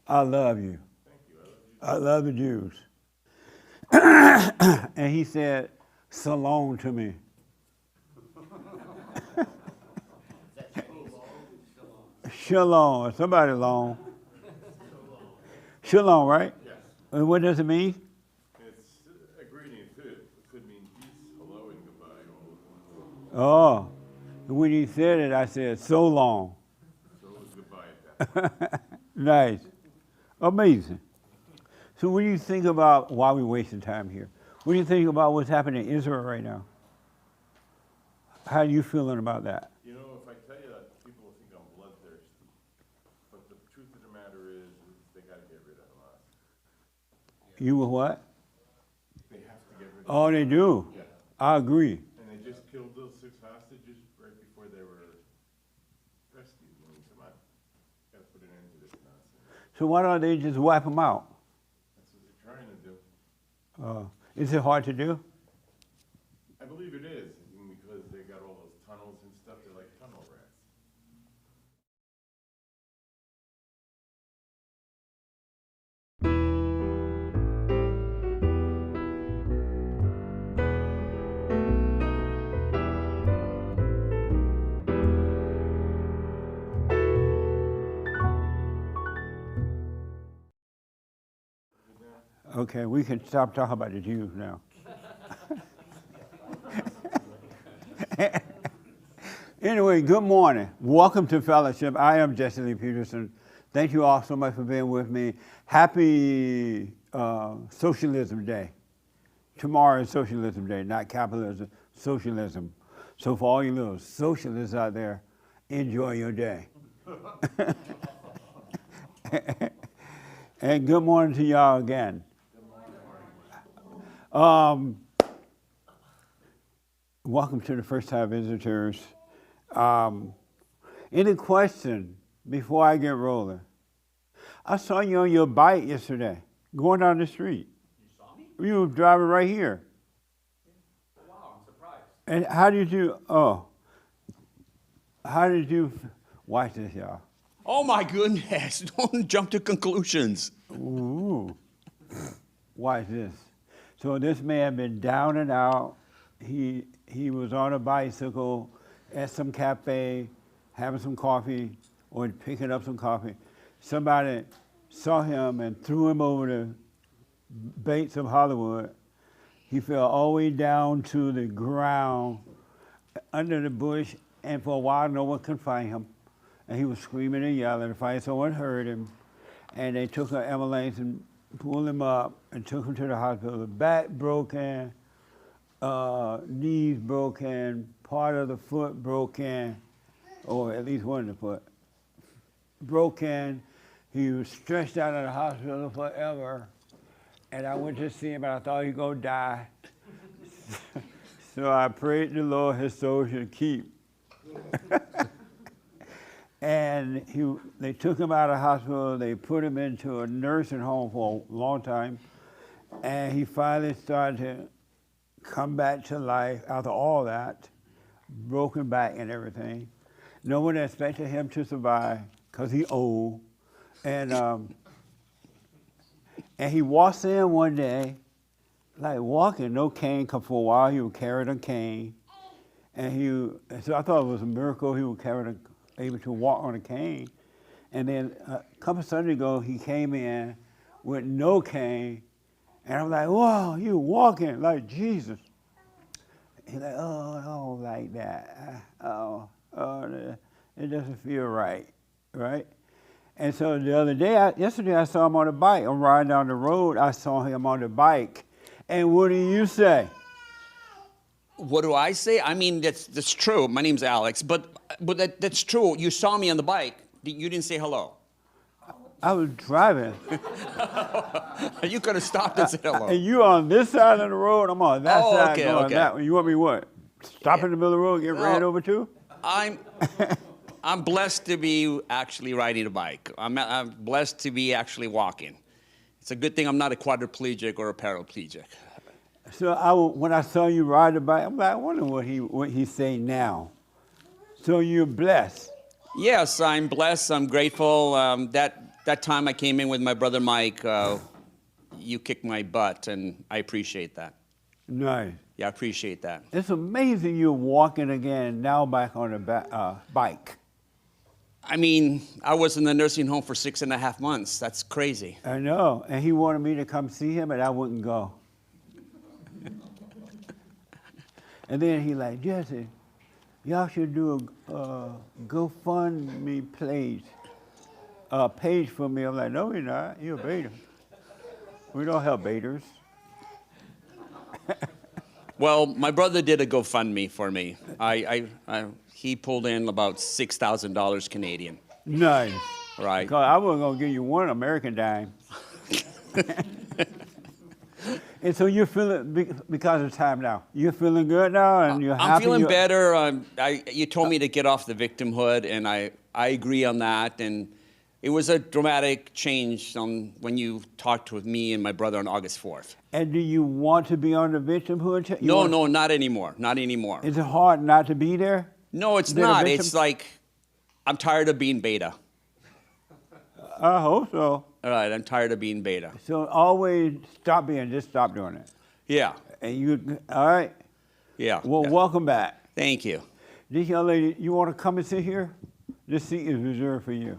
I love you. Thank you. I love the Jews. And he said, Salome to me. Shalom. Somebody long. Shalom, right? Yes. And what does it mean? It's a greeting too. It could mean peace, hello, and goodbye. Oh, when he said it, I said, so long. So it was goodbye at that. Nice. Amazing. So when you think about why we're wasting time here, what do you think about what's happening in Israel right now? How are you feeling about that? You know, if I tell you that, people will think I'm bloodthirsty. But the truth of the matter is they got to get rid of Hamas. You were what? They have to get rid of Oh, they do? Yeah. I agree. And they just killed those 6 hostages right before they were rescued. I mean, come on. Got to put an end to this nonsense. So why don't they just wipe them out? That's what they're trying to do. Is it hard to do? I believe it is, because they got all those tunnels and stuff. They're like tunnel rats. Okay, we can stop talking about the Jews now. Anyway, good morning. Welcome to Fellowship. I am Jesse Lee Peterson. Thank you all so much for being with me. Happy Socialism Day. Tomorrow is Socialism Day, not capitalism, socialism. So for all you little socialists out there, enjoy your day. And good morning to y'all again. Welcome to the first-time visitors. Any question before I get rolling? I saw you on your bike yesterday, going down the street. You saw me? You were driving right here. Wow, I'm surprised. And how did you, watch this, y'all. Oh my goodness, don't jump to conclusions. Ooh. Watch this. So this man been down and out. He was on a bicycle at some cafe, having some coffee or picking up some coffee. Somebody saw him and threw him over the Bates of Hollywood. He fell all the way down to the ground under the bush, and for a while no one could find him. And he was screaming and yelling. Finally someone heard him, and they took an ambulance and pulled him up and took him to the hospital. The back broken, knees broken, part of the foot broken, or at least one of the foot broken. He was stretched out of the hospital forever, and I went to see him, and I thought he was gonna die. So I prayed the Lord his soul should keep. And they took him out of the hospital. They put him into a nursing home for a long time, and he finally started to come back to life after all that, broken back and everything. No one expected him to survive because he's old. And he walks in one day, like walking, no cane, because for a while he was carrying a cane. And so I thought it was a miracle he was able to walk on a cane. And then a couple of Sundays ago, he came in with no cane. And I'm like, whoa, you walking like Jesus. He's like, oh, I don't like that. It doesn't feel right, right? And so yesterday I saw him on a bike. I'm riding down the road, I saw him on the bike. And what do you say? What do I say? I mean, that's true. My name's Alex, but that's true. You saw me on the bike. You didn't say hello. I was driving. You could have stopped and said hello. And you on this side of the road, I'm on that side okay, going okay. that way. You want me what? Stop in the middle of the road and get ran over too? I'm blessed to be actually riding a bike. I'm blessed to be actually walking. It's a good thing I'm not a quadriplegic or a paraplegic. So when I saw you ride the bike, I'm like, I wonder what he's saying now. So you're blessed. Yes, I'm blessed. I'm grateful that that time I came in with my brother Mike, you kicked my butt, and I appreciate that. Nice. Yeah, I appreciate that. It's amazing you're walking again, now back on a bike. I mean, I was in the nursing home for 6.5 months. That's crazy. I know. And he wanted me to come see him, and I wouldn't go. And then he like, Jesse, y'all should do a GoFundMe page for me. I'm like, no, you're not. You're a beta. We don't help betas. Well, my brother did a GoFundMe for me. He pulled in about $6,000 Canadian. Nice. Right. Because I wasn't going to give you one American dime. And so you're feeling, because of time now, you're feeling good now, and you're happy? I'm feeling better. You told me to get off the victimhood, and I agree on that. And it was a dramatic change when you talked with me and my brother on August 4th. And do you want to be on the victimhood? No, not anymore. Not anymore. Is it hard not to be there? No, it's not. It's like I'm tired of being beta. I hope so. All right, I'm tired of being beta. So always just stop doing it. Yeah. And all right? Yeah. Well, yeah. welcome back. Thank you. This young lady, you want to come and sit here? This seat is reserved for you.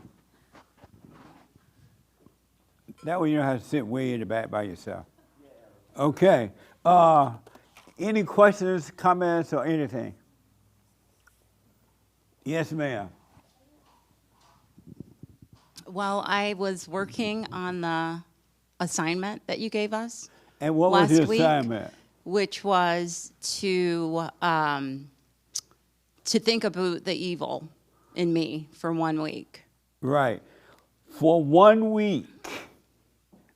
That way you don't have to sit way in the back by yourself. Okay. Any questions, comments, or anything? Yes, ma'am. Well, I was working on the assignment that you gave us. And what was last the week, assignment? Which was to think about the evil in me for 1 week. Right. For 1 week,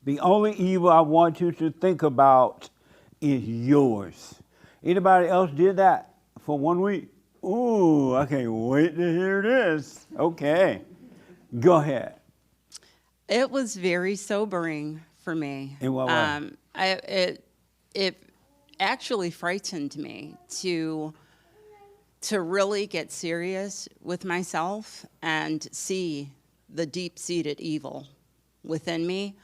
the only evil I want you to think about is yours. Anybody else did that for 1 week? Ooh, I can't wait to hear this. Okay. Go ahead. It was very sobering for me. In what way? It actually frightened me to really get serious with myself and see the deep-seated evil within me.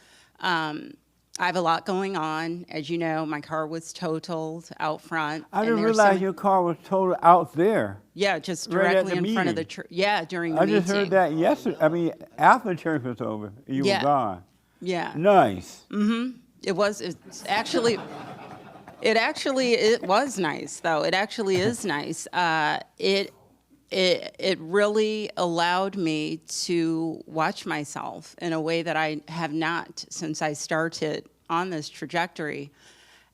I have a lot going on. As you know, my car was totaled out front. I didn't realize your car was totaled out there. Yeah, just right at directly the in front of the meeting. church. Yeah, during the I meeting. just heard that yesterday. I mean, after church was over, you were Yeah. gone. Yeah. Nice. It was actually it was nice though. It actually is nice. It really allowed me to watch myself in a way that I have not since I started on this trajectory.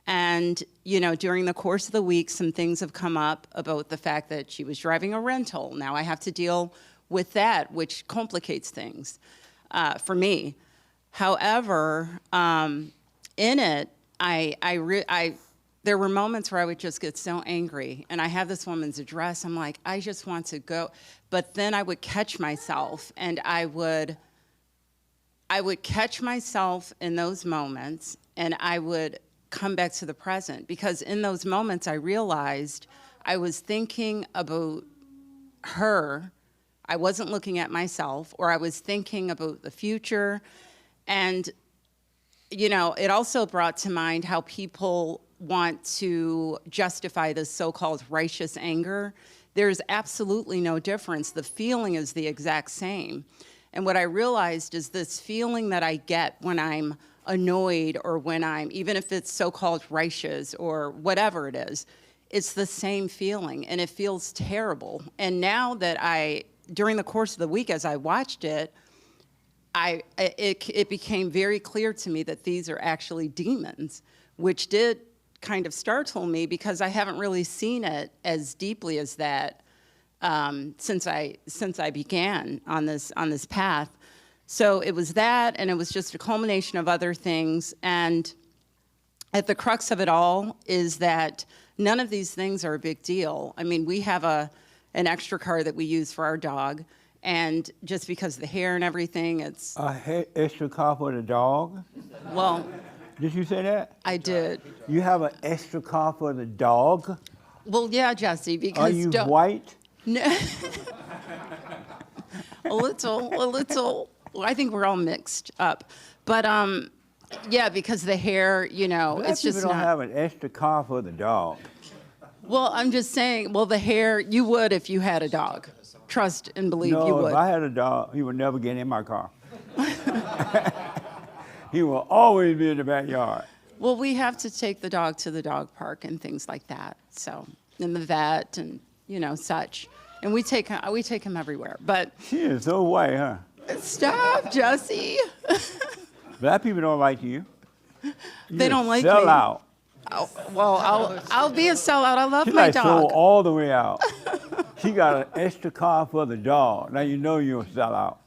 And, you know, during the course of the week, some things have come up about the fact that she was driving a rental. Now I have to deal with that, which complicates things for me. However, in it, there were moments where I would just get so angry, and I have this woman's address. I'm like, I just want to go. But then I would catch myself, and I would catch myself in those moments, and I would come back to the present, because in those moments I realized I was thinking about her. I wasn't looking at myself, or I was thinking about the future. And, you know, it also brought to mind how people want to justify this so-called righteous anger. There's absolutely no difference. The feeling is the exact same. And what I realized is this feeling that I get when I'm annoyed, or when I'm, even if it's so-called righteous or whatever it is, it's the same feeling, and it feels terrible. And now that during the course of the week as I watched it, it became very clear to me that these are actually demons, which did kind of startle me, because I haven't really seen it as deeply as that since I began on this path. So it was that, and it was just a culmination of other things. And at the crux of it all is that none of these things are a big deal. I mean, we have an extra car that we use for our dog, and just because of the hair and everything, it's... Extra car for the dog? Well... Did you say that? I did. You have an extra car for the dog? Well, yeah, Jesse, because... Are you white? No. A little. Well, I think we're all mixed up. But yeah, because the hair, you know, Black it's just people don't not. have an extra car for the dog. Well, I'm just saying, well, the hair, you would if you had a dog. Trust and believe you No, would. if I had a dog, he would never get in my car. He will always be in the backyard. Well, we have to take the dog to the dog park and things like that. So, in the vet and, you know, such. And we take him everywhere. But She is so white, huh? stop, Jesse. Black people don't like you. They don't like sell me. out. Oh, well, I'll be a sellout. I love She my like sold dog. all the way out. She got an extra car for the dog. Now you know you're a sellout.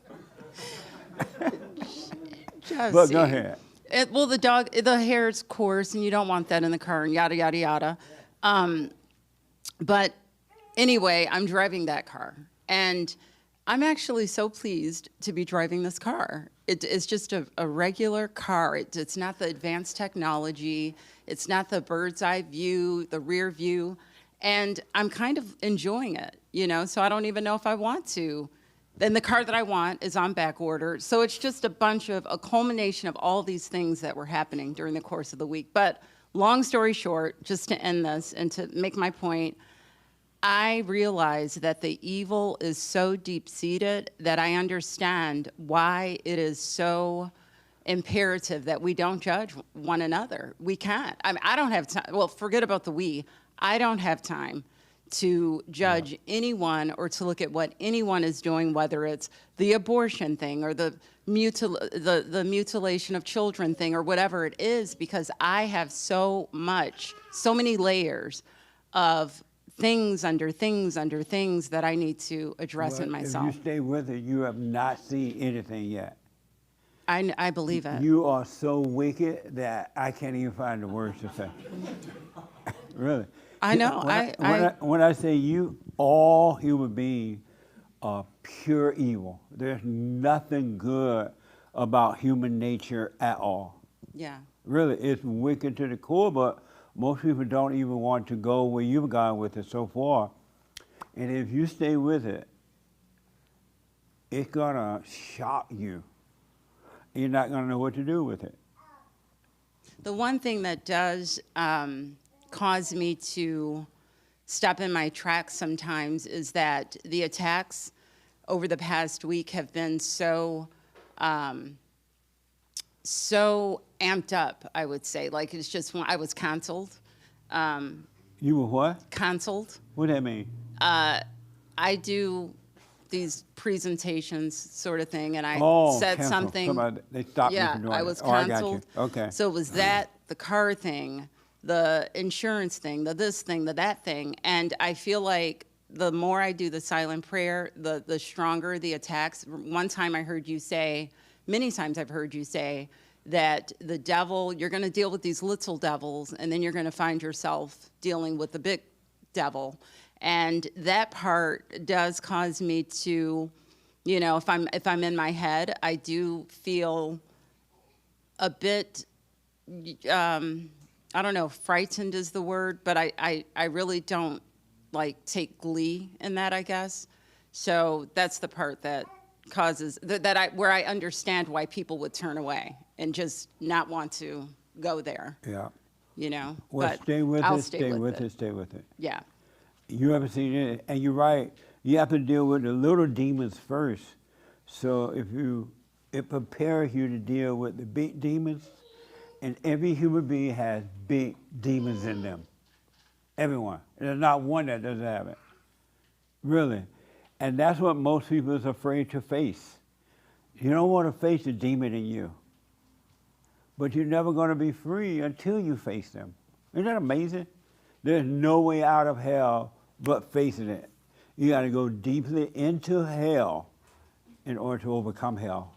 Jesse. But go ahead. Well, the hair is coarse, and you don't want that in the car, and yada, yada, yada. But anyway, I'm driving that car, and I'm actually so pleased to be driving this car. It's just a regular car. It's not the advanced technology. It's not the bird's eye view, the rear view. And I'm kind of enjoying it, you know, so I don't even know if I want to. And the car that I want is on back order. So it's just a culmination of all these things that were happening during the course of the week. But long story short, just to end this and to make my point, I realize that the evil is so deep-seated that I understand why it is so imperative that we don't judge one another. We can't. I mean, I don't have time. Well, forget about the we. I don't have time to judge anyone or to look at what anyone is doing, whether it's the abortion thing or the mutilation of children thing or whatever it is, because I have so many layers of things under things under things that I need to address in myself. If you stay with it, you have not seen anything yet. I believe it. You are so wicked that I can't even find the words to say. Really. I know. When I say you, all human beings are pure evil. There's nothing good about human nature at all. Yeah. Really, it's wicked to the core, but most people don't even want to go where you've gone with it so far. And if you stay with it, it's gonna shock you. You're not gonna know what to do with it. The one thing that does cause me to stop in my tracks sometimes is that the attacks over the past week have been so amped up, I would say. Like, it's just when I was canceled. You were what? Canceled. What that mean? I do these presentations sort of thing, and I said canceled. something. Somebody, they stopped me Yeah, from doing I it. was Oh, I got you. canceled. Okay. So it was that, the car thing, the insurance thing, the this thing, the that thing. And I feel like the more I do the silent prayer, the stronger the attacks. One time I heard you say, many times I've heard you say, that the devil, you're going to deal with these little devils, and then you're going to find yourself dealing with the big devil. And that part does cause me to, you know, if I'm in my head, I do feel a bit, I don't know, frightened is the word, but I really don't like take glee in that, I guess. So that's the part that causes where I understand why people would turn away and just not want to go there. Yeah. You know, Well, but stay with I'll it, stay stay with with it. it, stay with it. Yeah. You haven't seen it, and you're right. You have to deal with the little demons first. So it prepares you to deal with the big demons, and every human being has big demons in them. Everyone. There's not one that doesn't have it. Really. And that's what most people is afraid to face. You don't want to face the demon in you. But you're never going to be free until you face them. Isn't that amazing? There's no way out of hell but facing it. You got to go deeply into hell in order to overcome hell.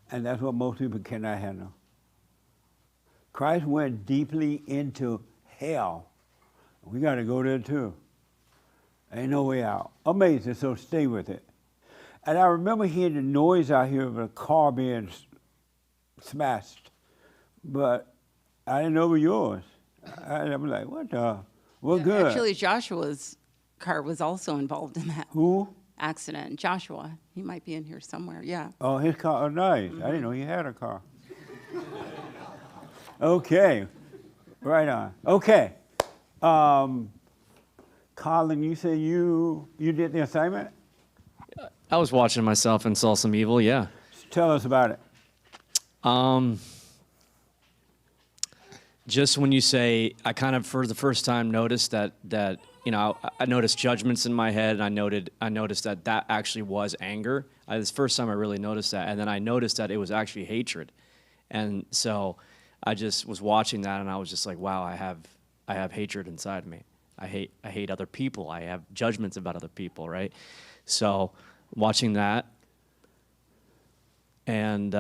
And that's what most people cannot handle. Christ went deeply into hell. We got to go there too. Ain't no way out. Amazing, so stay with it. And I remember hearing the noise out here of a car being smashed, but I didn't know it was yours. I'm like, what the? Well, good. Actually, Joshua's car was also involved in that. Who? accident. Joshua, he might be in here somewhere. Yeah. Oh, his car. Oh, nice. I didn't know he had a car. Okay. Right on. Okay. Colin, you said you did the assignment? I was watching myself and saw some evil, yeah. Tell us about it. Just when you say, I kind of for the first time noticed that I noticed judgments in my head, and I noticed that actually was anger. This first time I really noticed that, and then I noticed that it was actually hatred, and so I just was watching that, and I was just like, wow, I have hatred inside me. I hate other people. I have judgments about other people, right? So watching that, and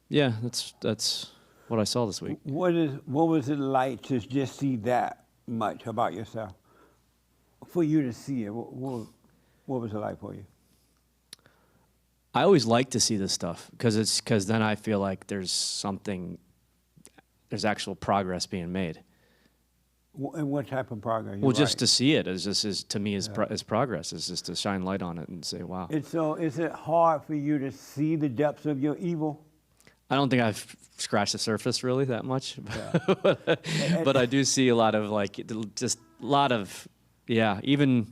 yeah, that's what I saw this week. What was it like to just see that much about yourself? For you to see it, what was it like for you? I always like to see this stuff because then I feel like there's actual progress being made. And what type of progress? Well, just to see it to me is progress. Is just to shine light on it and say, wow. And so, is it hard for you to see the depths of your evil? I don't think I've scratched the surface really that much, but I do see a lot of even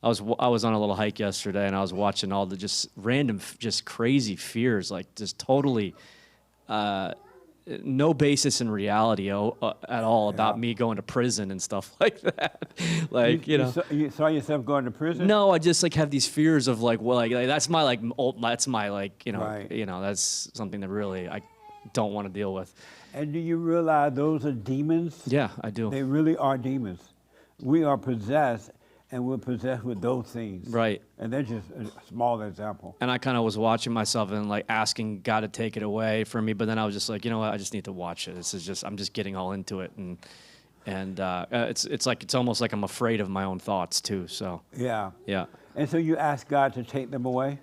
I was on a little hike yesterday, and I was watching all the just random, just crazy fears, like just totally no basis in reality at all about me going to prison and stuff like that. Like you saw yourself going to prison? No, I just have these fears of that's my Right. that's something that really I don't want to deal with. And do you realize those are demons? Yeah, I do. They really are demons. We are possessed, and we're possessed with those things. Right. And they're just a small example. And I kind of was watching myself and asking God to take it away from me, but then I was just like, you know what? I just need to watch it. I'm just getting all into it, and it's almost like I'm afraid of my own thoughts too. So Yeah. yeah. And so you ask God to take them away?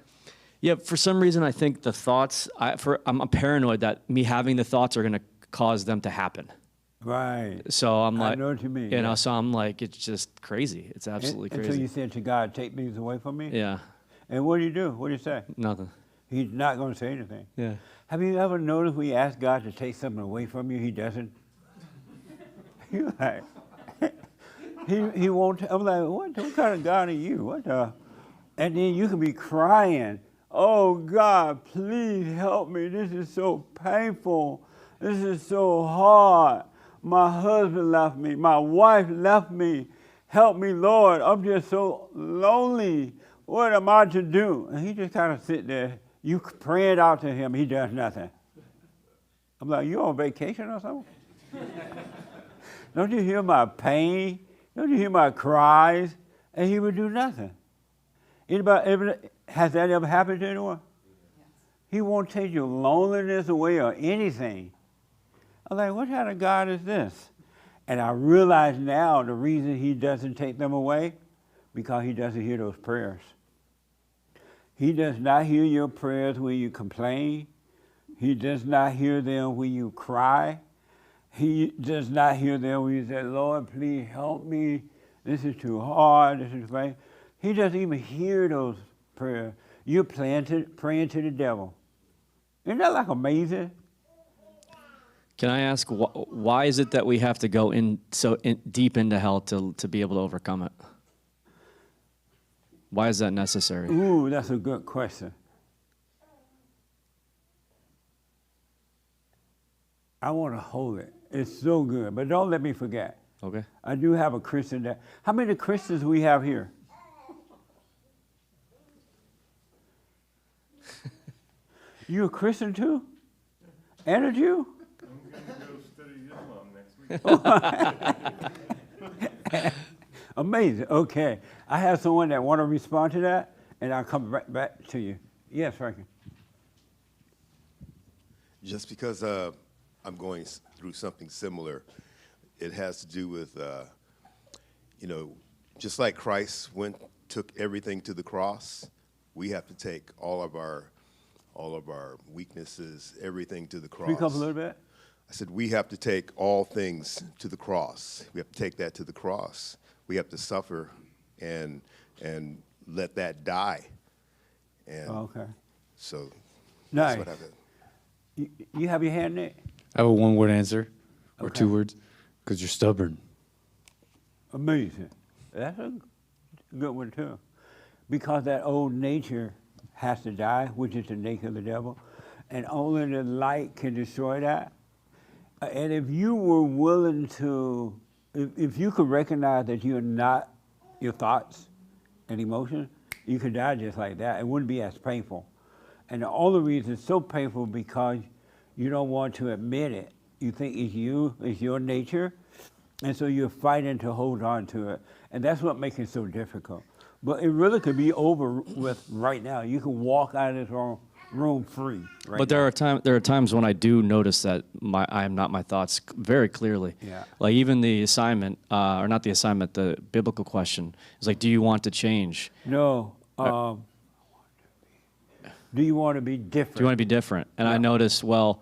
Yeah. For some reason, I think the thoughts. I'm paranoid that me having the thoughts are going to cause them to happen. Right. So I'm like, I know what you mean. You know, so I'm like, it's just crazy. It's absolutely and crazy. so you said to God, take these away from me? Yeah. And what do you do? What do you say? Nothing. He's not going to say anything. Yeah. Have you ever noticed when you ask God to take something away from you, he doesn't? You're like, he won't. I'm like, what kind of God are you? What the? And then you can be crying, oh God, please help me. This is so painful. This is so hard. My husband left me. My wife left me. Help me, Lord. I'm just so lonely. What am I to do? And he just kind of sit there. You pray it out to him. He does nothing. I'm like, you on vacation or something? Don't you hear my pain? Don't you hear my cries? And he would do nothing. Has that ever happened to anyone? Yes. He won't take your loneliness away or anything. I'm like, what kind of God is this? And I realize now the reason he doesn't take them away, because he doesn't hear those prayers. He does not hear your prayers when you complain. He does not hear them when you cry. He does not hear them when you say, Lord, please help me. This is too hard. This is pain. He doesn't even hear those prayers. You're praying to the devil. Isn't that like amazing? Can I ask, why is it that we have to go deep into hell to be able to overcome it? Why is that necessary? Ooh, that's a good question. I want to hold it. It's so good, but don't let me forget. Okay. I do have a Christian there. How many Christians we have here? You a Christian too? And a Jew? Amazing. Okay. I have someone that want to respond to that, and I'll come right back to you. Yes, Franky. Just because I'm going through something similar, it has to do with, just like Christ took everything to the cross, we have to take all of our weaknesses, everything to the cross. Speak up a little bit. I said, we have to take all things to the cross. We have to take that to the cross. We have to suffer and let that die. And Okay. so Nice. that's what happened. You have your hand there? I have a one-word answer, or Okay. 2 words, because you're stubborn. Amazing. That's a good one too. Because that old nature has to die, which is the nature of the devil, and only the light can destroy that. And if you were willing to, if you could recognize that you're not your thoughts and emotions, you could die just like that. It wouldn't be as painful. And the only reason it's so painful because you don't want to admit it. You think it's you, it's your nature, and so you're fighting to hold on to it. And that's what makes it so difficult. But it really could be over with right now. You can walk out of this room free right But now. there are times when I do notice that I am not my thoughts very clearly. Yeah. Like even the assignment, or not the assignment, the biblical question is like, do you want to change? No. Do you want to be different? Do you want to be different? And I notice, well,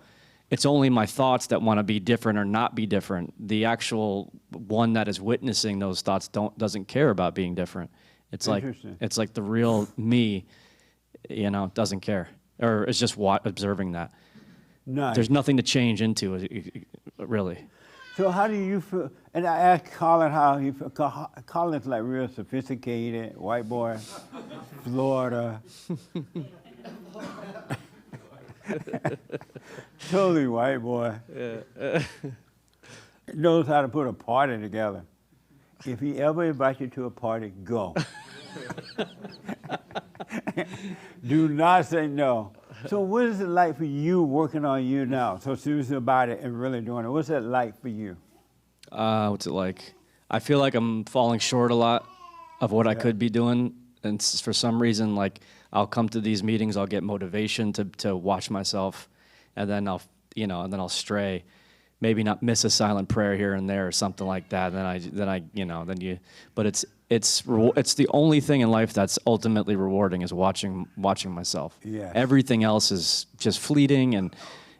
it's only my thoughts that want to be different or not be different. The actual one that is witnessing those thoughts doesn't care about being different. Interesting. It's like the real me, doesn't care, or is just observing that. Nice. There's nothing to change into, really. So how do you feel? And I asked Colin how he feel. Colin's like real sophisticated, white boy, Florida. Totally white boy. Knows how to put a party together. If he ever invites you to a party, go. Do not say no. So what is it like for you working on you now? So serious about it and really doing it. What's it like for you? What's it like? I feel like I'm falling short a lot of what I could be doing, and for some reason, like I'll come to these meetings, I'll get motivation to watch myself, and then I'll stray, maybe not miss a silent prayer here and there or something like that. But it's the only thing in life that's ultimately rewarding is watching myself. Yes. Everything else is just fleeting, and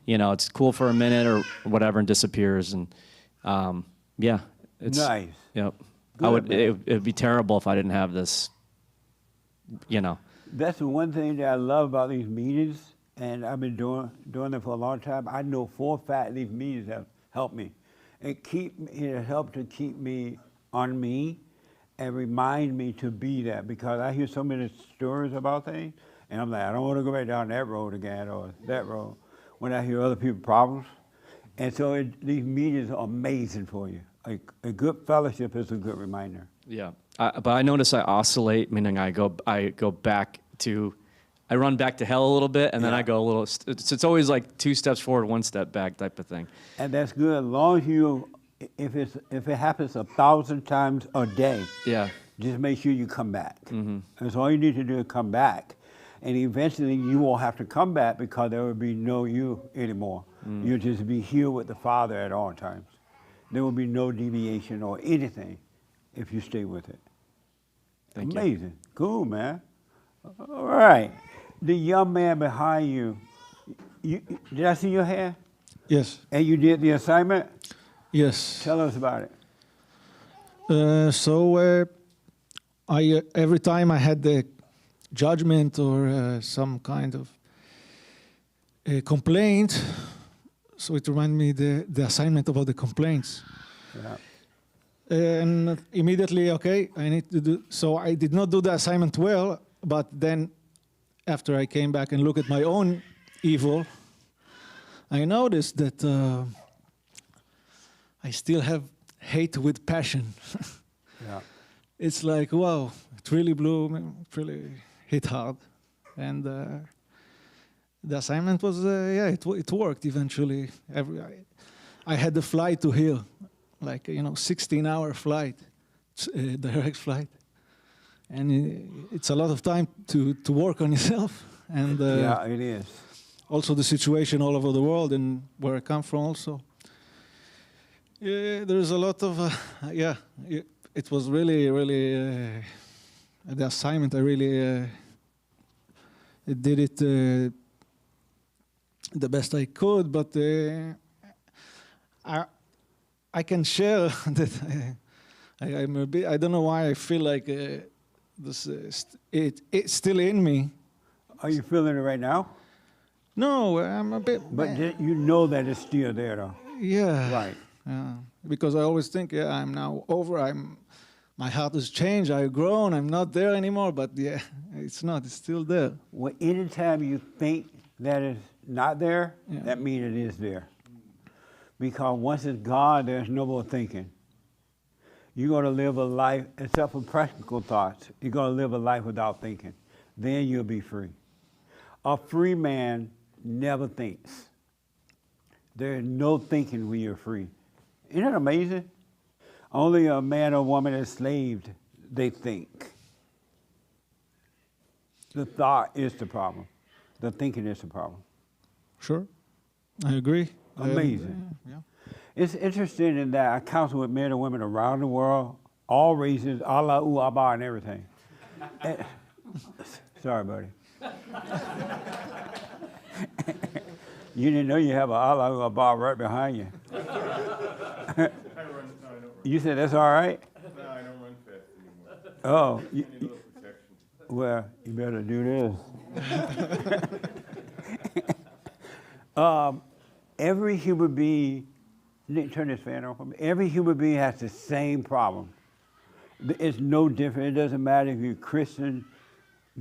it's cool for a minute or whatever and disappears, and it's Nice. Yep. Good, man. It'd be terrible if I didn't have this. That's the one thing that I love about these meetings, and I've been doing them for a long time. I know for a fact these meetings have helped me. It helped to keep me on me and remind me to be that, because I hear so many stories about things, and I'm like, I don't want to go back down that road again or that road when I hear other people's problems. And so these meetings are amazing for you. A good fellowship is a good reminder. Yeah. But I notice I oscillate, meaning I run back to hell a little bit, and then I go a little. It's always like 2 steps forward, 1 step back type of thing. And that's good as long as if it happens 1,000 times a day. Yeah. Just make sure you come back. Mm-hmm. That's all you need to do is come back, and eventually you won't have to come back because there will be no you anymore. You'll just be here with the Father at all times. There will be no deviation or anything if you stay with it. Thank you. Amazing. Cool, man. All right. The young man behind you, did I see your hair? Yes. And you did the assignment? Yes. Tell us about it. I every time I had the judgment or some kind of complaint, so it reminded me the assignment about the complaints. Yeah. And immediately, okay, I need to do. So I did not do the assignment well, but then after I came back and looked at my own evil, I noticed that I still have hate with passion. Yeah. It's like, wow, it really it really hit hard. And the assignment was, it worked eventually. I had the flight to here, like, 16-hour flight, direct flight. And it's a lot of time to work on yourself. And Yeah, it is. also the situation all over the world and where I come from also. Yeah, there's a lot of, it was really, really, the assignment, I really did it the best I could, but I can share that I'm a bit, I don't know why I feel like it's still in me. Are you feeling it right now? No, I'm a bit. But you know that it's still there, though. Yeah. Right. Yeah. Because I always think, yeah, I'm now over. My heart has changed. I've grown. I'm not there anymore. But yeah, it's not. It's still there. Well, anytime you think that it's not there, Yeah. that means it is there. Because once it's gone, there's no more thinking. You're going to live a life, except for practical thoughts, you're going to live a life without thinking. Then you'll be free. A free man never thinks. There is no thinking when you're free. Isn't that amazing? Only a man or woman enslaved, they think. The thought is the problem. The thinking is the problem. Sure. I agree. Amazing. Yeah. It's interesting in that I counsel with men and women around the world, all races, Allah, Abba, and everything. Sorry, buddy. You didn't know you have a Allah, Abba right behind you. You said that's all right? No, I don't run fast anymore. Oh, I need a little protection. well, you better do this. Every human being, Nick, turn this fan off for me. Every human being has the same problem. It's no different. It doesn't matter if you're Christian,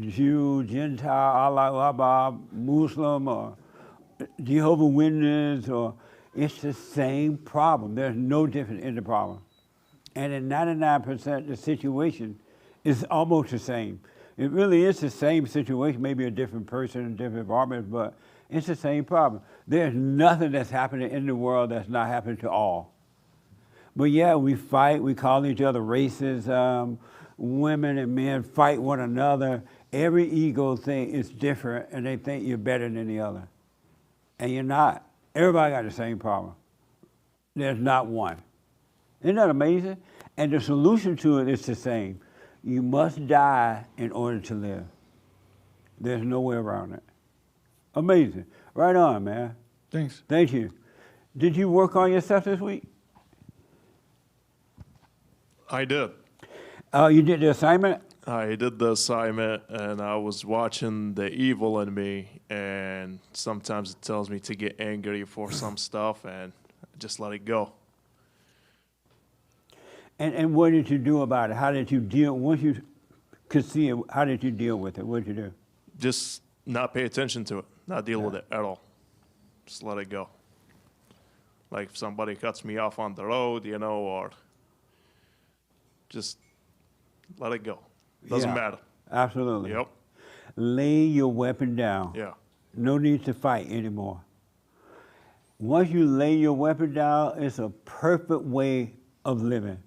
Jew, Gentile, Allah, Abba, Muslim, or Jehovah's Witness, or it's the same problem. There's no difference in the problem. And in 99% the situation is almost the same. It really is the same situation, maybe a different person, a different environment, but it's the same problem. There's nothing that's happening in the world that's not happening to all. But yeah, we fight, we call each other racists, women and men fight one another. Every ego thing is different and they think you're better than the other. And you're not. Everybody got the same problem. There's not one. Isn't that amazing? And the solution to it is the same. You must die in order to live. There's no way around it. Amazing. Right on, man. Thanks. Thank you. Did you work on yourself this week? I did. You did the assignment? I did the assignment, and I was watching the evil in me, and sometimes it tells me to get angry for some stuff and just let it go. And what did you do about it? How did you deal, once you could see it, how did you deal with it? What did you do? Just not pay attention to it, not deal with it at all. Just let it go. Like if somebody cuts me off on the road, or just let it go. Doesn't Yeah, matter. Absolutely. Yep. Lay your weapon down. Yeah. No need to fight anymore. Once you lay your weapon down, it's a perfect way of living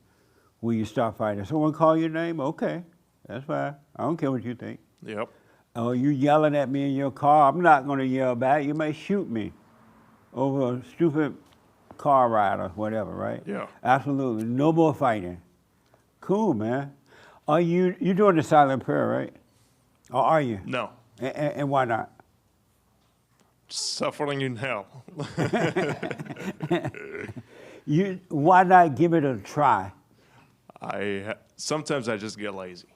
when you start fighting. Someone call your name? Okay, that's fine. I don't care what you think. Yep. Oh, you yelling at me in your car, I'm not going to yell back. You may shoot me over a stupid car ride or whatever, right? Yeah. Absolutely. No more fighting. Cool, man. Are you doing the silent prayer, right? Or are you? No. And why not? Suffering in hell. Why not give it a try? Sometimes I just get lazy.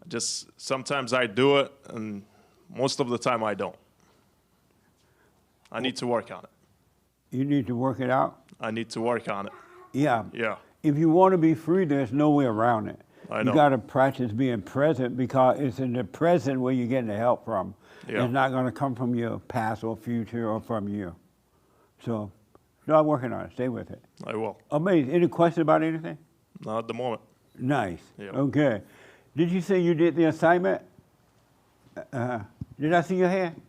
Just sometimes I do it, and most of the time I don't. I need to work on it. You need to work it out? I need to work on it. Yeah. Yeah. If you want to be free, there's no way around it. I know. You got to practice being present because it's in the present where you're getting the help from. Yeah. It's not going to come from your past or future or from you. So start working on it. Stay with it. I will. Amazing. Any questions about anything? Not at the moment. Nice. Yeah. Okay. Did you say you did the assignment? Did I see your hand?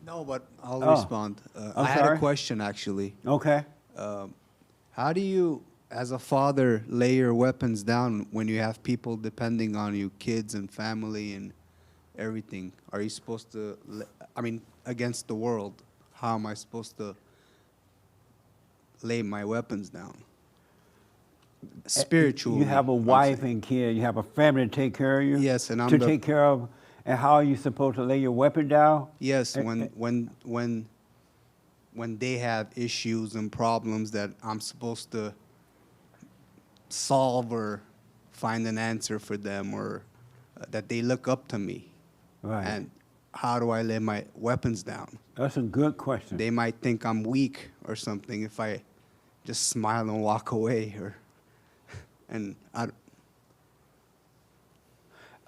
No, but I'll Oh. respond. I'm I had sorry? a question, actually. Okay. How do you, as a father, lay your weapons down when you have people depending on you, kids and family and everything? Are you supposed to, against the world, how am I supposed to lay my weapons down? Spiritually. You have a I'm wife saying. and kid. You have a family to take care of you. Yes, and I'm to the- take care of. And how are you supposed to lay your weapon down? Yes, Eh, when they have issues and problems that I'm supposed to solve or find an answer for them, or that they look up to me. Right. And how do I lay my weapons down? That's a good question. They might think I'm weak or something if I just smile and walk away, and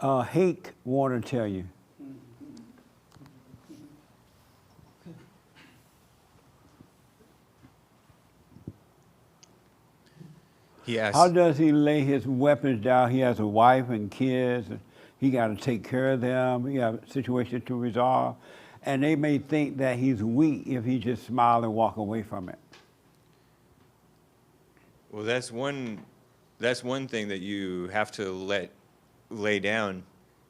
Hake want to tell you. He asked, How does he lay his weapons down? He has a wife and kids. And he got to take care of them. He has a situation to resolve. And they may think that he's weak if he just smile and walk away from it. well, that's one thing that you have to lay down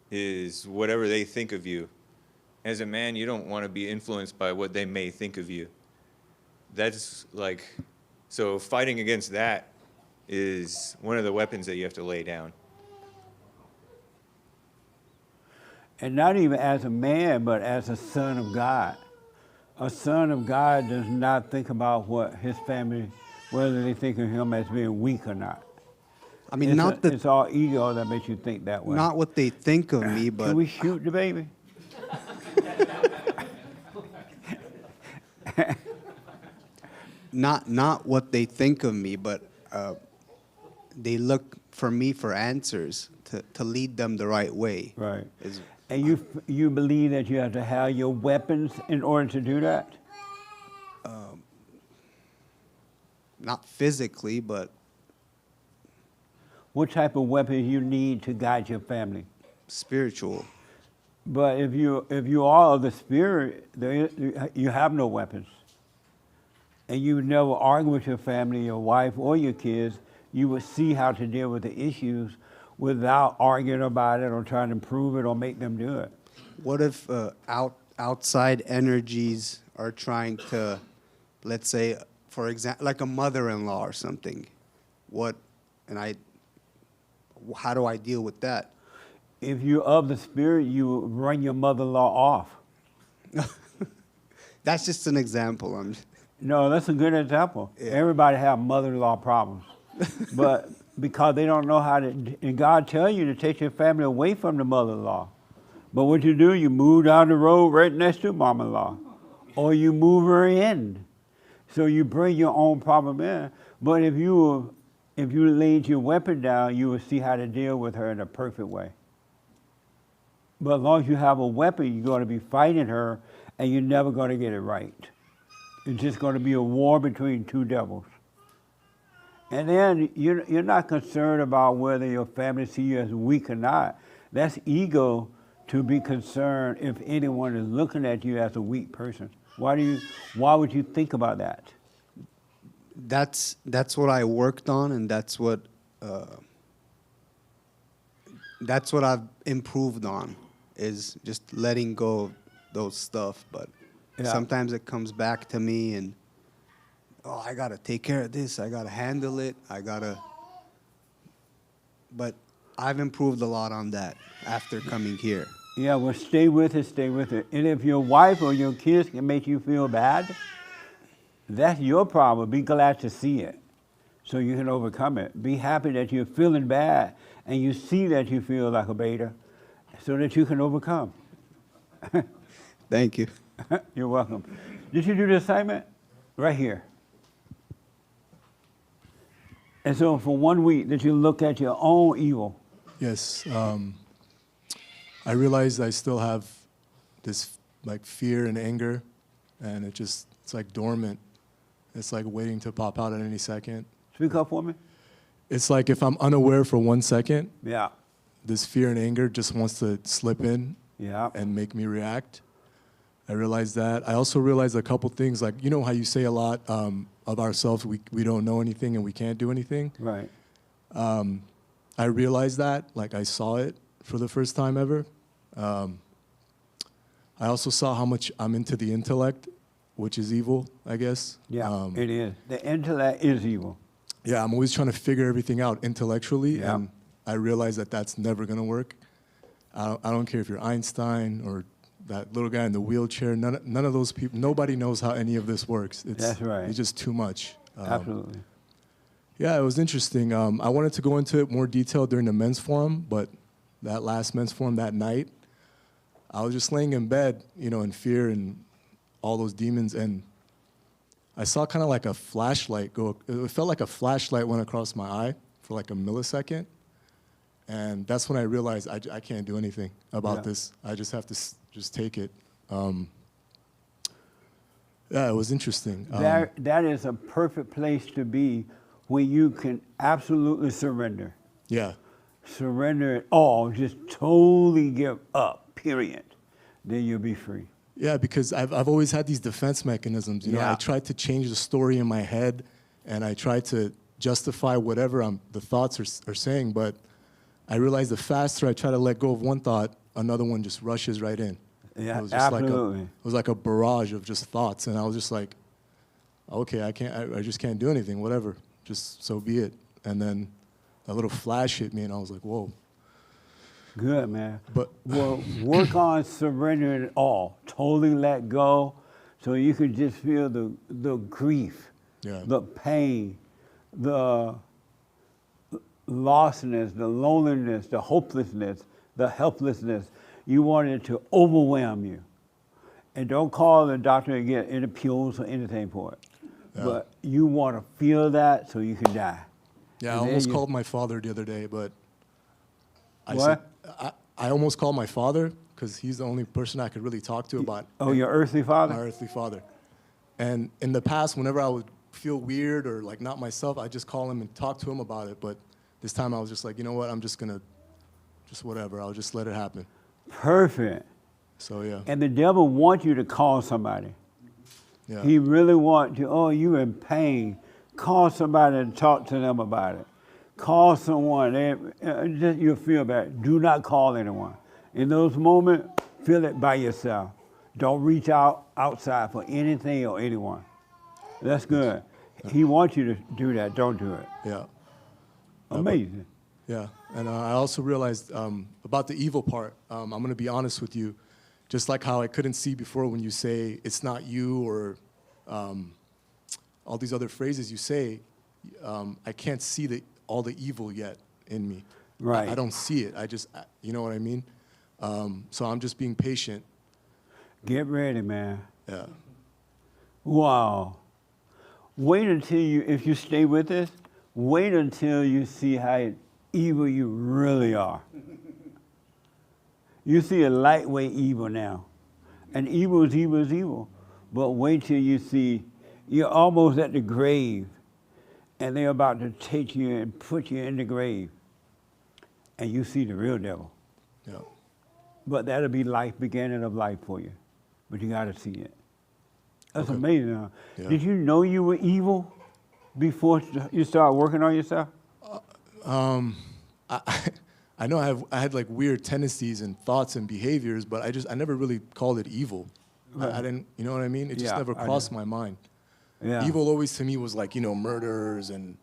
is whatever they think of you. As a man, you don't want to be influenced by what they may think of you. That's like, so fighting against that is one of the weapons that you have to lay down. And not even as a man, but as a son of God. A son of God does not think about what his family, whether they think of him as being weak or not. I mean, It's all ego that makes you think that way. not what they think of me, but Can we shoot the baby? not what they think of me, but they look for me for answers to lead them the right way. Right. Is- And you believe that you have to have your weapons in order to do that? Not physically, but What type of weapons you need to guide your family? spiritual. But if you are of the spirit, you have no weapons. And you would never argue with your family, your wife, or your kids. You would see how to deal with the issues without arguing about it or trying to prove it or make them do it. What if outside energies are trying to, let's say, for example, like a mother-in-law or something? How do I deal with that? If you're of the spirit, you run your mother-in-law off. That's just an example. No, that's a good example. Yeah. Everybody have mother-in-law problems. But because they don't know how to, and God tell you to take your family away from the mother-in-law. But what you do, you move down the road right next to mom-in-law. Or you move her in. So you bring your own problem in. But if you laid your weapon down, you will see how to deal with her in a perfect way. But as long as you have a weapon, you're going to be fighting her, and you're never going to get it right. It's just going to be a war between two devils. And then you're not concerned about whether your family see you as weak or not. That's ego to be concerned if anyone is looking at you as a weak person. Why would you think about that? That's what I worked on, and that's what I've improved on, is just letting go of those stuff. But Yeah. sometimes it comes back to me, and I gotta take care of this. I gotta handle it. But I've improved a lot on that after coming here. Yeah, well, stay with it, stay with it. And if your wife or your kids can make you feel bad, that's your problem. Be glad to see it so you can overcome it. Be happy that you're feeling bad and you see that you feel like a beta so that you can overcome. Thank you. You're welcome. Did you do the assignment? Right here. And so for 1 week, did you look at your own evil? Yes. I realized I still have this like fear and anger, and it's like dormant. It's like waiting to pop out at any second. Speak up for me. It's like if I'm unaware for 1 second, Yeah. this fear and anger just wants to slip in Yeah. and make me react. I realized that. I also realized a couple things, like, you know how you say a lot of ourselves, we don't know anything and we can't do anything? Right. I realized that, like I saw it for the first time ever. I also saw how much I'm into the intellect, which is evil, I guess. Yeah, it is. The intellect is evil. Yeah, I'm always trying to figure everything out intellectually, Yeah. and I realize that that's never going to work. I don't care if you're Einstein or that little guy in the wheelchair. None of those people, nobody knows how any of this works. That's right. It's just too much. Absolutely. Yeah, it was interesting. I wanted to go into it more detail during the men's forum, but that last men's forum that night, I was just laying in bed, you know, in fear and all those demons, and I saw kind of like a flashlight go. It felt like a flashlight went across my eye for like a millisecond, and that's when I realized I can't do anything about this. I just have to just take it. Yeah, it was interesting. That is a perfect place to be where you can absolutely surrender. Yeah. Surrender it all, just totally give up, period. Then you'll be free. Yeah, because I've always had these defense mechanisms. You know, I tried to change the story in my head, and I tried to justify whatever the thoughts are saying, but I realized the faster I try to let go of one thought, another one just rushes right in. Yeah, it was just absolutely. it was like a barrage of just thoughts, and I was just like, okay, I just can't do anything, whatever, just so be it. And then a little flash hit me, and I was like, whoa. Good, man. But well, work on surrendering it all. Totally let go, so you can just feel the grief, the pain, the lostness, the loneliness, the hopelessness, the helplessness. You want it to overwhelm you. And don't call the doctor and get any pills or anything for it. Yeah. But you want to feel that so you can die. Yeah, I almost called my father the other day, but I almost called my father because he's the only person I could really talk to about. Oh, your earthly father? My earthly father. And in the past, whenever I would feel weird or like not myself, I'd just call him and talk to him about it. But this time I was just like, you know what, I'm just going to, just whatever, I'll just let it happen. Perfect. So, yeah. And the devil wants you to call somebody. Yeah. He really wants you, oh, you in pain. Call somebody and talk to them about it. Call someone. You'll feel bad. Do not call anyone. In those moments, feel it by yourself. Don't reach outside for anything or anyone. That's good. He wants you to do that. Don't do it. Yeah. Amazing. Yeah. And I also realized about the evil part, I'm going to be honest with you, just like how I couldn't see before when you say it's not you or all these other phrases you say, I can't see all the evil yet in me. Right. I don't see it. You know what I mean? So I'm just being patient. Get ready, man. Yeah. Wow. Wait until if you stay with us, wait until you see how evil you really are. You see a lightweight evil now. And evil is evil is evil. But wait till you see you're almost at the grave and they're about to take you and put you in the grave. And you see the real devil. Yeah. But that'll be life, beginning of life for you. But you got to see it. That's amazing. Huh? Yeah. Did you know you were evil before you started working on yourself? I know I had like weird tendencies and thoughts and behaviors, but I never really called it evil. Right. I didn't, you know what I mean? It just never crossed my mind. Yeah. Evil always to me was like, murderers and,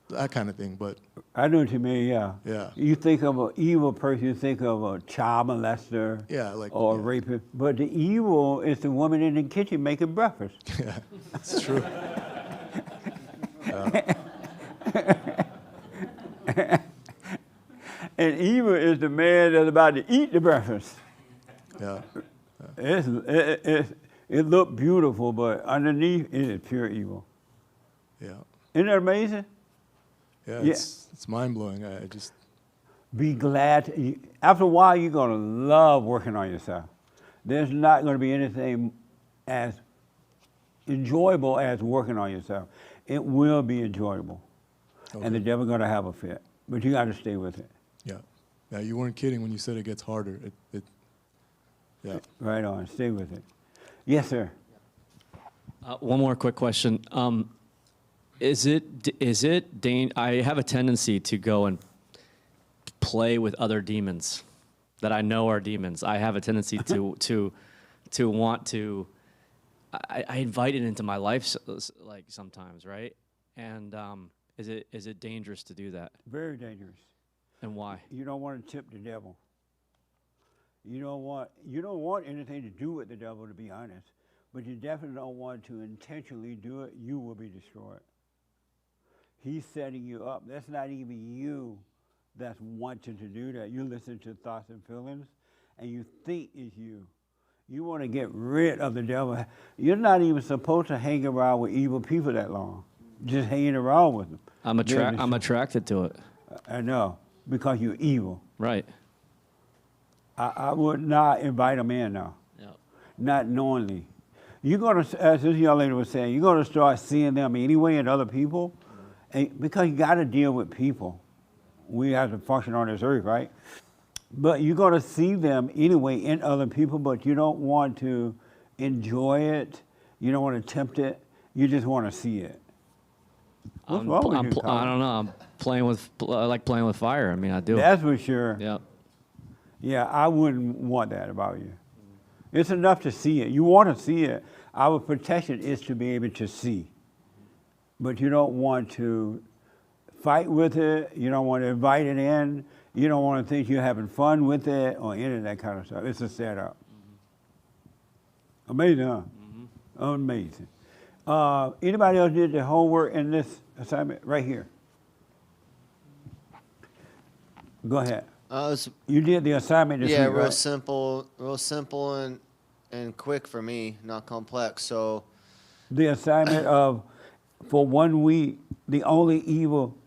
that kind of thing, but. I know what you mean, yeah. Yeah. You think of an evil person, you think of a child molester. Yeah, or a rapist. But the evil is the woman in the kitchen making breakfast. Yeah, it's true. And evil is the man that's about to eat the breakfast. Yeah. It looked beautiful, but underneath it is pure evil. Yeah. Isn't that amazing? Yeah, it's mind-blowing. I just... Be glad. After a while, you're going to love working on yourself. There's not going to be anything as enjoyable as working on yourself. It will be enjoyable. Okay. And the devil's going to have a fit. But you got to stay with it. Yeah. Yeah, you weren't kidding when you said it gets harder. Yeah. Right on. Stay with it. Yes, sir. One more quick question. I have a tendency to go and play with other demons that I know are demons. I have a tendency to want to. I invite it into my life like sometimes, right? And is it dangerous to do that? Very dangerous. And why? You don't want to tip the devil. You don't want anything to do with the devil, to be honest. but you definitely don't want to intentionally do it. You will be destroyed. He's setting you up. That's not even you that's wanting to do that. You listen to thoughts and feelings, and you think it's you. You want to get rid of the devil. You're not even supposed to hang around with evil people that long. Just hanging around with them. I'm attracted to it. I know, because you're evil. Right. I would not invite them in now. Yep. Not knowingly. You're going to, as this young lady was saying, you're going to start seeing them anyway in other people, and because you got to deal with people. We have to function on this earth, right? But you're going to see them anyway in other people, but you don't want to enjoy it. You don't want to tempt it. You just want to see it. What's wrong with you, Colin? I don't know. I'm playing with, I like playing with fire. I mean, I do. That's for sure. Yep. Yeah, I wouldn't want that about you. It's enough to see it. You want to see it. Our protection is to be able to see. But you don't want to fight with it. You don't want to invite it in. You don't want to think you're having fun with it or any of that kind of stuff. It's a setup. Amazing, huh? Amazing. Anybody else did the homework in this assignment right here? Go ahead. You did the assignment this week, real right? simple and quick for me, not complex. So the assignment of, for 1 week, the only evil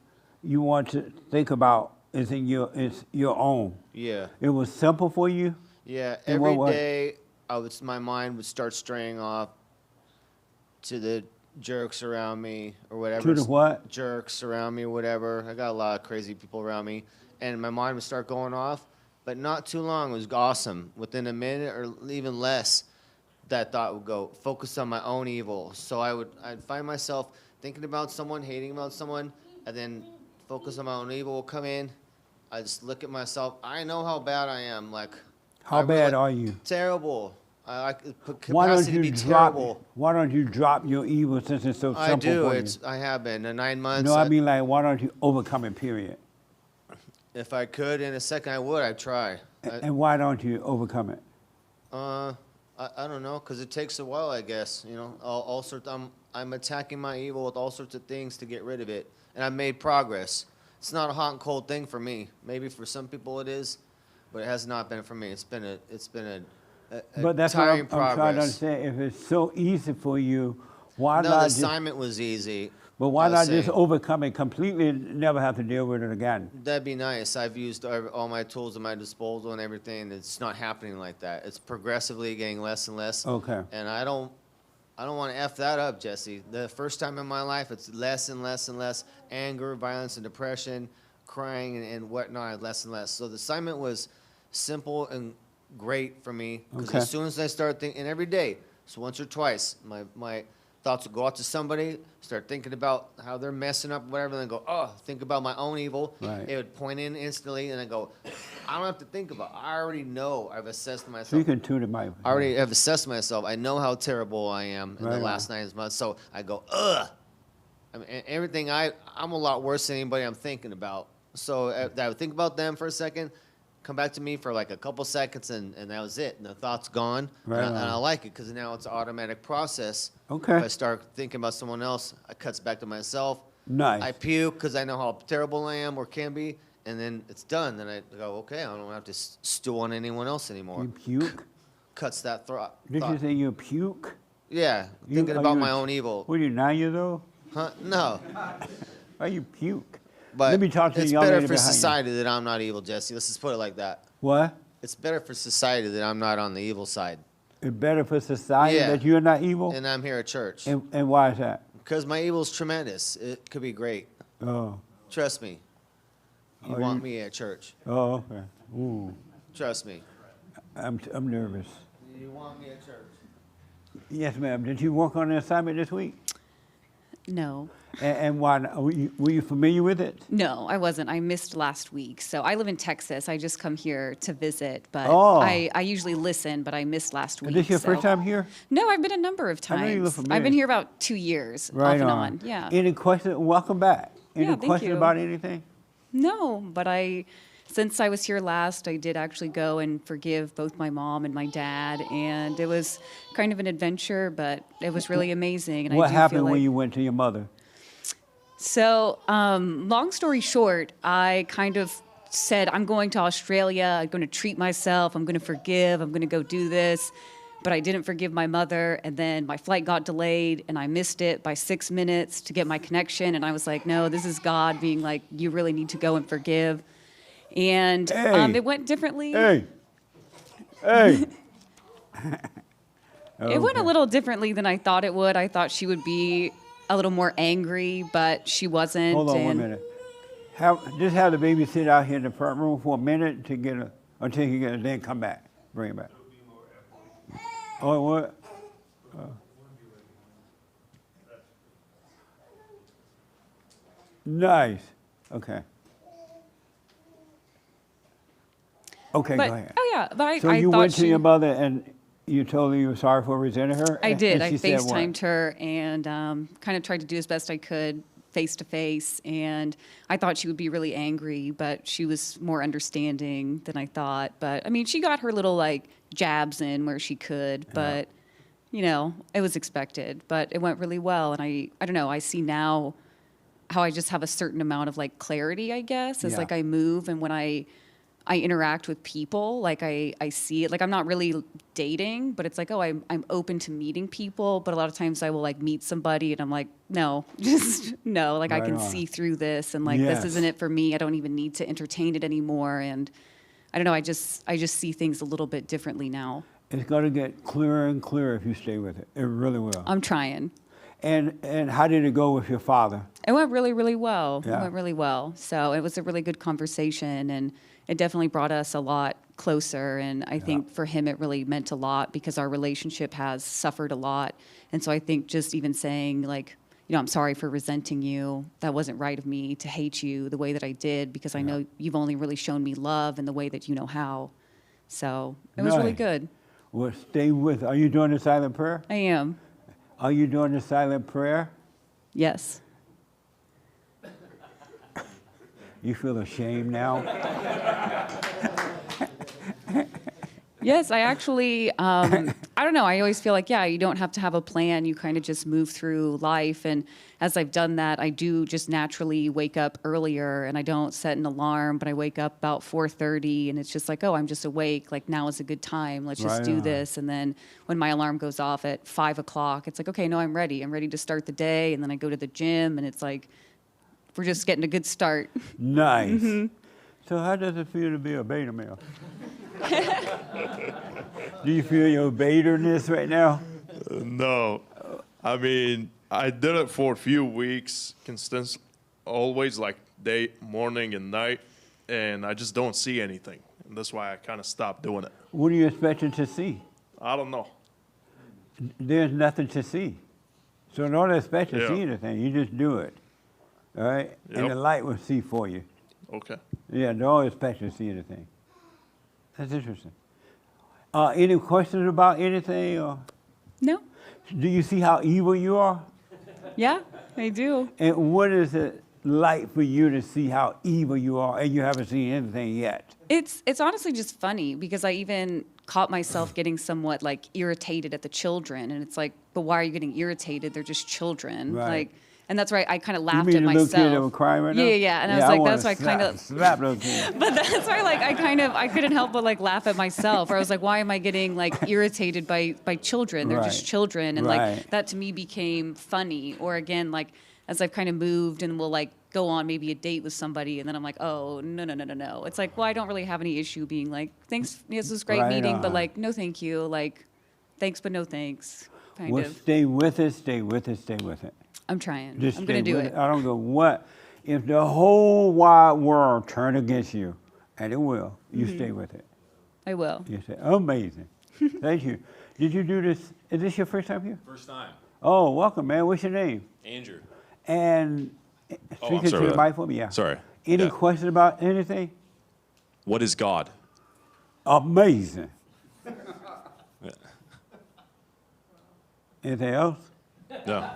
you want to think about is your own. Yeah. It was simple for you? Yeah, And every what was day my mind would start straying off to the jerks around me or whatever. To the what? Jerks around me, whatever. I got a lot of crazy people around me. And my mind would start going off, but not too long. It was awesome. Within a minute or even less, that thought would go, focus on my own evil. So I'd find myself thinking about someone, hating about someone, and then focus on my own evil will come in. I just look at myself. I know how bad I am. Like, How bad are you? Terrible. I put Why don't capacity to you be drop? terrible. Why don't you drop your evil since it's so simple I do. for you? I have been. In 9 months. No, I mean like, why don't you overcome it? Period. If I could, in a second, I would. I'd try. And why don't you overcome it? I don't know, because it takes a while, I guess. You know, all sorts. I'm attacking my evil with all sorts of things to get rid of it, and I've made progress. It's not a hot and cold thing for me. Maybe for some people it is, but it has not been for me. It's been a But that's what tiring I'm progress. trying to understand. If it's so easy for you, why No, not the just? assignment was easy. But why I was not just saying. overcome it completely and never have to deal with it again? That'd be nice. I've used all my tools at my disposal and everything, and it's not happening like that. It's progressively getting less and less. Okay. And I don't want to F that up, Jesse. The first time in my life, it's less and less and less anger, violence, and depression, crying, and whatnot, less and less. So the assignment was simple and great for me, because Okay. as soon as I start thinking, and every day, so once or twice, my thoughts would go out to somebody, start thinking about how they're messing up, whatever, and then go, oh, think about my own evil. Right. It would point in instantly, and then go, I don't have to think about it. I already know. I've assessed myself. So you can tune it, Mike. I already have assessed myself. I know how terrible I am in Right the on. last 9 months. So I go, ugh. I mean, everything I'm a lot worse than anybody I'm thinking about. So I would think about them for a second, come back to me for like a couple seconds, and that was it. And the thought's gone. Right and I on. like it because now it's an automatic process. Okay. If I start thinking about someone else, it cuts back to myself. Nice. I puke because I know how terrible I am or can be. And then it's done. Then I go, okay, I don't have to stew on anyone else anymore. You puke? Cuts that thought. Did you say you puke? Yeah, You- thinking are about you my a- own evil. What are you, 9 years old? Huh? No. Why you puke? But Let me talk to the it's young better lady for behind you. society that I'm not evil, Jesse. Let's just put it like that. What? It's better for society that I'm not on the evil side. It's better for society Yeah. that you're not evil? And I'm here at church. And why is that? Because my evil is tremendous. It could be great. Oh. Trust me. You Oh, want you- me at church. Oh, okay. Ooh. Trust me. I'm nervous. You want me at church. Yes, ma'am. Did you work on the assignment this week? No. And why? Were you familiar with it? No, I wasn't. I missed last week. So I live in Texas. I just come here to visit, but Oh. I usually listen, but I missed last week. Is this your so- first time here? No, I've been a number of I times. know you look I've familiar. been here about 2 years, Right off and on. Yeah. Any questions? Welcome back. Any Yeah, thank questions you. about anything? No, but since I was here last, I did actually go and forgive both my mom and my dad, and it was kind of an adventure, but it was really amazing. And What I do happened feel when like, you went to your mother? So, long story short, I kind of said, I'm going to Australia, I'm going to treat myself, I'm going to forgive, I'm going to go do this. But I didn't forgive my mother, and then my flight got delayed, and I missed it by 6 minutes to get my connection. And I was like, no, this is God being like, you really need to go and forgive. And it went differently. Hey. It went a little differently than I thought it would. I thought she would be a little more angry, but she wasn't. Hold on 1 minute. Just have the baby sit out here in the front room for a minute to get until you get it, then come back. Bring it back. Oh, what? Nice. Okay. Okay, But, go ahead. oh yeah, but So I you thought went to she- your mother and you told her you were sorry for resenting her? I did. And I she said what? FaceTimed her and kind of tried to do as best I could face to face. And I thought she would be really angry, but she was more understanding than I thought. But I mean, she got her little like jabs in where she could, but you know, it was expected. But it went really well. And I don't know, I see now how I just have a certain amount of like clarity, I guess, as like I move and when I interact with people, like I see it, like I'm not really dating, but it's like, oh, I'm open to meeting people, but a lot of times I will like meet somebody and I'm like, no, just no, like I Right can on. see through this and like Yes. this isn't it for me. I don't even need to entertain it anymore. And I don't know, I just see things a little bit differently now. It's going to get clearer and clearer if you stay with it. It really will. I'm trying. And how did it go with your father? It went really, really well. Yeah. It went really well. So it was a really good conversation, and it definitely brought us a lot closer. And I think for him, it really meant a lot because our relationship has suffered a lot. And so I think just even saying, like, you know, I'm sorry for resenting you. That wasn't right of me to hate you the way that I did because I know you've only really shown me love in the way that you know how. So it was really Nice. good. Well, stay with. Are you doing the silent prayer? I am. Are you doing the silent prayer? Yes. You feel ashamed now? Yes, I actually, I don't know. I always feel like, yeah, you don't have to have a plan. You kind of just move through life. And as I've done that, I do just naturally wake up earlier and I don't set an alarm, but I wake up about 4:30 and it's just like, oh, I'm just awake. Like now is a good time. Let's just Right do on. this. And then when my alarm goes off at 5 o'clock, it's like, okay, no, I'm ready. I'm ready to start the day. And then I go to the gym and it's like, we're just getting a good start. Nice. Mhm. So how does it feel to be a beta male? Do you feel your beta-ness right now? No. I mean, I did it for a few weeks, constant, always like day, morning, and night, and I just don't see anything. And that's why I kind of stopped doing it. What are you expecting to see? I don't know. There's nothing to see. So don't expect to Yeah. see anything. You just do it. All right? And Yep. the light will see for you. Okay. Yeah, don't expect to see anything. That's interesting. Any questions about anything? Or No. do you see how evil you are? Yeah, I do. And what is it like for you to see how evil you are and you haven't seen anything yet? It's honestly just funny because I even caught myself getting somewhat like irritated at the children, and it's like, but why are you getting irritated? They're just children. Right. Like, and that's right. I kind of You laughed mean at the little myself. kid that was crying right now? Yeah. And I was Yeah, like, wanna that's why I kind of. slap those kids. But that's why, like, I couldn't help but like laugh at myself. Or I was like, why am I getting like irritated by children? They're just Right. children, and Right. like that to me became funny. Or again, like as I've kind of moved and will like go on maybe a date with somebody, and then I'm like, oh no. It's like, well, I don't really have any issue being like, thanks, this was a great Right meeting, but on. like, no, thank you, like, thanks but no thanks, kind Well, of. stay with it, stay with it, stay with it. I'm trying. Just I'm gonna stay do with it. I don't know what. If the whole wide world turned against you, and it will, you Mhm. stay with it. I will. You say, amazing. Thank you. Did you do this? Is this your first time here? First time. Oh, welcome, man. What's your name? Andrew. And Oh, I'm speak into sorry the about that. mic for me, yeah. Sorry. Any Yeah. questions about anything? What is God? Amazing. Yeah. Anything else? No.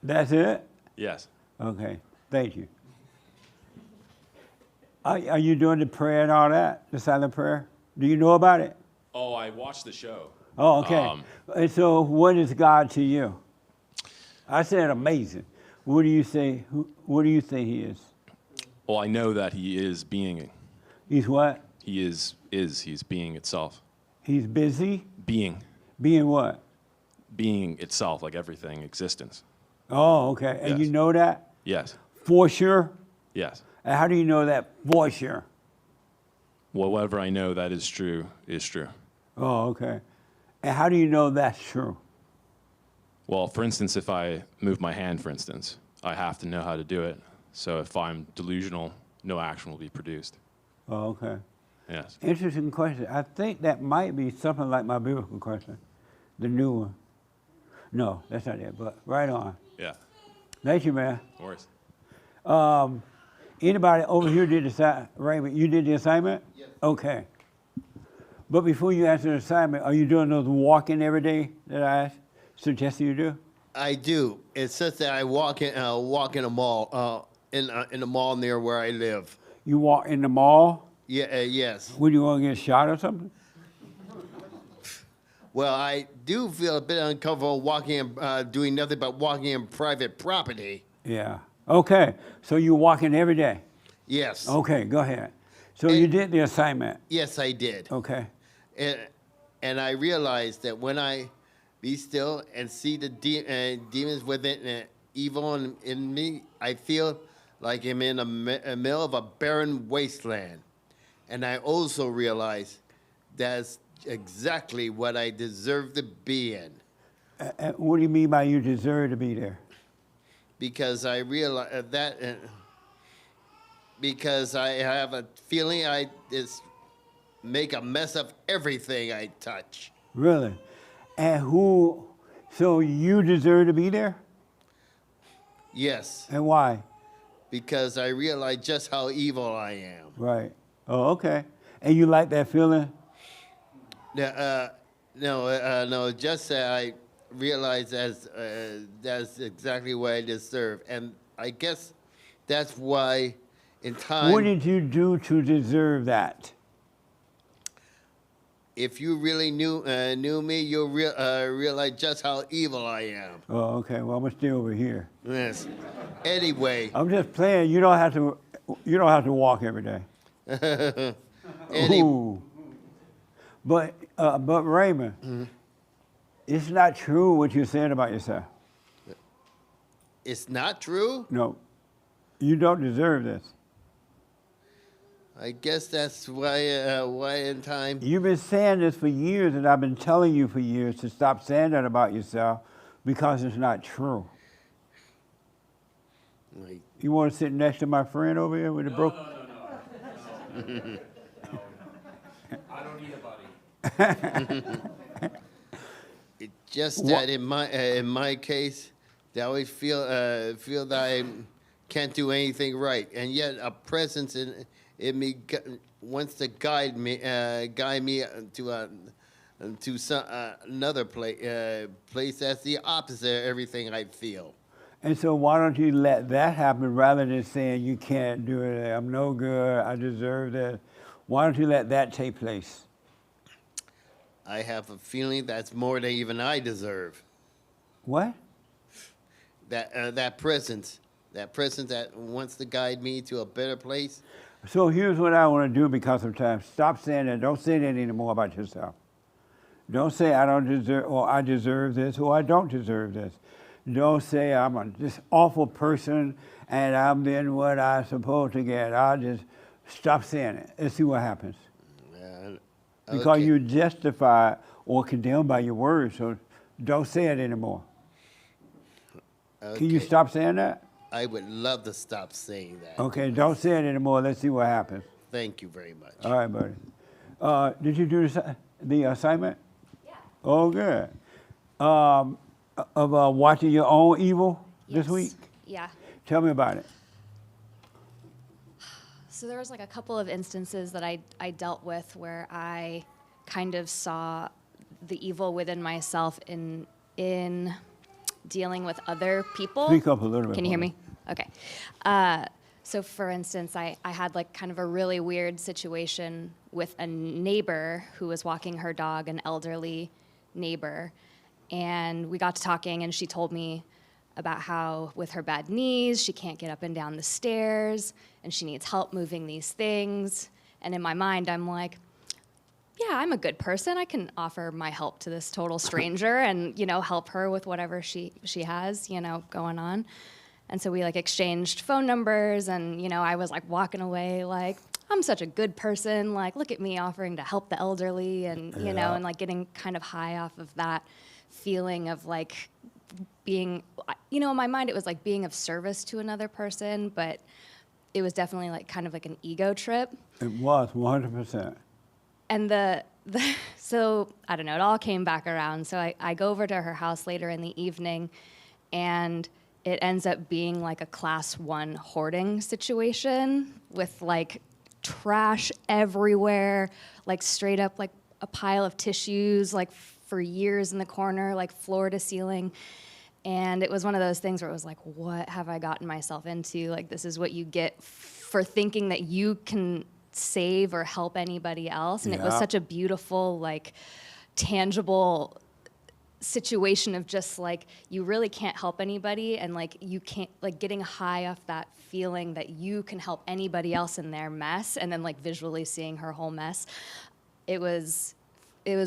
That's it? Yes. Okay, thank you. Are you doing the prayer and all that, the silent prayer? Do you know about it? Oh, I watched the show. Oh, okay. And so, what is God to you? I said amazing. What do you say? What do you think He is? Well, I know that he is being. He's what? He is. He's being itself. He's busy. Being. Being what? Being itself, like everything, existence. Oh, okay. And Yes. you know that Yes. for sure? Yes. And how do you know that for sure? Well, whatever I know that is true is true. Oh, okay. And how do you know that's true? Well, for instance, if I move my hand, for instance, I have to know how to do it. So if I'm delusional, no action will be produced. Oh, okay. Yes. Interesting question. I think that might be something like my biblical question, the new one. No, that's not it, but right on. Yeah. Thank you, man. Of course. Anybody over here did the Raymond, you did the assignment? Yes. Okay. But before you answer the assignment, are you doing those walking every day that I suggested you do? I do. It's just that I walk in a mall, in the mall near where I live. You walk in the mall? Yeah. Yes. Would you want to get shot or something? Well, I do feel a bit uncomfortable walking, doing nothing but walking in private property. Yeah. Okay. So you walking every day? Yes. Okay, go ahead. So you did the assignment? Yes, I did. Okay. And I realized that when I be still and see the demons within, evil in me, I feel like I'm in the middle of a barren wasteland. And I also realize that's exactly what I deserve to be in. What do you mean by you deserve to be there? Because I realize that, because I have a feeling I just make a mess of everything I touch. Really? And so you deserve to be there? Yes. And why? Because I realize just how evil I am. Right. Oh, okay. And you like that feeling? No, just that I realize that's exactly what I deserve. And I guess that's why in time... What did you do to deserve that? If you really knew me, you'll realize just how evil I am. Oh, okay. Well, I'm gonna stay over here. Yes. Anyway. I'm just playing. You don't have to walk every day. Ooh. But Raymond, it's not true what you're saying about yourself. It's not true? No. You don't deserve this. I guess that's why in time... You've been saying this for years, and I've been telling you for years to stop saying that about yourself because it's not true. You want to sit next to my friend over here with the broke? No. I don't need a buddy. It's just that in my case, I always feel that I can't do anything right, and yet a presence in me wants to guide me to another place that's the opposite of everything I feel. And so why don't you let that happen rather than saying you can't do it, I'm no good, I deserve this. Why don't you let that take place? I have a feeling that's more than even I deserve. What? That presence that wants to guide me to a better place. So here's what I want to do because of time. Stop saying that. Don't say that anymore about yourself. Don't say I don't deserve, or I deserve this, or I don't deserve this. Don't say I'm this awful person and I'm getting what I'm supposed to get. I'll just stop saying it and see what happens. Because you're justified or condemned by your words, so don't say it anymore. Okay. Can you stop saying that? I would love to stop saying that. Okay, don't say it anymore. Let's see what happens. Thank you very much. All right, buddy. Did you do the assignment? Yeah. Oh, good. Of watching your own evil this week? Yeah. Tell me about it. So there was like a couple of instances that I dealt with where I kind of saw the evil within myself in dealing with other people. Speak up a little bit. Can you hear for me? Okay. So for instance, I had like kind of a really weird situation with a neighbor who was walking her dog, an elderly neighbor. And we got to talking and she told me about how with her bad knees, she can't get up and down the stairs and she needs help moving these things. And in my mind, I'm like, yeah, I'm a good person. I can offer my help to this total stranger and, you know, help her with whatever she has, you know, going on. And so we like exchanged phone numbers and, you know, I was like walking away like, I'm such a good person. Like, look at me offering to help the elderly and, you know, and like getting kind of high off of that feeling of like being, you know, in my mind, it was like being of service to another person, but it was definitely like kind of like an ego trip. It was 100%. And so I don't know, it all came back around. So I go over to her house later in the evening and it ends up being like a class 1 hoarding situation with like trash everywhere, like straight up like a pile of tissues, like for years in the corner, like floor to ceiling. And it was one of those things where it was like, what have I gotten myself into? Like, this is what you get for thinking that you can save or help anybody else. And it was such a beautiful, like, tangible situation of just like, you really can't help anybody. And like, you can't, like getting high off that feeling that you can help anybody else in their mess. And then like visually seeing her whole mess. It was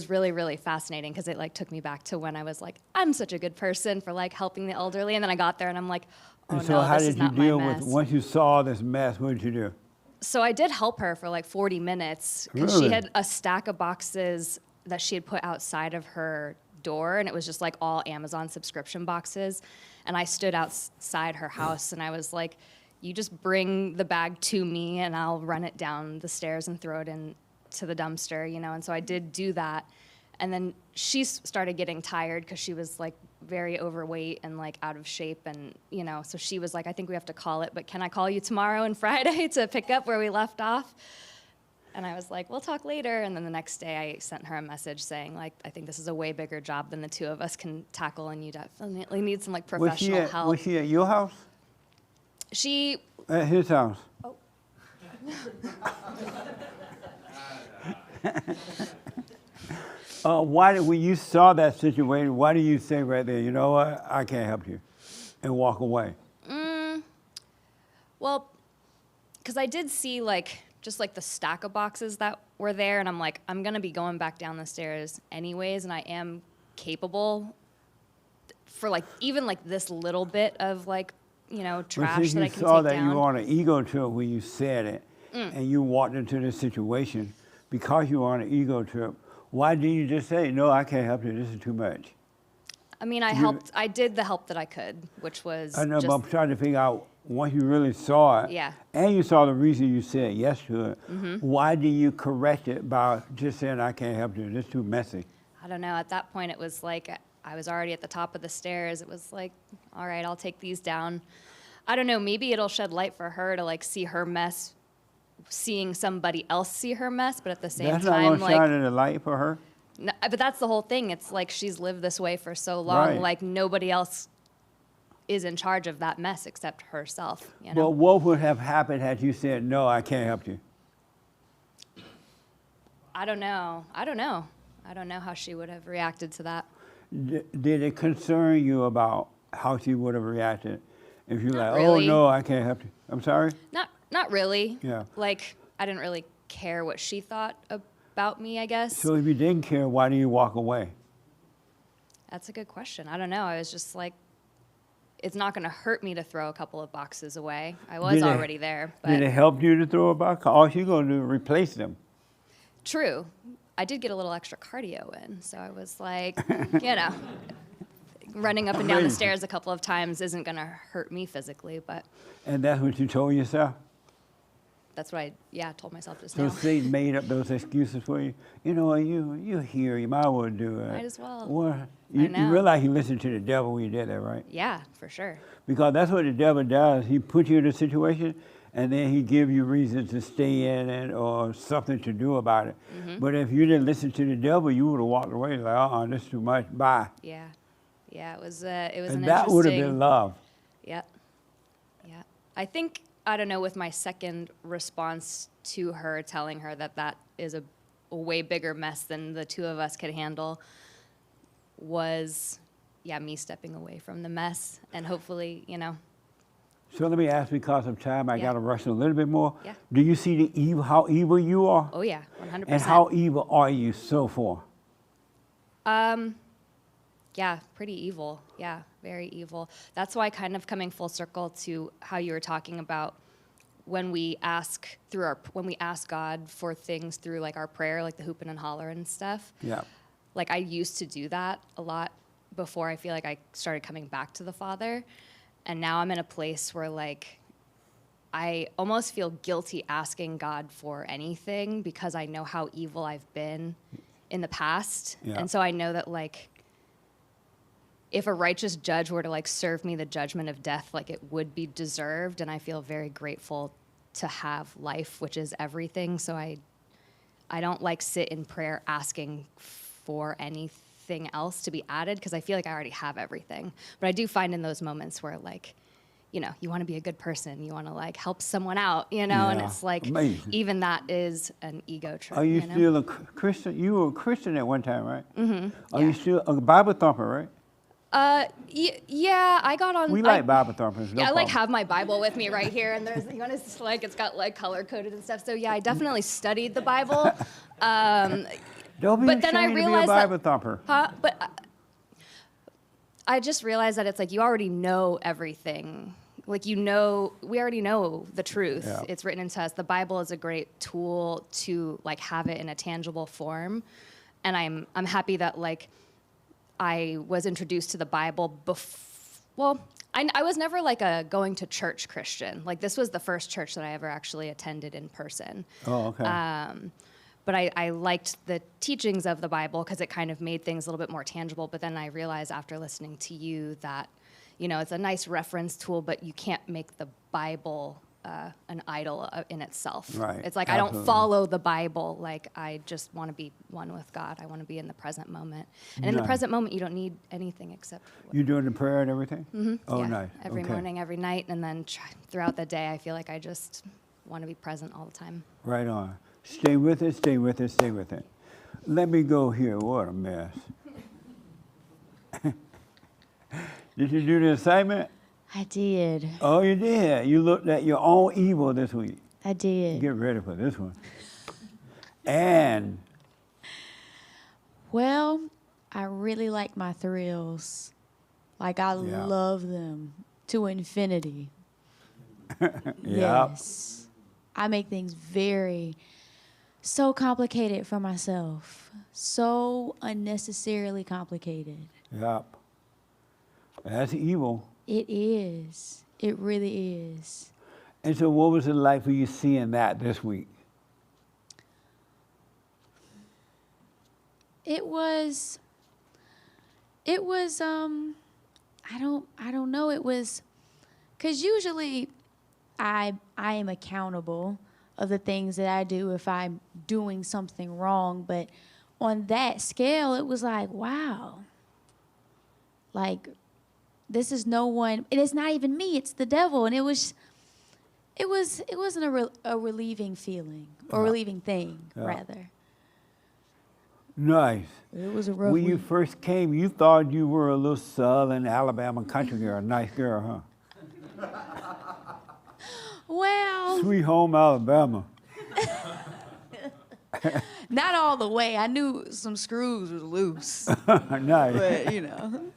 really, really fascinating because it like took me back to when I was like, I'm such a good person for like helping the elderly. And then I got there and I'm like, oh And so no, how this did is you not my deal mess. with, once you saw this mess, what did you do? So I did help her for like 40 minutes because Really? she had a stack of boxes that she had put outside of her door, and it was just like all Amazon subscription boxes. And I stood outside her house and I was like, you just bring the bag to me and I'll run it down the stairs and throw it into the dumpster, you know? And so I did do that. And then she started getting tired because she was like very overweight and like out of shape. And, you know, so she was like, I think we have to call it, but can I call you tomorrow and Friday to pick up where we left off? And I was like, we'll talk later. And then the next day I sent her a message saying like, I think this is a way bigger job than the two of us can tackle and you definitely need some like professional help. Was she at your house? She. At his house? Oh. When you saw that situation, why did you say right there, you know what, I can't help you, and walk away? Well, because I did see like, just like the stack of boxes that were there, and I'm like, I'm gonna be going back down the stairs anyways, and I am capable for like, even like this little bit of like, you know, trash that I can take down. You saw that you were on an ego trip when you said it, and you walked into this situation because you were on an ego trip. Why didn't you just say, no, I can't help you, this is too much? I mean, I did the help that I could, which was I know, but I'm trying to figure out, once you really saw it, yeah. and you saw the reason you said yes to it, Mhm. why did you correct it by just saying, I can't help you, this is too messy? I don't know, at that point it was like, I was already at the top of the stairs. It was like, all right, I'll take these down. I don't know, maybe it'll shed light for her to like see her mess, seeing somebody else see her mess, but at the same That's time, not gonna like, shine a light for her? no, but that's the whole thing. It's like she's lived this way for so long, Right. like nobody else is in charge of that mess except herself, you know? Well, what would have happened had you said, no, I can't help you? I don't know. I don't know how she would have reacted to that. Did it concern you about how she would have reacted if you're Not like, really. oh, no, I can't help you? I'm sorry? Not really. Yeah. Like, I didn't really care what she thought about me, I guess. So if you didn't care, why do you walk away? That's a good question. I don't know. I was just like, it's not going to hurt me to throw a couple of boxes away. I was Did it- already there. But Did it help you to throw a box? All you're going to do is replace them. True. I did get a little extra cardio in, so I was like, you know, running up and down the Crazy. stairs a couple of times isn't going to hurt me physically, but And that's what you told yourself? that's what I told myself just So now. Satan made up those excuses for you? You know what, you're here, you might as well do it. Might as well. Well, you know. realize you listened to the devil when you did that, right? Yeah, for sure. Because that's what the devil does. He puts you in a situation, and then he gives you reason to stay in it or something to do about it. Mhm. But if you didn't listen to the devil, you would have walked away like, this is too much, bye. Yeah. Yeah, it was an And interesting. that would have been love. Yep. Yeah. I think, I don't know, with my second response to her, telling her that that is a way bigger mess than the two of us could handle, was, yeah, me stepping away from the mess and hopefully, you know. So let me ask, because of time, I Yeah. got to rush a little bit more. Yeah. Do you see the evil, how evil you are? Oh, yeah, 100%. And how evil are you so far? Yeah, pretty evil. Yeah, very evil. That's why, kind of coming full circle to how you were talking about when we ask when we ask God for things through like our prayer, like the hooping and holler and stuff. Yeah. Like I used to do that a lot before I feel like I started coming back to the Father, and now I'm in a place where like I almost feel guilty asking God for anything because I know how evil I've been in the past, Yeah. and so I know that like, if a righteous judge were to like serve me the judgment of death, like it would be deserved. And I feel very grateful to have life, which is everything. So I don't like sit in prayer asking for anything else to be added because I feel like I already have everything. But I do find in those moments where like, you know, you want to be a good person, you want to like help someone out, you know, and Yeah. it's like, Amazing. even that is an ego trip. Are you know? still a Christian? You were a Christian at one time, right? Mm-hmm. Are you still a Bible thumper, right? Yeah, I got on. We like Bible thumpers. No Yeah, I like problem. have my Bible with me right here, and there's, you know, it's like it's got like color coded and stuff. So yeah, I definitely studied the Bible. Don't be but then I ashamed to be a realized Bible that, thumper. But I just realized that it's like you already know everything. Like you know, we already know the truth. Yeah. It's written into us. The Bible is a great tool to like have it in a tangible form, and I'm happy that like I was introduced to the Bible well, I was never like a going to church Christian. Like this was the first church that I ever actually attended in person. Oh, okay. But I liked the teachings of the Bible because it kind of made things a little bit more tangible. But then I realized after listening to you that, you know, it's a nice reference tool, but you can't make the Bible an idol in itself. Right, It's like I don't absolutely. follow the Bible. Like I just want to be one with God. I want to be in the present moment. And in the Nice. present moment, you don't need anything except. You doing the prayer and everything? Mhm, Oh, yeah, nice. Every Okay. morning, every night, and then throughout the day, I feel like I just want to be present all the time. Right on. Stay with it, stay with it, stay with it. Let me go here. What a mess. Did you do the assignment? I did. Oh, you did. You looked at your own evil this week. I did. Get ready for this one. And Well, I really like my thrills. Like I Yeah. love them to infinity. Yep. Yes. I make things so complicated for myself. So unnecessarily complicated. Yep. That's evil. It is. It really is. And so what was it like for you seeing that this week? It was I don't know, it was cuz usually I am accountable of the things that I do if I'm doing something wrong, but on that scale it was like, wow. Like this is no one, and it's not even me, it's the devil, and it wasn't a relieving feeling or Yeah. relieving thing Yeah. rather. Nice. It was a rough When you week. first came, you thought you were a little Southern Alabama country girl, nice girl, huh? Well, Sweet home Alabama. not all the way. I knew some screws was loose. Nice. But, you know.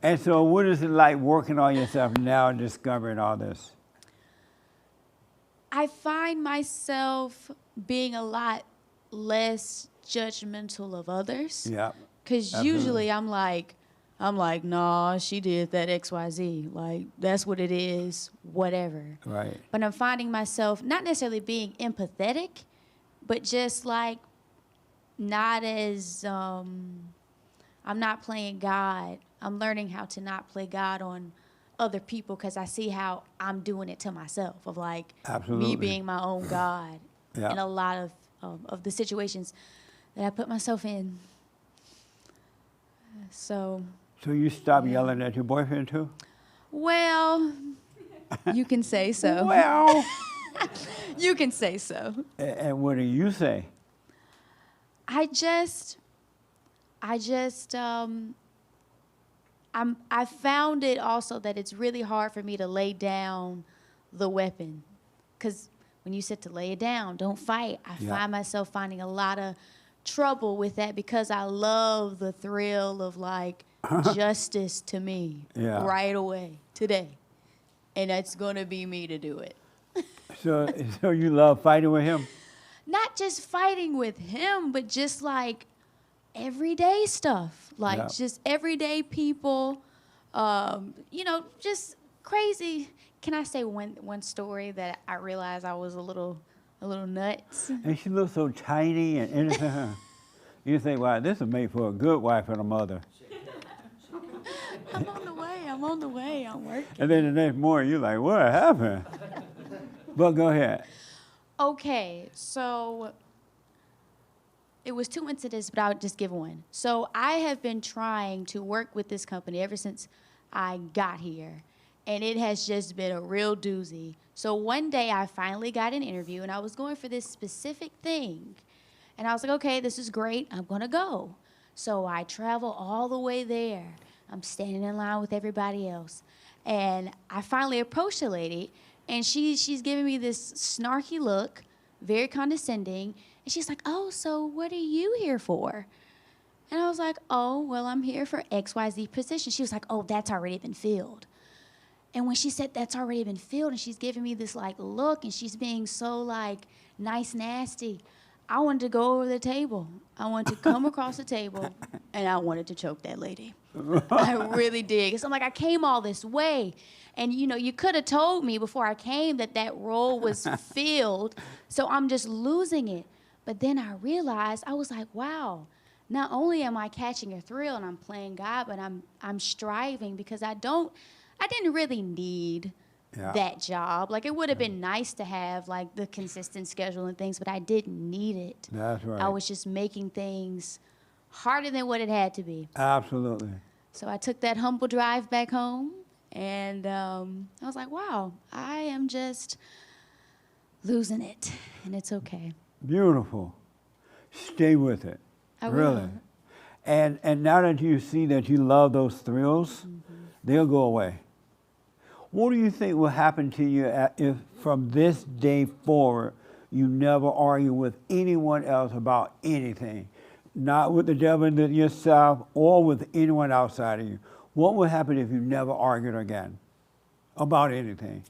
And so what is it like working on yourself now and discovering all this? I find myself being a lot less judgmental of others. Yeah. Because usually I'm like, nah, she did that XYZ. Like, that's what it is, whatever. Right. But I'm finding myself not necessarily being empathetic, but just like not as, I'm not playing God. I'm learning how to not play God on other people because I see how I'm doing it to myself of like Absolutely. me being my own God Yeah. in a lot of the situations that I put myself in. So So you stopped yelling at your boyfriend too? Well, you can say so. Well. You can say so. And what do you say? I found it also that it's really hard for me to lay down the weapon. Because when you said to lay it down, don't fight, I find myself finding a lot of trouble with that because I love the thrill of like justice to me right away, today. And it's going to be me to do it. So you love fighting with him? Not just fighting with him, but just like everyday stuff. Like just everyday people, just crazy. Can I say one story that I realized I was a little nuts? And she looks so tiny and innocent. You think, wow, this is made for a good wife and a mother. I'm on the way, I'm working. And then the next morning, you're like, what happened? But go ahead. Okay, so it was 2 incidents, but I'll just give one. So I have been trying to work with this company ever since I got here, and it has just been a real doozy. So one day I finally got an interview, and I was going for this specific thing. And I was like, okay, this is great, I'm gonna go. So I travel all the way there. I'm standing in line with everybody else. And I finally approached the lady, and she's giving me this snarky look, very condescending. And she's like, oh, so what are you here for? And I was like, oh, well, I'm here for XYZ position. She was like, oh, that's already been filled. And when she said that's already been filled, and she's giving me this like look, and she's being so like nice, nasty, I wanted to go over the table. I wanted to come across the table, and I wanted to choke that lady. I really did. Because I'm like, I came all this way. And, you could have told me before I came that role was filled, so I'm just losing it. But then I realized, I was like, wow, not only am I catching a thrill and I'm playing God, but I'm striving because I didn't really need that job. Like, it would have been nice to have, like, the consistent schedule and things, but I didn't need it. That's right. I was just making things harder than what it had to be. Absolutely. So I took that humble drive back home, and I was like, wow, I am just losing it, and it's okay. Beautiful. Stay with it. I really. will. And now that you see that you love those thrills, they'll go away. What do you think will happen to you if from this day forward you never argue with anyone else about anything? Not with the devil in yourself or with anyone outside of you. What will happen if you never argued again about anything?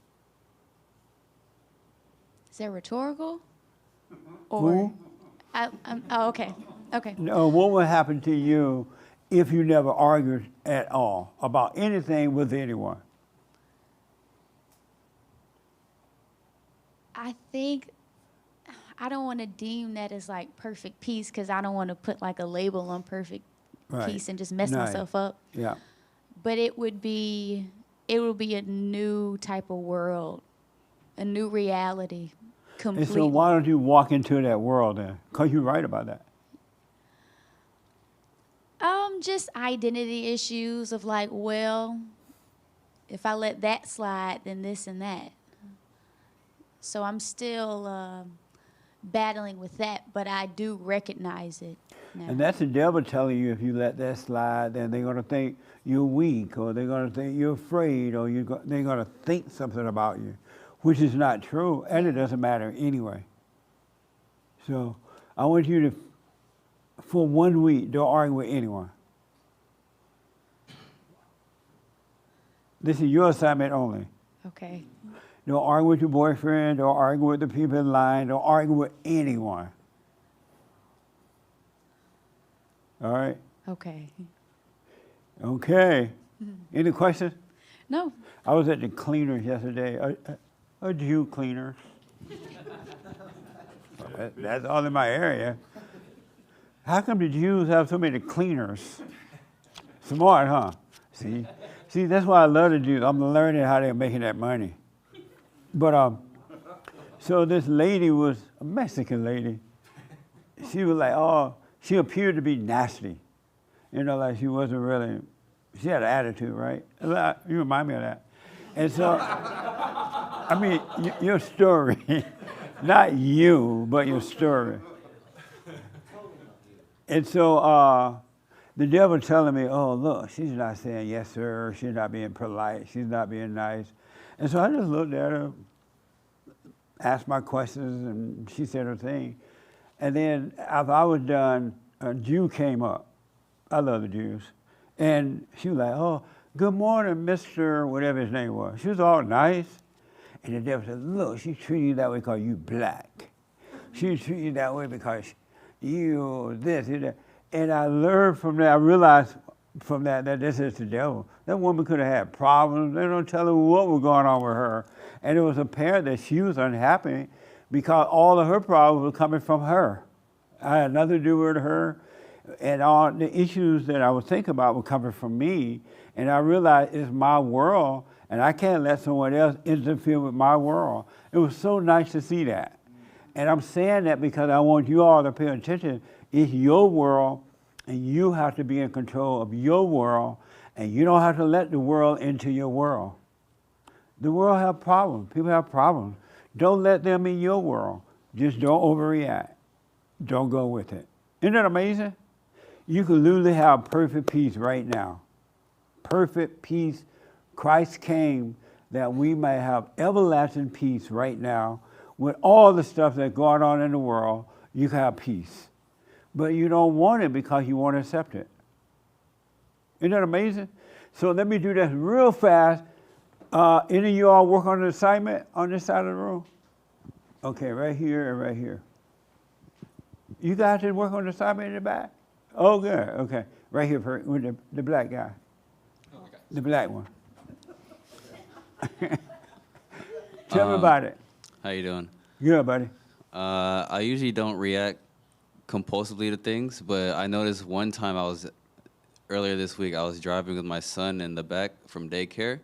Is that rhetorical? Or, oh, okay, okay. No, what will happen to you if you never argued at all about anything with anyone? I think I don't want to deem that as like perfect peace because I don't want to put like a label on perfect peace and just mess myself up. Yeah. But it would be a new type of world, a new reality, completely. And so why don't you walk into that world then? Because you're right about that. Just identity issues of like, well, if I let that slide, then this and that. So I'm still battling with that, but I do recognize it now. And that's the devil telling you if you let that slide, then they're going to think you're weak, or they're going to think you're afraid, or they're going to think something about you, which is not true, and it doesn't matter anyway. So I want you to, for 1 week, don't argue with anyone. This is your assignment only. Okay. Don't argue with your boyfriend, don't argue with the people in line, don't argue with anyone. All right? Okay. Okay. Any questions? No. I was at the cleaners yesterday, a Jew cleaner. That's all in my area. How come the Jews have so many cleaners? Smart, huh? See, that's why I love the Jews. I'm learning how they're making that money. But so this lady was a Mexican lady. She was like, oh, she appeared to be nasty. Like she wasn't really She had an attitude, right? You remind me of that. And so, I mean, your story, not you, but your story. And so the devil telling me, oh, look, she's not saying yes, sir. She's not being polite. She's not being nice. And so I just looked at her, asked my questions, and she said her thing. And then after I was done, a Jew came up. I love the Jews. And she was like, oh, good morning, Mr. whatever his name was. She was all nice. And the devil said, look, she treated you that way because you black. She treated you that way because you this, you that. And I learned from that, I realized from that this is the devil. That woman could have had problems. They don't tell her what was going on with her. And it was apparent that she was unhappy because all of her problems were coming from her. I had nothing to do with her. And all the issues that I was thinking about were coming from me. And I realized it's my world, and I can't let someone else interfere with my world. It was so nice to see that. And I'm saying that because I want you all to pay attention. It's your world, and you have to be in control of your world, and you don't have to let the world into your world. The world have problems. People have problems. Don't let them in your world. Just don't overreact. Don't go with it. Isn't that amazing? You can literally have perfect peace right now. Perfect peace. Christ came that we may have everlasting peace right now. With all the stuff that's going on in the world, you can have peace. But you don't want it because you want to accept it. Isn't that amazing? So let me do this real fast. Any of you all work on an assignment on this side of the room? Okay, right here and right here. You guys did work on the assignment in the back? Oh, good. Okay. Right here with the black guy. The black one. Tell me about it. How you doing? Good, buddy. I usually don't react compulsively to things, but I noticed one time earlier this week, I was driving with my son in the back from daycare,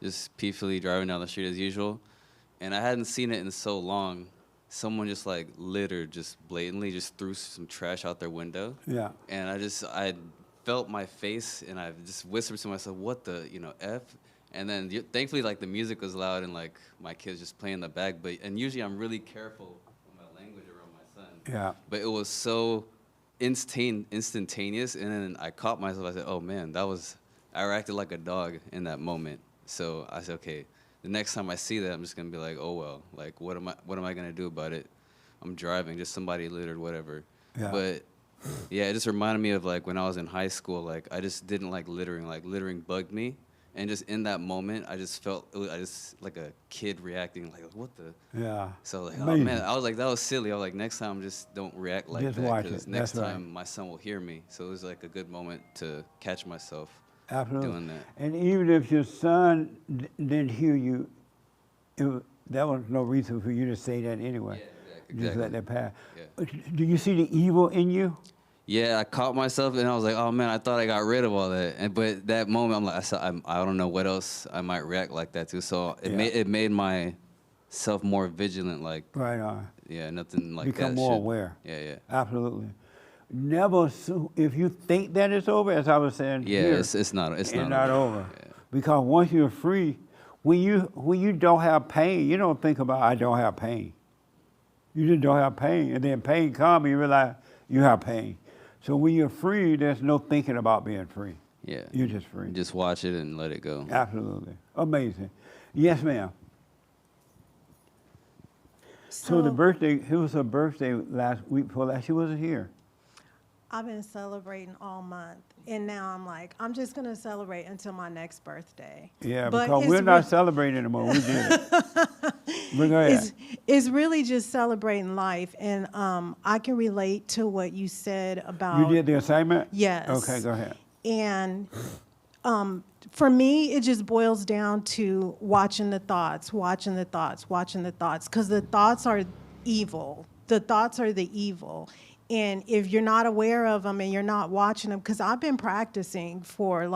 just peacefully driving down the street as usual, and I hadn't seen it in so long. Someone just like littered, just blatantly, just threw some trash out their window. Yeah. And I felt my face, and I just whispered to myself, "What the, F?" And then thankfully, like the music was loud, and like my kids just playing in the back. And usually I'm really careful with my language around my son. Yeah. But it was so instantaneous, and then I caught myself. I said, "Oh man, I acted like a dog in that moment." So I said, "Okay, the next time I see that, I'm just gonna be like, oh well, like what am I gonna do about it? I'm driving, just somebody littered, whatever." Yeah. But yeah, it just reminded me of like when I was in high school. Like I just didn't like littering. Like littering bugged me, and just in that moment, I just felt like a kid reacting, like what the. Yeah. So like, Amazing. oh man, I was like, that was silly. I was like, next time just don't react like Just that, watch because it. next That's right. time my son will hear me. So it was like a good moment to catch myself. Absolutely. Doing that. And even if your son didn't hear you, that was no reason for you to say that anyway. Yeah, exactly. Just let that pass. Yeah. Do you see the evil in you? Yeah, I caught myself and I was like, oh man, I thought I got rid of all that. But that moment, I'm like, I don't know what else I might react like that to. So it made myself more vigilant. Like, right on. Yeah, nothing like Become that. more aware. Yeah, yeah. Absolutely. Never assume, if you think that it's over, as I was saying. Yeah, here, it's not over. Yeah. Because once you're free, when you don't have pain, you don't think about I don't have pain. You just don't have pain, and then pain comes, and you realize you have pain. So when you're free, there's no thinking about being free. Yeah. You're just free. Just watch it and let it go. Absolutely. Amazing. Yes, ma'am. So the birthday, it was her birthday last week before last. She wasn't here. I've been celebrating all month, and now I'm like, I'm just going to celebrate until my next birthday. Yeah, But because it's we're not celebrating anymore. We did it. But go ahead. It's really just celebrating life, and I can relate to what you said about. You did the assignment? Yes. Okay, go ahead. And for me, it just boils down to watching the thoughts, because the thoughts are evil. The thoughts are the evil. And if you're not aware of them and you're not watching them, because I've been practicing for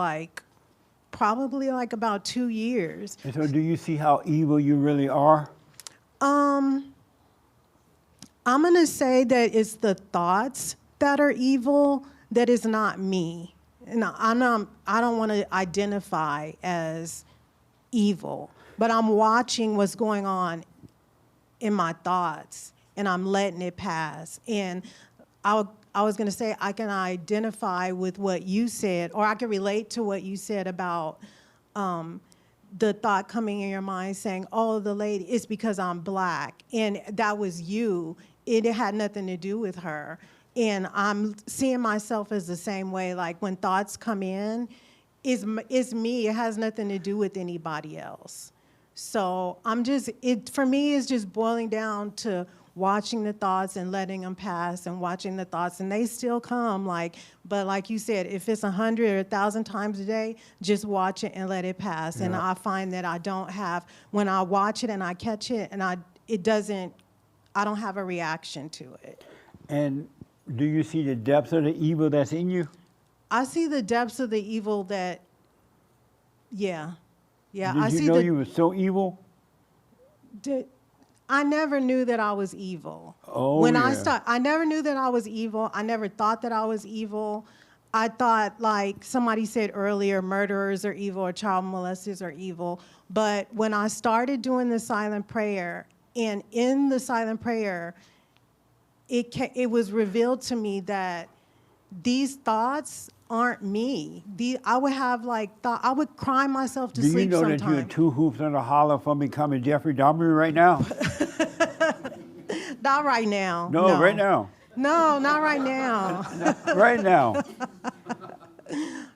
probably about 2 years. And so do you see how evil you really are? I'm going to say that it's the thoughts that are evil, that is not me. and I don't want to identify as evil, but I'm watching what's going on in my thoughts, and I'm letting it pass. And I was going to say, I can identify with what you said, or I can relate to what you said about the thought coming in your mind saying, oh, the lady, it's because I'm black. And that was you. It had nothing to do with her. And I'm seeing myself as the same way. Like when thoughts come in, it's me. It has nothing to do with anybody else. So for me, it's just boiling down to watching the thoughts and letting them pass and watching the thoughts, and they still come. But like you said, if it's 100 or 1,000 times a day, just watch it and let it pass. Yeah. And I find that I don't have, when I watch it and I catch it, and I don't have a reaction to it. And do you see the depths of the evil that's in you? I see the depths of the evil that, yeah. Did you know you were so evil? I never knew that I was evil. Oh, I never knew that I was evil. I never thought that I was evil. I thought, like somebody said earlier, murderers are evil or child molesters are evil. But when I started doing the silent prayer, and in the silent prayer, it was revealed to me that these thoughts aren't me. I would have I would cry myself to sleep sometimes. Do you know that you're 2 hoops on the holler from becoming Jeffrey Dahmer right now? Not right now. No, right now. No, not right now. Right now.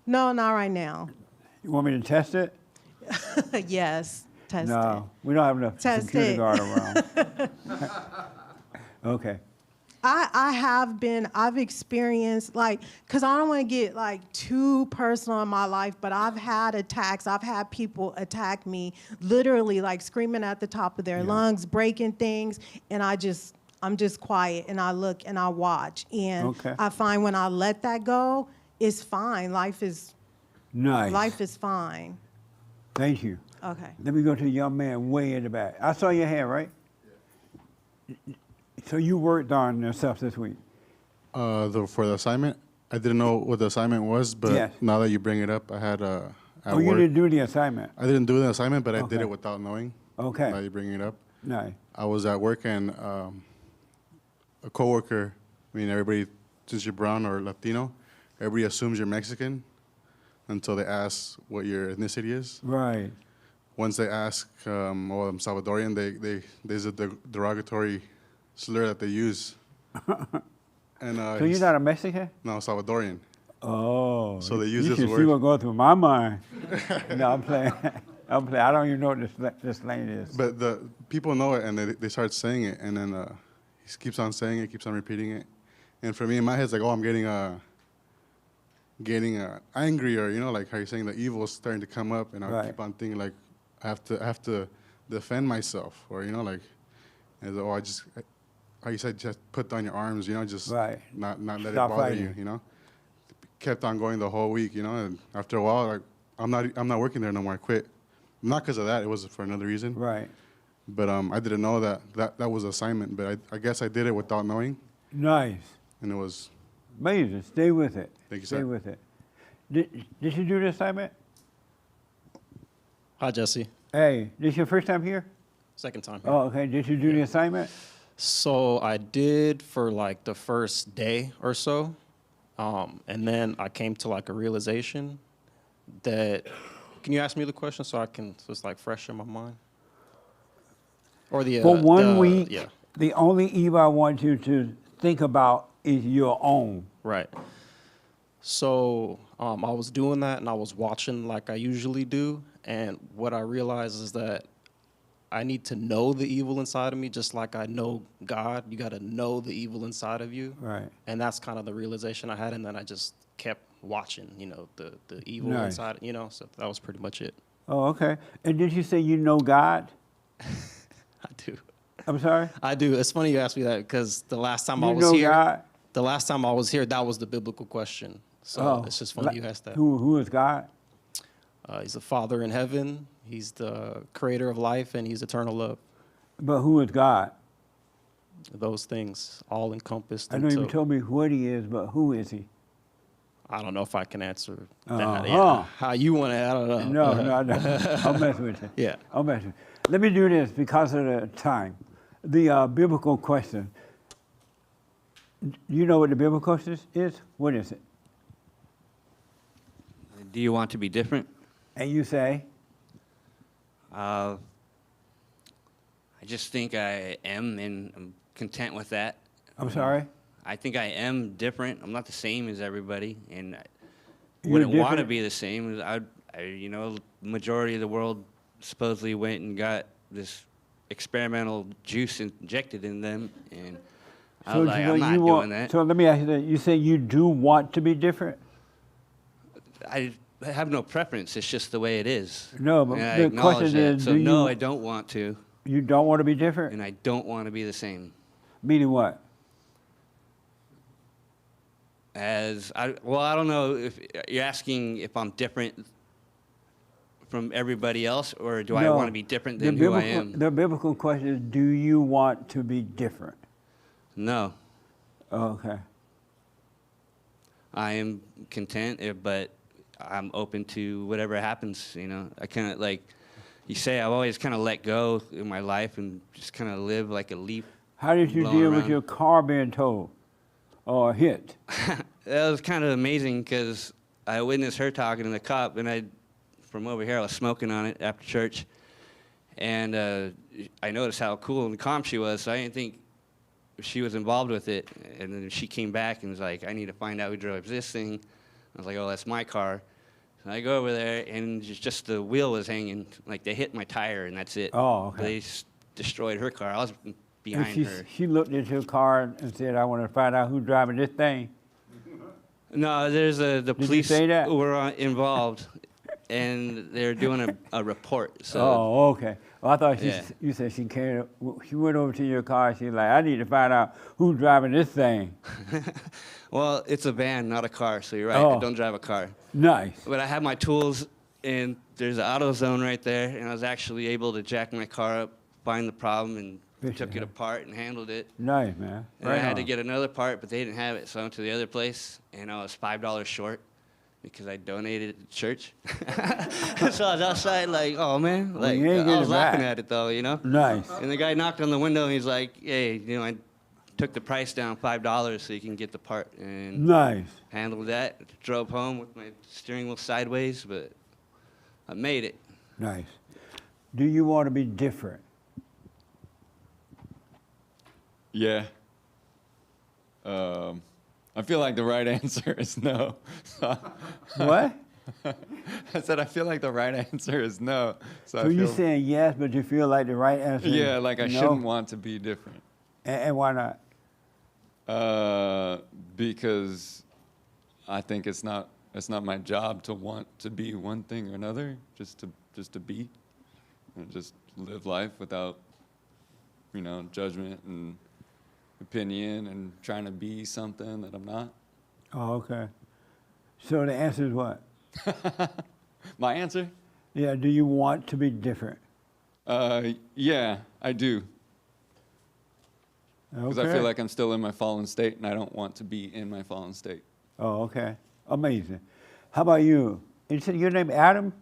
No, not right now. You want me to test it? Yes, test it. No, we don't have enough security guard around. Okay. I've experienced, because I don't want to get too personal in my life, but I've had attacks. I've had people attack me, literally screaming at the top of their lungs, breaking things, and I'm just quiet, and I look and I watch. And I find when I let that go, it's fine. Life is fine. Thank you. Okay. Let me go to the young man way in the back. I saw your hand, right? So you worked on yourself this week? For the assignment, I didn't know what the assignment was, but now that you bring it up, I had at you work, didn't do the assignment? I didn't do the assignment, but I did it without knowing. Okay. Now you bring it up. Nice. I was at work and a coworker, everybody, since you're brown or Latino, everybody assumes you're Mexican until they ask what your ethnicity is. Right. Once they ask, I'm Salvadorian, there's a derogatory slur that they use. And so you're not a Mexican? No, Salvadorian. Oh. So they use you this should word. see what goes through my mind. No, I'm playing. I don't even know what this slang is. But the people know it, and they start saying it, and then he keeps on saying it, keeps on repeating it. And for me, in my head, it's like, oh, I'm getting angry, or like how you're saying the evil is starting to come up, and I keep on thinking like I have to defend myself, or and oh, how you said, just put down your arms, just not let it bother fighting. you, Kept on going the whole week, and after a while, I'm not working there no more. I quit. Not because of that. It was for another reason. Right. But I didn't know that was assignment. But I guess I did it without knowing. Nice. And it was amazing. Stay with it. Thank you, sir. Stay with it. Did you do the assignment? Hi, Jesse. Hey, this your first time here? Second time. Oh, okay. Did you do the assignment? So I did for the first day or so. And then I came to a realization that, can you ask me the question so I can just fresh in my mind? Or for 1 week, the only evil I want you to think about is your own. Right. So I was doing that and I was watching like I usually do. And what I realized is that I need to know the evil inside of me, just like I know God. You got to know the evil inside of you. Right. And that's kind of the realization I had. And then I just kept watching, the evil inside, so that was pretty much it. Oh, okay. And did you say you know God? I do. I'm sorry? I do. It's funny you asked me that because the last time I was here, that was the biblical question. So it's just funny you asked that. Who is God? He's the Father in heaven. He's the creator of life, and he's eternal love. But who is God? Those things all encompassed. I know you told me what he is, but who is he? I don't know if I can answer that. Uh-huh. Yeah. How you want to? I don't know. No. I'll mess with you. Yeah. I'll mess with you. Let me do this because of the time. The biblical question. Do you know what the biblical question is? What is it? Do you want to be different? And you say? I just think I am, and I'm content with that. I'm sorry? I think I am different. I'm not the same as everybody, and I You're wouldn't want to different? be the same. You know, majority of the world supposedly went and got this experimental juice injected in them, and I was like, I'm not doing that. So let me ask you that. You say you do want to be different? I have no preference. It's just the way it is. No, but And I the acknowledge question that. is, So do no, you- I don't want to. You don't want to be different? And I don't want to be the same. Meaning what? I don't know if you're asking if I'm different from everybody else, or do I No. want to be different The than who I biblical- am? The biblical question is, do you want to be different? No. Okay. I am content, but I'm open to whatever happens. You know, I kind of like you say. I've always kind of let go in my life and just kind of live like a leaf. How did you blowing deal with around. your car being towed or hit? That was kind of amazing because I witnessed her talking to the cop, and from over here, I was smoking on it after church, and I noticed how cool and calm she was. So I didn't think she was involved with it. And then she came back and was like, "I need to find out who drove this thing." I was like, "Oh, that's my car." So I go over there, and just the wheel was hanging. Like they hit my tire, and that's it. Oh, okay. They destroyed her car. I was behind And her. she looked at your car and said, "I want to find out who's driving this thing." No, there's the you police say that? were involved, and they're doing a report. So Oh, okay. Well, I thought Yeah. you said she went over to your car. She's like, "I need to find out who's driving this thing." well, it's a van, not a car. So you're right. Oh. I don't drive a car. Nice. But I have my tools, and there's an auto zone right there, and I was actually able to jack my car up, find the problem, and Fix took it, it huh? apart and handled it. Nice, man. And I Right had to on. get another part, but they didn't have it, so I went to the other place, and I was $5 short because I donated it to church. So I was outside like, oh man, Well, like you ain't I get was it laughing back. at it though, you know. Nice. And the guy knocked on the window, and he's like, hey, you know, I took the price down $5 so you can get the part, and Nice. handled that. Drove home with my steering wheel sideways, but I made it. Nice. Do you want to be different? Yeah. I feel like the right answer is no. What? I said I feel like the right answer is no. So I you're feel, saying yes, but you feel like the right answer is yeah, like I no? shouldn't want to be different. And why not? Because I think it's not my job to want to be one thing or another. Just to be, and just live life without, judgment and opinion and trying to be something that I'm not. Oh, okay. So the answer is what? My answer? Yeah, do you want to be different? Yeah, I do. Because I Okay. feel like I'm still in my fallen state, and I don't want to be in my fallen state. Oh, okay. Amazing. How about you? You said your name Adam?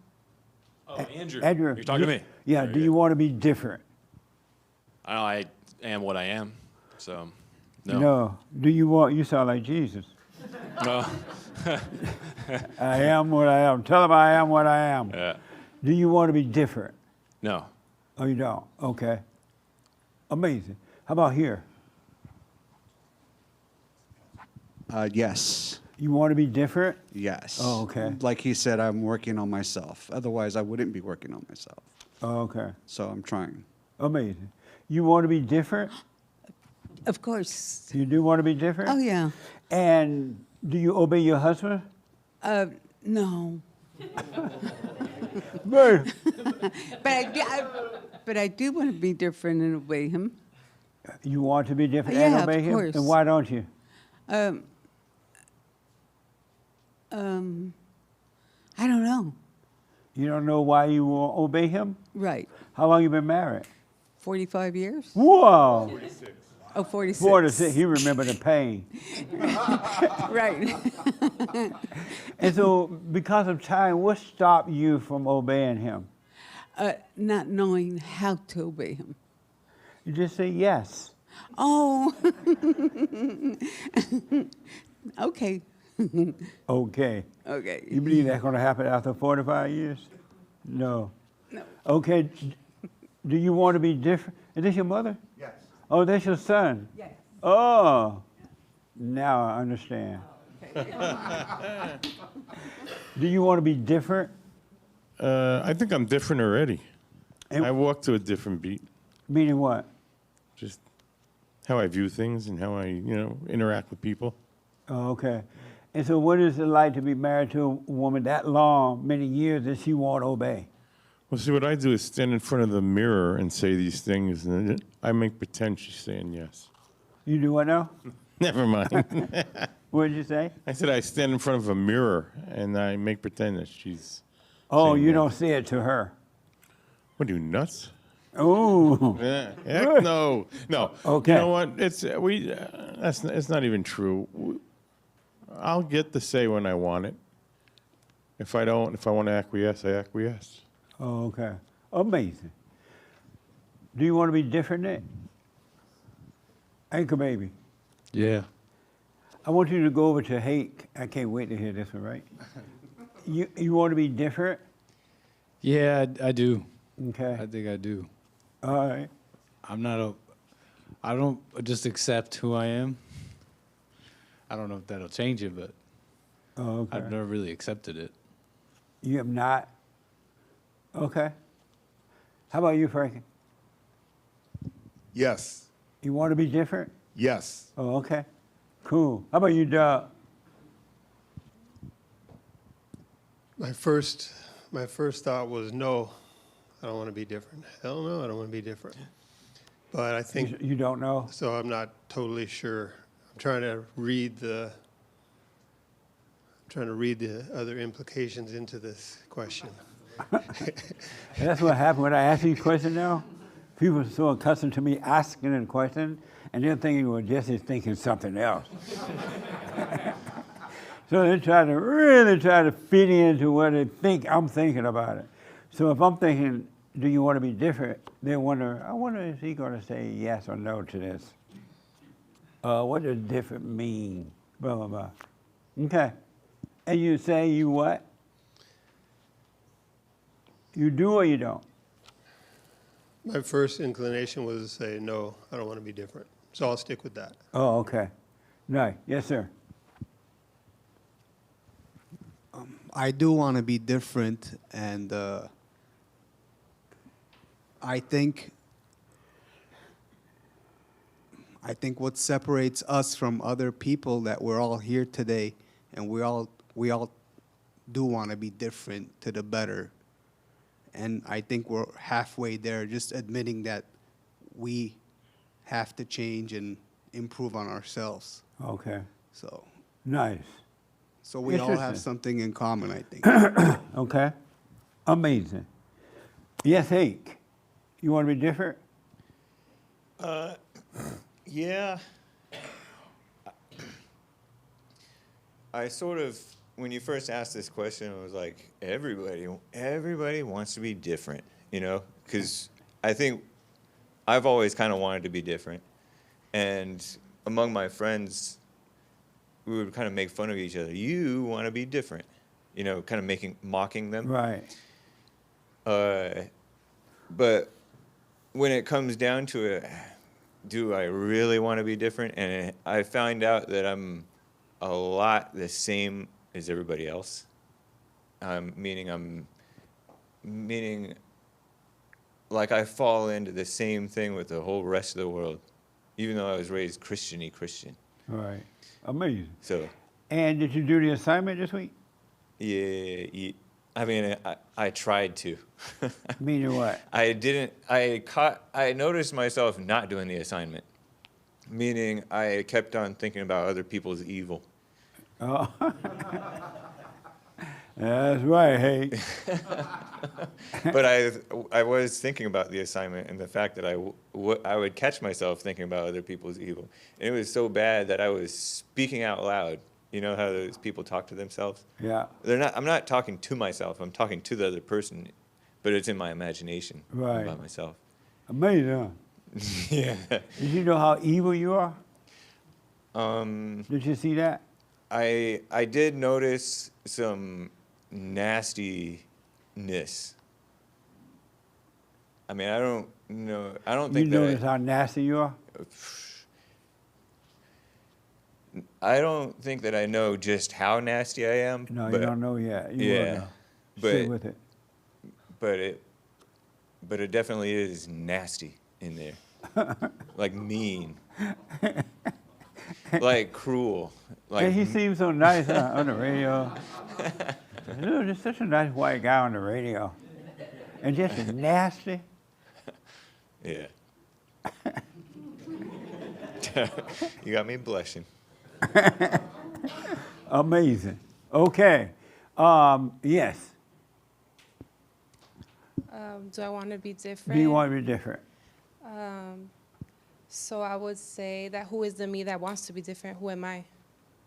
Oh, Andrew. Andrew. You're talking to me. Yeah, do you want to be different? I am what I am, so no. No. Do you want, you sound like Jesus. No. I am what I am. Tell him I am what I am. Yeah. Do you want to be different? No. Oh, you don't? Okay. Amazing. How about here? Yes. You want to be different? Yes. Oh, okay. Like he said, I'm working on myself. Otherwise, I wouldn't be working on myself. Oh, okay. So I'm trying. Amazing. You want to be different? Of course. You do want to be different? Oh, yeah. And do you obey your husband? No. But But I do want to be different and obey him. you want to be different Yeah, and of obey him? course. And why don't you? I don't know. You don't know why you won't obey him? Right. How long you been married? 45 years. Whoa. Oh, 46. 46. He remembered the pain. Right. And so, because of time, what stopped you from obeying him? Not knowing how to obey him. You just say yes. Oh. Okay. Okay. Okay. You believe that's going to happen after 45 years? No. No. Okay. Do you want to be different? Is this your mother? Yes. Oh, that's your son? Yes. Oh. Now I understand. Do you want to be different? I think I'm different already. I walk to a different beat. Meaning what? Just how I view things and how I, interact with people. Oh, okay. And so what is it like to be married to a woman that long, many years, that she won't obey? Well, see, what I do is stand in front of the mirror and say these things, and then I make pretend she's saying yes. You do what now? Never mind. What did you say? I said I stand in front of a mirror and I make pretend that she's. Oh, saying you yes. don't say it to her. What are you, nuts? Oh. Yeah. Heck no. No. Okay. You know what? It's not even true. I'll get the say when I want it. If I don't, if I want to acquiesce, I acquiesce. Oh, okay. Amazing. Do you want to be different, Nick? Anchor baby. Yeah. I want you to go over to Hake. I can't wait to hear this one, right? You want to be different? Yeah, I do. Okay. I think I do. All right. I don't just accept who I am. I don't know if that'll change it, but Oh, okay. I've never really accepted it. You have not? Okay. How about you, Franky? Yes. You want to be different? Yes. Oh, okay. Cool. How about you, Doug? My first thought was no, I don't want to be different. Hell no, I don't want to be different. But I think You don't know? so. I'm not totally sure. I'm trying to read the other implications into this question. That's what happened when I ask these questions now. People are so accustomed to me asking a question, and they're thinking, well, Jesse's thinking something else. So they really try to fit into what they think I'm thinking about it. So if I'm thinking, do you want to be different? They wonder, I wonder if he's going to say yes or no to this. What does different mean? Blah, blah, blah. Okay. And you say you what? You do or you don't? My first inclination was to say no, I don't want to be different. So I'll stick with that. Oh, okay. Right. Yes, sir. I do want to be different, and I think what separates us from other people that we're all here today, and we all do want to be different to the better. And I think we're halfway there, just admitting that we have to change and improve on ourselves. Okay. So Nice. So we all have Interesting. something in common, I think. Okay. Amazing. Yes, Hake. You want to be different? Yeah. I sort of, when you first asked this question, I was like, everybody wants to be different, because I think I've always kind of wanted to be different. And among my friends, we would kind of make fun of each other. You want to be different, kind of mocking them. Right. But when it comes down to it, do I really want to be different? And I find out that I'm a lot the same as everybody else. Meaning like I fall into the same thing with the whole rest of the world, even though I was raised Christian-y Christian. Right. Amazing. So. And did you do the assignment this week? Yeah. I mean, I tried to. Meaning what? I didn't. I noticed myself not doing the assignment. Meaning, I kept on thinking about other people's evil. Oh. That's right, Hake. But I was thinking about the assignment and the fact that I would catch myself thinking about other people's evil. And it was so bad that I was speaking out loud. You know how those people talk to themselves? Yeah. I'm not talking to myself. I'm talking to the other person, but it's in my imagination Right. about myself. Amazing, huh? Yeah. Did you know how evil you are? Did you see that? I did notice some nastiness. I mean, I don't know. I don't think You that notice how nasty you are? I don't think that I know just how nasty I am. No, but you don't know yet. You will yeah, know. but Sit with it. But it definitely is nasty in there, like mean, like cruel. Like Hey, he seems so nice on the radio. Dude, just such a nice white guy on the radio. And just nasty. Yeah. You got me blushing. Amazing. Okay. Yes. Do I want to be different? Do you want to be different? So I would say that who is the me that wants to be different? Who am I?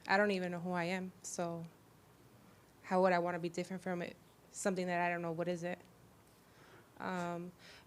I don't even know who I am. So how would I want to be different from it? Something that I don't know. What is it?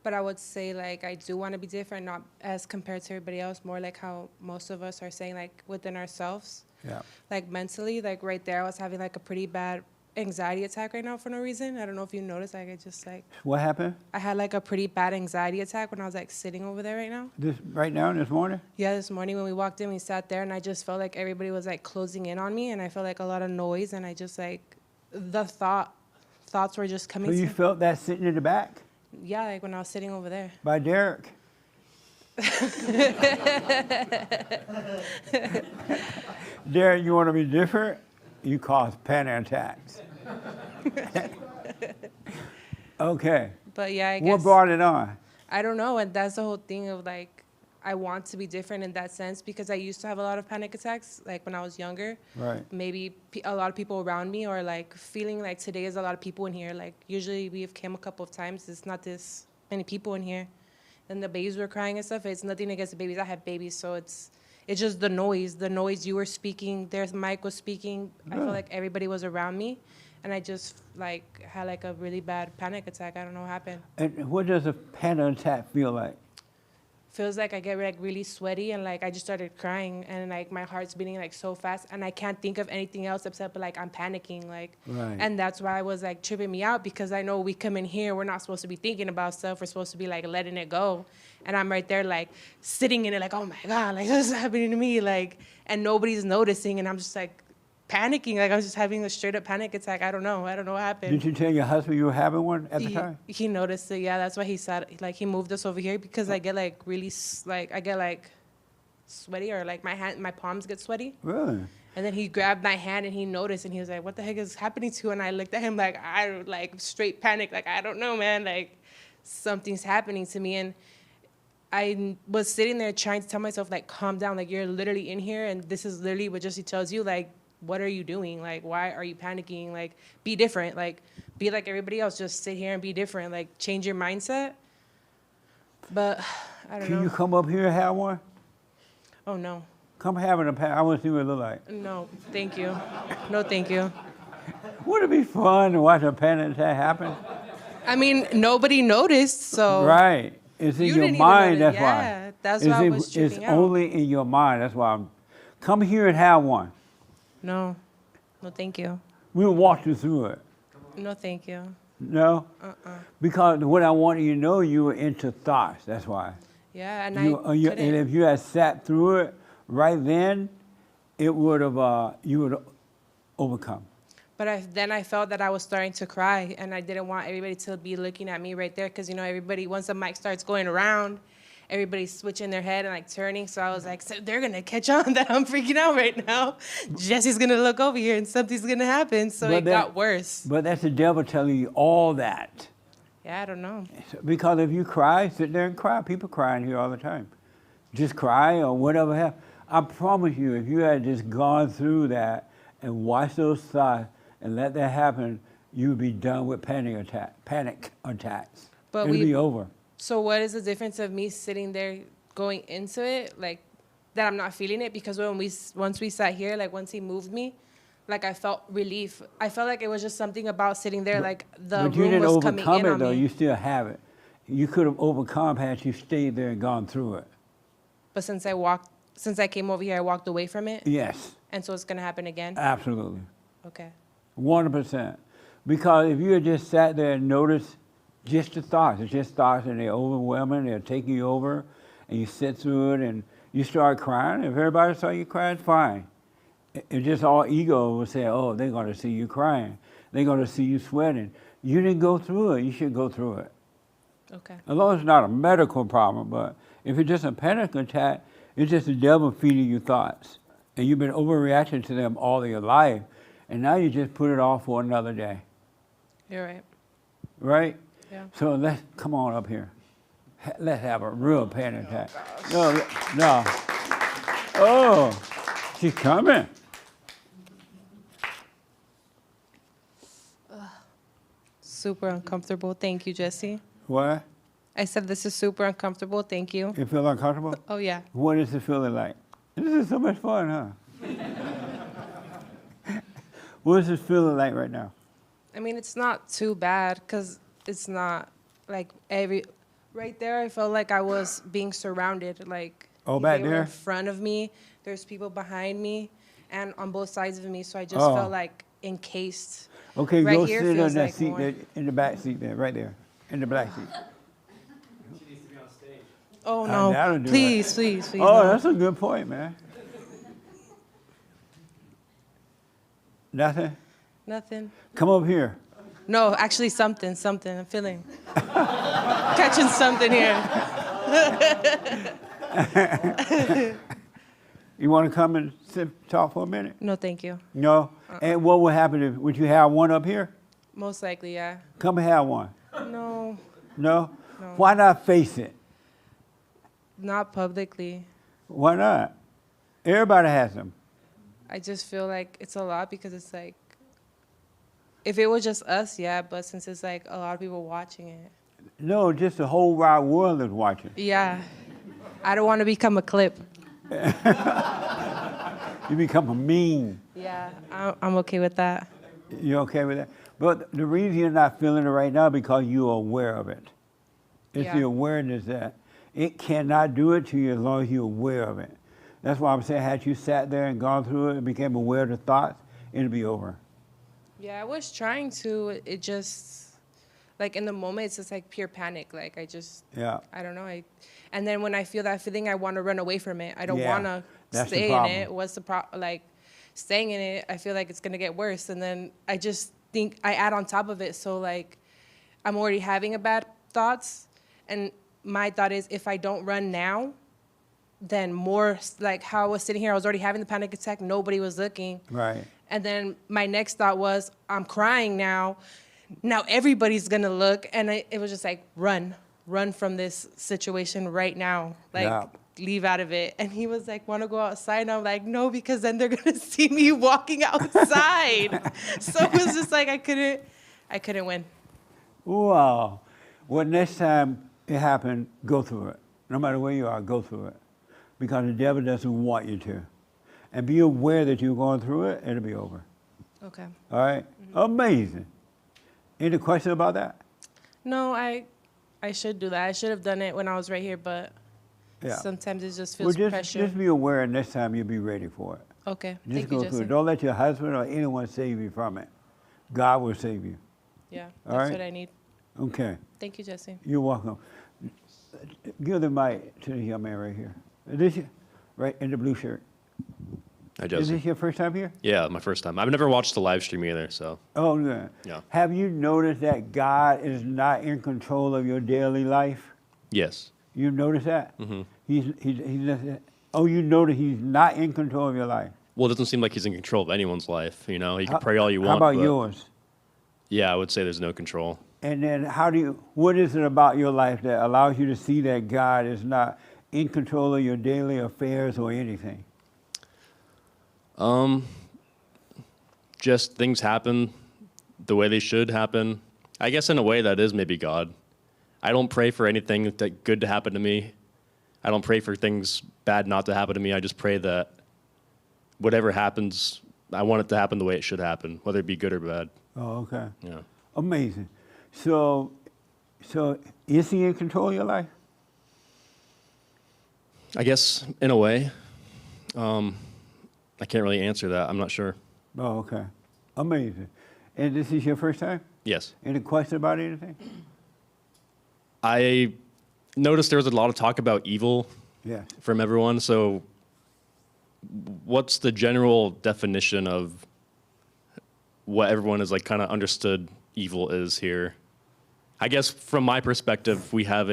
But I would say, like, I do want to be different, not as compared to everybody else, more like how most of us are saying, like, within ourselves. Yeah. Like, mentally, like, right there, I was having, like, a pretty bad anxiety attack right now for no reason. I don't know if you noticed, like, I just, like... What happened? I had, like, a pretty bad anxiety attack when I was, like, sitting over there right now. Right now, this morning? Yeah, this morning when we walked in, we sat there, and I just felt like everybody was, like, closing in on me, and I felt, like, a lot of noise, and I just, like, the thoughts were just coming So to you me. felt that sitting in the back? Yeah, like, when I was sitting over there. By Derek? Derek, you want to be different? You cause panic attacks. Okay. But yeah, I guess. What brought it on? I don't know, and that's the whole thing of like, I want to be different in that sense because I used to have a lot of panic attacks, like when I was younger. Right. Maybe a lot of people around me, or like feeling like today is a lot of people in here. Like usually we have came a couple of times. It's not this many people in here, and the babies were crying and stuff. It's nothing against the babies. I have babies, so it's just the noise. The noise you were speaking. There's Mike was speaking. I feel like everybody was around me. And I just like had like a really bad panic attack. I don't know what happened. And what does a panic attack feel like? Feels like I get like really sweaty and like I just started crying and like my heart's beating like so fast and I can't think of anything else except like I'm panicking like. Right. And that's why it was like tripping me out because I know we come in here, we're not supposed to be thinking about stuff. We're supposed to be like letting it go. And I'm right there like sitting in it like, oh my God, like what's happening to me? Like, and nobody's noticing and I'm just like panicking, like I was just having a straight up panic attack. I don't know what happened. Did you tell your husband you were having one at the time? He noticed it, yeah. That's why he said, like, he moved us over here because I get like really, like, I get like sweaty or like my palms get sweaty. Really? And then he grabbed my hand and he noticed and he was like, what the heck is happening to you? And I looked at him like, I like straight panic, like, I don't know, man, like something's happening to me. And I was sitting there trying to tell myself, like, calm down, like, you're literally in here and this is literally what Jesse tells you, like, what are you doing? Like, why are you panicking? Like, be different. Like, be like everybody else. Just sit here and be different. Like, change your mindset. But I don't know. Can you come up here and have one? Oh, no. Come have it. I want to see what it look like. No, thank you. No, thank you. Wouldn't it be fun to watch a panic attack happen? I mean, nobody noticed, so. Right. It's in You your didn't even mind, notice. that's why. Yeah, that's why I was tripping It's out. only in your mind, that's why come here and have one. No. No, thank you. We'll walk you through it. No, thank you. No? Because what I want you to know, you were into thoughts, that's why. Yeah, and And if you had sat through it right then, it would have, you would have overcome. But then I felt that I was starting to cry, and I didn't want everybody to be looking at me right there, because, you know, everybody, once the mic starts going around, everybody's switching their head and, like, turning. So I was like, so they're going to catch on that I'm freaking out right now. Jesse's going to look over here, and something's going to happen. So it got worse. But that's the devil telling you all that. Yeah, I don't know. Because if you cry, sit there and cry. People cry in here all the time. Just cry or whatever happens. I promise you, if you had just gone through that and watched those thoughts and let that happen, you would be done with panic attacks. But It'll be over. So what is the difference of me sitting there going into it, like that I'm not feeling it? Because once we sat here, like once he moved me, like I felt relief. I felt like it was just something about sitting there, like the But you room didn't was coming overcome in it, on though. me. You still have it. You could have overcome had you stayed there and gone through it. But since I came over here, I walked away from it. Yes. And so it's gonna happen again. Absolutely. Okay. 100%. Because if you had just sat there and noticed just the thoughts, it's just thoughts and they're overwhelming, they're taking you over, and you sit through it and you start crying. If everybody saw you crying, fine. It's just all ego will say, oh, they're going to see you crying. They're going to see you sweating. You didn't go through it. You should go through it. Okay. As long as it's not a medical problem, but if it's just a panic attack, it's just the devil feeding you thoughts. And you've been overreacting to them all of your life, and now you just put it off for another day. You're right. Right? Yeah. So let's come on up here. Let's have a real panic attack. No. Oh, she's coming. Super uncomfortable. Thank you, Jesse. What? I said this is super uncomfortable. Thank you. You feel uncomfortable? Oh, yeah. What is it feeling like? This is so much fun, huh? What is it feeling like right now? I mean, it's not too bad because it's not like right there, I felt like I was being surrounded. Like, Oh, back they were there? in front of me. There's people behind me and on both sides of me. So I just Oh. felt like encased. Okay, right go here sit in feels that like seat more. there, in the back seat there, right there, in the black seat. Oh, that'll no. do Please, it. please, please. Oh, no. that's a good point, man. Nothing? Nothing. Come up here. No, actually something. I'm feeling. Catching something here. You want to come and talk for a minute? No, thank you. No? And what would happen if, would you have one up here? Most likely, yeah. Come and have one. No, No? No. Why not face it? not publicly. Why not? Everybody has them. I just feel like it's a lot because it's like, if it was just us, yeah, but since it's like a lot of people watching it. No, just the whole wide world is watching. Yeah. I don't want to become a clip. You become a meme. Yeah, I'm okay with that. You okay with that? But the reason you're not feeling it right now because you're aware of it. It's Yeah. the awareness that it cannot do it to you as long as you're aware of it. That's why I'm saying, had you sat there and gone through it and became aware of the thoughts, it'd be over. Yeah, I was trying to. It just, like in the moment, it's just like pure panic. Like I just, Yeah. I don't know. And then when I feel that feeling, I want to run away from it. I don't Yeah, want to that's the stay in problem. it. What's the problem? Like staying in it, I feel like it's gonna get worse. And then I just think I add on top of it. So like, I'm already having a bad thoughts, and my thought is if I don't run now, then more like how I was sitting here, I was already having the panic attack. Nobody was looking. Right. And then my next thought was, I'm crying now. Now everybody's gonna look. And it was just like, run from this situation right now. Like, Yeah. leave out of it. And he was like, wanna go outside? And I'm like, no, because then they're gonna see me walking outside. So it was just like, I couldn't win. Wow. Well, next time it happened, go through it. No matter where you are, go through it. Because the devil doesn't want you to. And be aware that you're going through it, it'll be over. Okay. All right? Amazing. Any question about that? No, I should do that. I should have done it when I was right here, but Yeah. sometimes it just feels Well, pressure. just be aware, and next time you'll be ready for it. Okay. Just Thank go you, through Jesse. it. Don't let your husband or anyone save you from it. God will save you. Yeah, All that's right? what I need. Okay. Thank you, Jesse. You're welcome. Give the mic to the young man right here. Is this right in the blue shirt? Hi, Is Jesse. this your first time here? Yeah, my first time. I've never watched the live stream either, so. Oh, yeah. Yeah. Have you noticed that God is not in control of your daily life? Yes. You notice that? Mm-hmm. You notice he's not in control of your life. Well, it doesn't seem like he's in control of anyone's life. You know, you can How- pray all you want. How about but yours? Yeah, I would say there's no control. And then what is it about your life that allows you to see that God is not in control of your daily affairs or anything? Just things happen the way they should happen. I guess in a way that is maybe God. I don't pray for anything that good to happen to me. I don't pray for things bad not to happen to me. I just pray that whatever happens, I want it to happen the way it should happen, whether it be good or bad. Oh, okay. Yeah. Amazing. So is he in control of your life? I guess in a way. I can't really answer that. I'm not sure. Oh, okay. Amazing. And this is your first time? Yes. Any question about anything? I noticed there was a lot of talk about evil Yeah. from everyone. So what's the general definition of what everyone is like kind of understood evil is here? I guess from my perspective, we have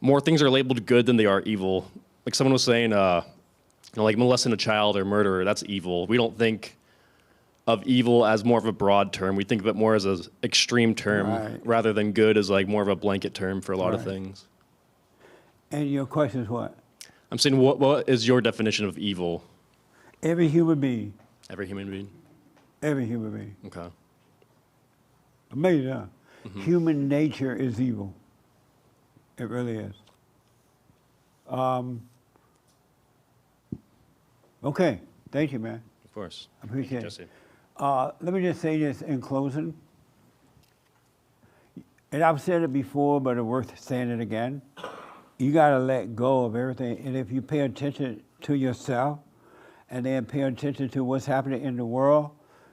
more things are labeled good than they are evil. Like someone was saying, like molesting a child or murder, that's evil. We don't think of evil as more of a broad term. We think of it more as an extreme term rather than good as like more of a blanket term for a lot of things. And your question is what? I'm saying, what is your definition of evil? Every human being. Every human being? Every human being. Okay. Amazing, huh? Human nature is evil. It really is. Okay, thank you, man. Of course. I appreciate Thank you, it. Jesse. Let me just say this in closing. And I've said it before, but it's worth saying it again. You got to let go of everything. And if you pay attention to yourself and then pay attention to what's happening in the world,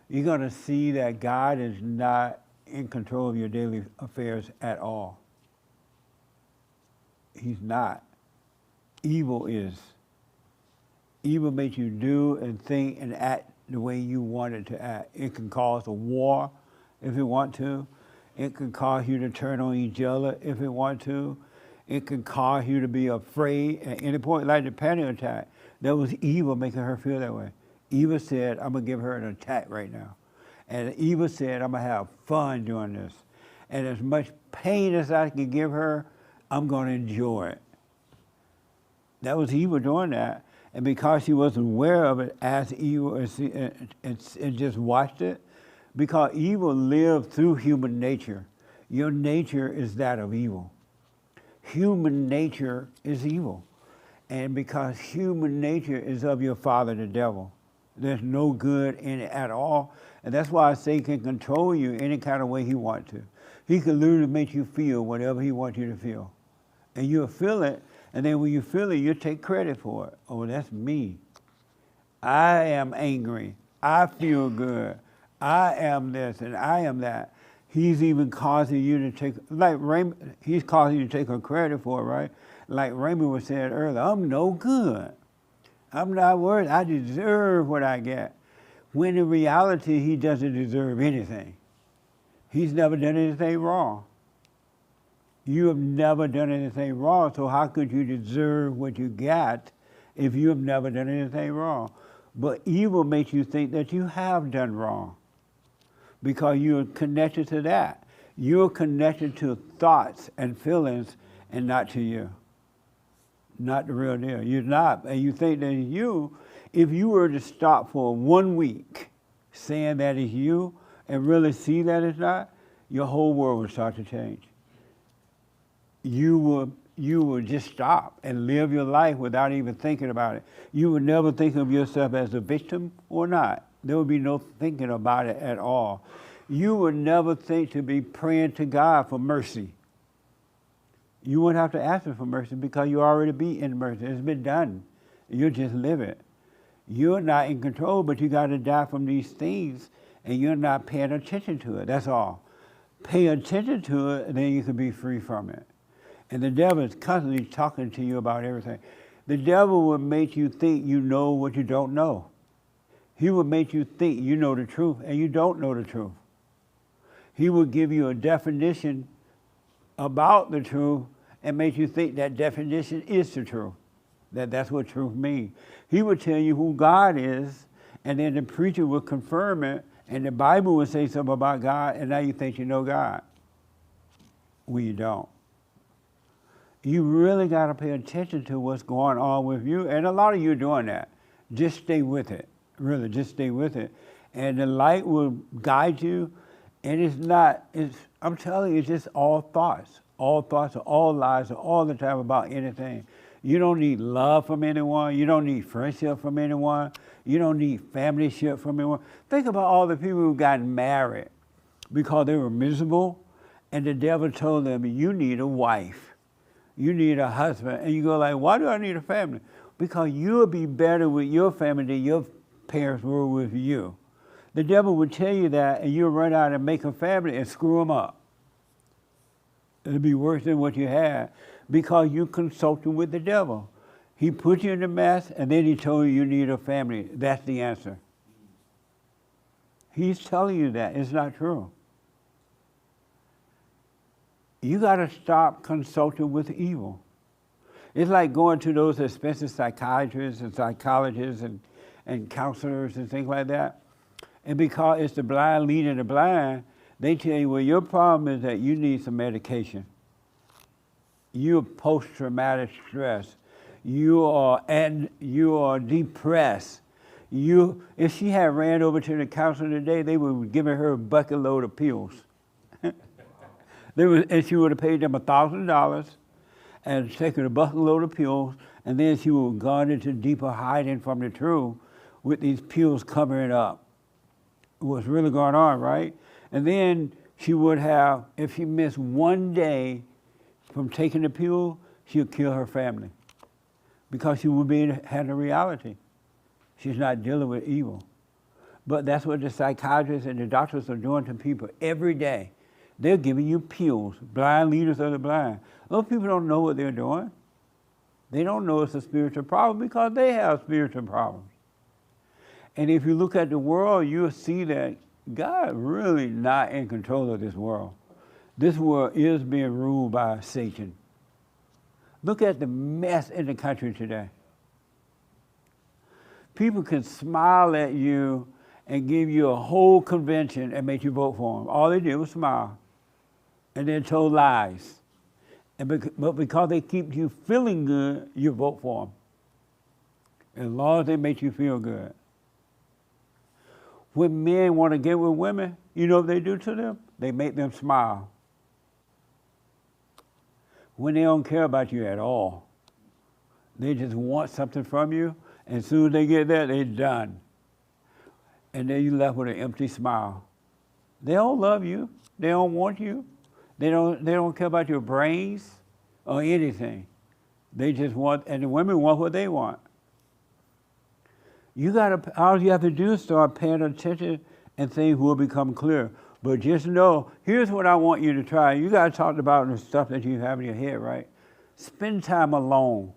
you're going to see that God is not in control of your daily affairs at all. He's not. Evil is. Evil makes you do and think and act the way you want it to act. It can cause a war if it want to. It can cause you to turn on each other if it want to. It can cause you to be afraid at any point, like the panic attack. That was evil making her feel that way. Eva said, I'm going to give her an attack right now. And Eva said, I'm going to have fun doing this. And as much pain as I can give her, I'm going to enjoy it. That was Eva doing that. And because she wasn't aware of it as evil and just watched it, because evil lived through human nature. Your nature is that of evil. Human nature is evil. And because human nature is of your father, the devil, there's no good in it at all. And that's why Satan can control you any kind of way he wants to. He can literally make you feel whatever he wants you to feel. And you'll feel it, and then when you feel it, you take credit for it. Oh, that's me. I am angry. I feel good. I am this and I am that. He's even causing you to take, like Raymond, he's causing you to take a credit for it, right? Like Raymond was saying earlier, I'm no good. I'm not worth, I deserve what I get. When in reality, he doesn't deserve anything. He's never done anything wrong. You have never done anything wrong, so how could you deserve what you got if you have never done anything wrong? But evil makes you think that you have done wrong because you're connected to that. You're connected to thoughts and feelings and not to you. Not the real deal. You're not. And you think that you, if you were to stop for 1 week saying that it's you and really see that it's not, your whole world would start to change. You would just stop and live your life without even thinking about it. You would never think of yourself as a victim or not. There would be no thinking about it at all. You would never think to be praying to God for mercy. You wouldn't have to ask him for mercy because you already be in mercy. It's been done. You just live it. You're not in control, but you got to die from these things, and you're not paying attention to it. That's all. Pay attention to it, and then you can be free from it. And the devil is constantly talking to you about everything. The devil will make you think you know what you don't know. He will make you think you know the truth, and you don't know the truth. He will give you a definition about the truth and make you think that definition is the truth, that's what truth means. He will tell you who God is, and then the preacher will confirm it, and the Bible will say something about God, and now you think you know God. Well, you don't. You really got to pay attention to what's going on with you, and a lot of you are doing that. Just stay with it. Really, just stay with it. And the light will guide you. And I'm telling you, it's just all thoughts. All thoughts are all lies are all the time about anything. You don't need love from anyone. You don't need friendship from anyone. You don't need familyship from anyone. Think about all the people who got married because they were miserable, and the devil told them, you need a wife. You need a husband. And you go like, why do I need a family? Because you'll be better with your family than your parents were with you. The devil would tell you that, and you'll run out and make a family and screw them up. It'll be worse than what you had because you consulted with the devil. He put you in a mess, and then he told you need a family. That's the answer. He's telling you that. It's not true. You got to stop consulting with evil. It's like going to those expensive psychiatrists and psychologists and counselors and things like that. And because it's the blind leading the blind, they tell you, well, your problem is that you need some medication. You're post-traumatic stress. You are depressed. If she had ran over to the counselor today, they would give her a bucket load of pills. And she would have paid them $1,000 and taken a bucket load of pills, and then she would have gone into deeper hiding from the truth with these pills covering up what's really going on, right? And then she would have, if she missed one day from taking the pill, she would kill her family because she would be had a reality. She's not dealing with evil. But that's what the psychiatrists and the doctors are doing to people every day. They're giving you pills, blind leaders of the blind. Those people don't know what they're doing. They don't know it's a spiritual problem because they have spiritual problems. And if you look at the world, you'll see that God really not in control of this world. This world is being ruled by Satan. Look at the mess in the country today. People can smile at you and give you a whole convention and make you vote for them. All they did was smile. And they're told lies. But because they keep you feeling good, you vote for them. As long as they make you feel good. When men want to get with women, you know what they do to them? They make them smile. When they don't care about you at all. They just want something from you, and as soon as they get that, they're done. And then you're left with an empty smile. They don't love you. They don't want you. They don't care about your brains or anything. They just want, and the women want what they want. All you have to do is start paying attention and things will become clear. But just know, here's what I want you to try. You got to talk about the stuff that you have in your head, right? Spend time alone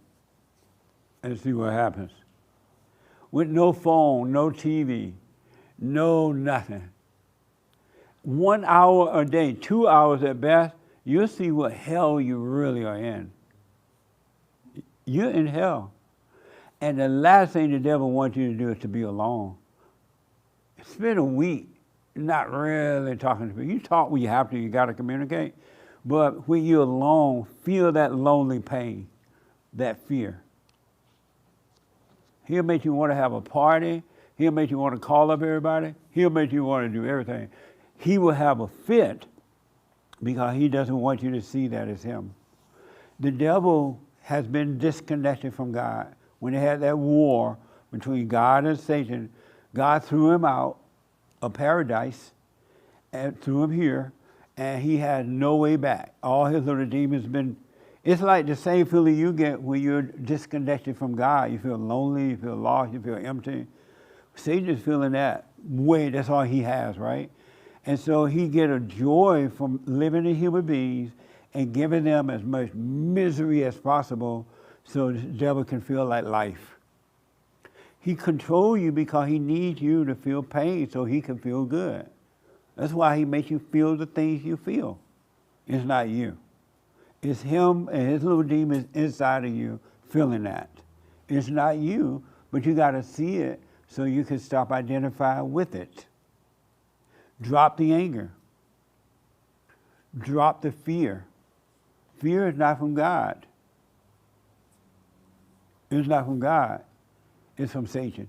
and see what happens. With no phone, no TV, no nothing. 1 hour a day, 2 hours at best, you'll see what hell you really are in. You're in hell. And the last thing the devil wants you to do is to be alone. Spend a week not really talking to people. You talk when you have to, you got to communicate. But when you're alone, feel that lonely pain, that fear. He'll make you want to have a party. He'll make you want to call up everybody. He'll make you want to do everything. He will have a fit because he doesn't want you to see that as him. The devil has been disconnected from God. When they had that war between God and Satan, God threw him out of paradise and threw him here, and he had no way back. All his little demons been, it's like the same feeling you get when you're disconnected from God. You feel lonely, you feel lost, you feel empty. Satan is feeling that way, that's all he has, right? And so he get a joy from living in human beings and giving them as much misery as possible so the devil can feel like life. He controls you because he needs you to feel pain so he can feel good. That's why he makes you feel the things you feel. It's not you. It's him and his little demons inside of you feeling that. It's not you, but you got to see it so you can stop identifying with it. Drop the anger. Drop the fear. Fear is not from God. It's not from God. It's from Satan.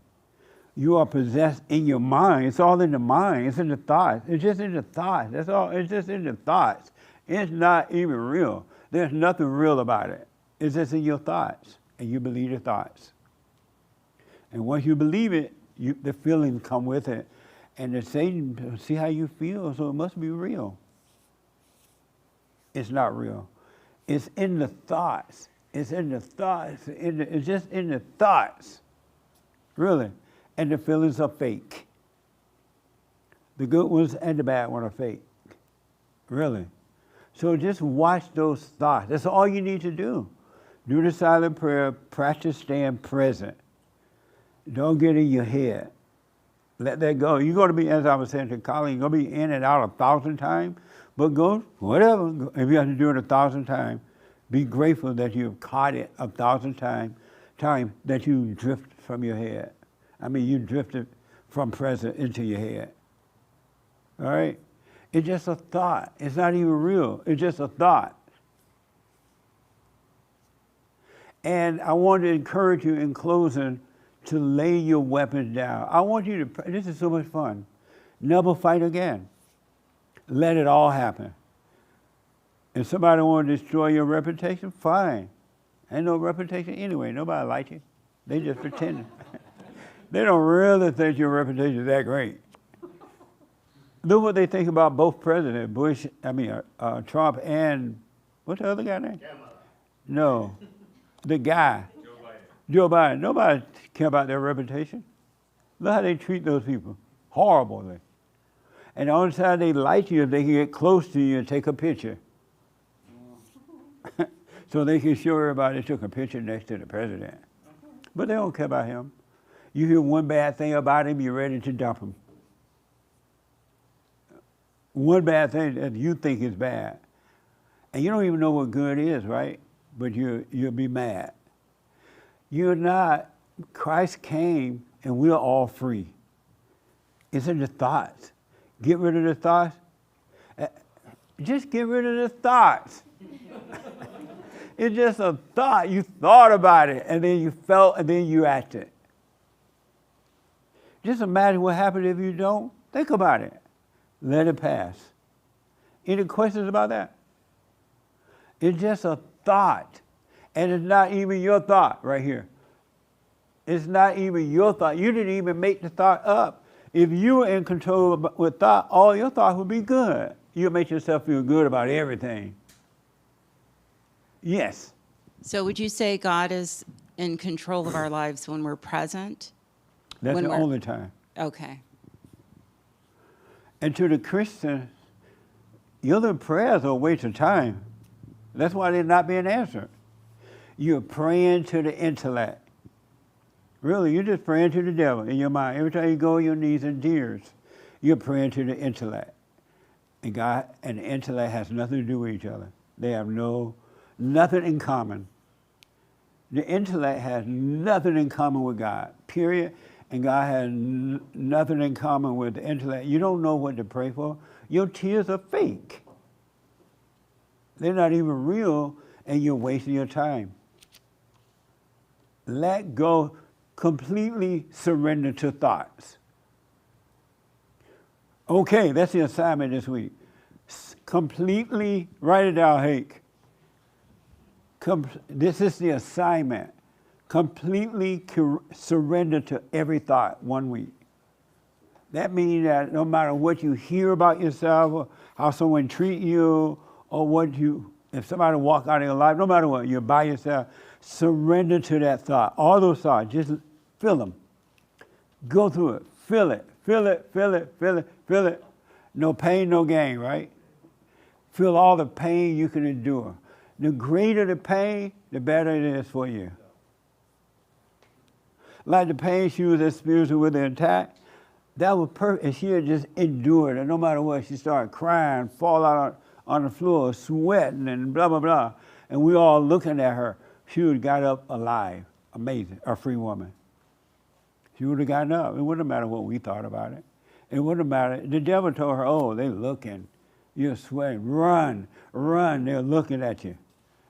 You are possessed in your mind. It's all in the mind. It's in the thoughts. It's just in the thoughts. That's all. It's just in the thoughts. It's not even real. There's nothing real about it. It's just in your thoughts, and you believe the thoughts. And once you believe it, the feelings come with it. And the Satan see how you feel, so it must be real. It's not real. It's in the thoughts. It's in the thoughts. It's just in the thoughts. Really. And the feelings are fake. The good ones and the bad ones are fake. Really. So just watch those thoughts. That's all you need to do. Do the silent prayer. Practice staying present. Don't get in your head. Let that go. You're going to be, as I was saying to Colin, you're going to be in and out 1,000 times, but go, whatever. If you have to do it 1,000 times, be grateful that you've caught it 1,000 times that you drift from your head. I mean, you drifted from present into your head. All right? It's just a thought. It's not even real. It's just a thought. And I want to encourage you in closing to lay your weapons down. I want you to, this is so much fun. Never fight again. Let it all happen. If somebody want to destroy your reputation, fine. Ain't no reputation anyway. Nobody likes you. They just pretending. They don't really think your reputation is that great. Look what they think about both presidents, Trump and, what's the other guy name? No, the guy. Joe Biden. Nobody care about their reputation. Look how they treat those people. Horribly. And the only time they like you is they can get close to you and take a picture. So they can show everybody they took a picture next to the president. But they don't care about him. You hear one bad thing about him, you're ready to dump him. One bad thing that you think is bad. And you don't even know what good is, right? But you'll be mad. You're not, Christ came and we're all free. It's in the thoughts. Get rid of the thoughts. Just get rid of the thoughts. It's just a thought. You thought about it and then you felt and then you acted. Just imagine what happens if you don't. Think about it. Let it pass. Any questions about that? It's just a thought. And it's not even your thought right here. It's not even your thought. You didn't even make the thought up. If you were in control with thought, all your thoughts would be good. You'll make yourself feel good about everything. Yes. So would you say God is in control of our lives when we're present? That's the only time. Okay. And to the Christian, your little prayers are a waste of time. That's why they're not being answered. You're praying to the intellect. Really, you're just praying to the devil in your mind. Every time you go on your knees in tears, you're praying to the intellect. And God and the intellect has nothing to do with each other. They have nothing in common. The intellect has nothing in common with God, period. And God has nothing in common with the intellect. You don't know what to pray for. Your tears are fake. They're not even real, and you're wasting your time. Let go, completely surrender to thoughts. Okay, that's the assignment this week. Completely, write it down, Hake. This is the assignment. Completely surrender to every thought 1 week. That means that no matter what you hear about yourself, or how someone treat you, or if somebody walk out of your life, no matter what, you're by yourself, surrender to that thought. All those thoughts, just feel them. Go through it. Feel it. Feel it, feel it, feel it, feel it. No pain, no gain, right? Feel all the pain you can endure. The greater the pain, the better it is for you. Like the pain she was experiencing with the attack, that was perfect. And she had just endured it. No matter what, she started crying, fall out on the floor, sweating, and blah, blah, blah. And we all looking at her. She would have got up alive. Amazing. A free woman. She would have gotten up. It wouldn't matter what we thought about it. It wouldn't matter. The devil told her, oh, they're looking. You're sweating. Run, run. They're looking at you.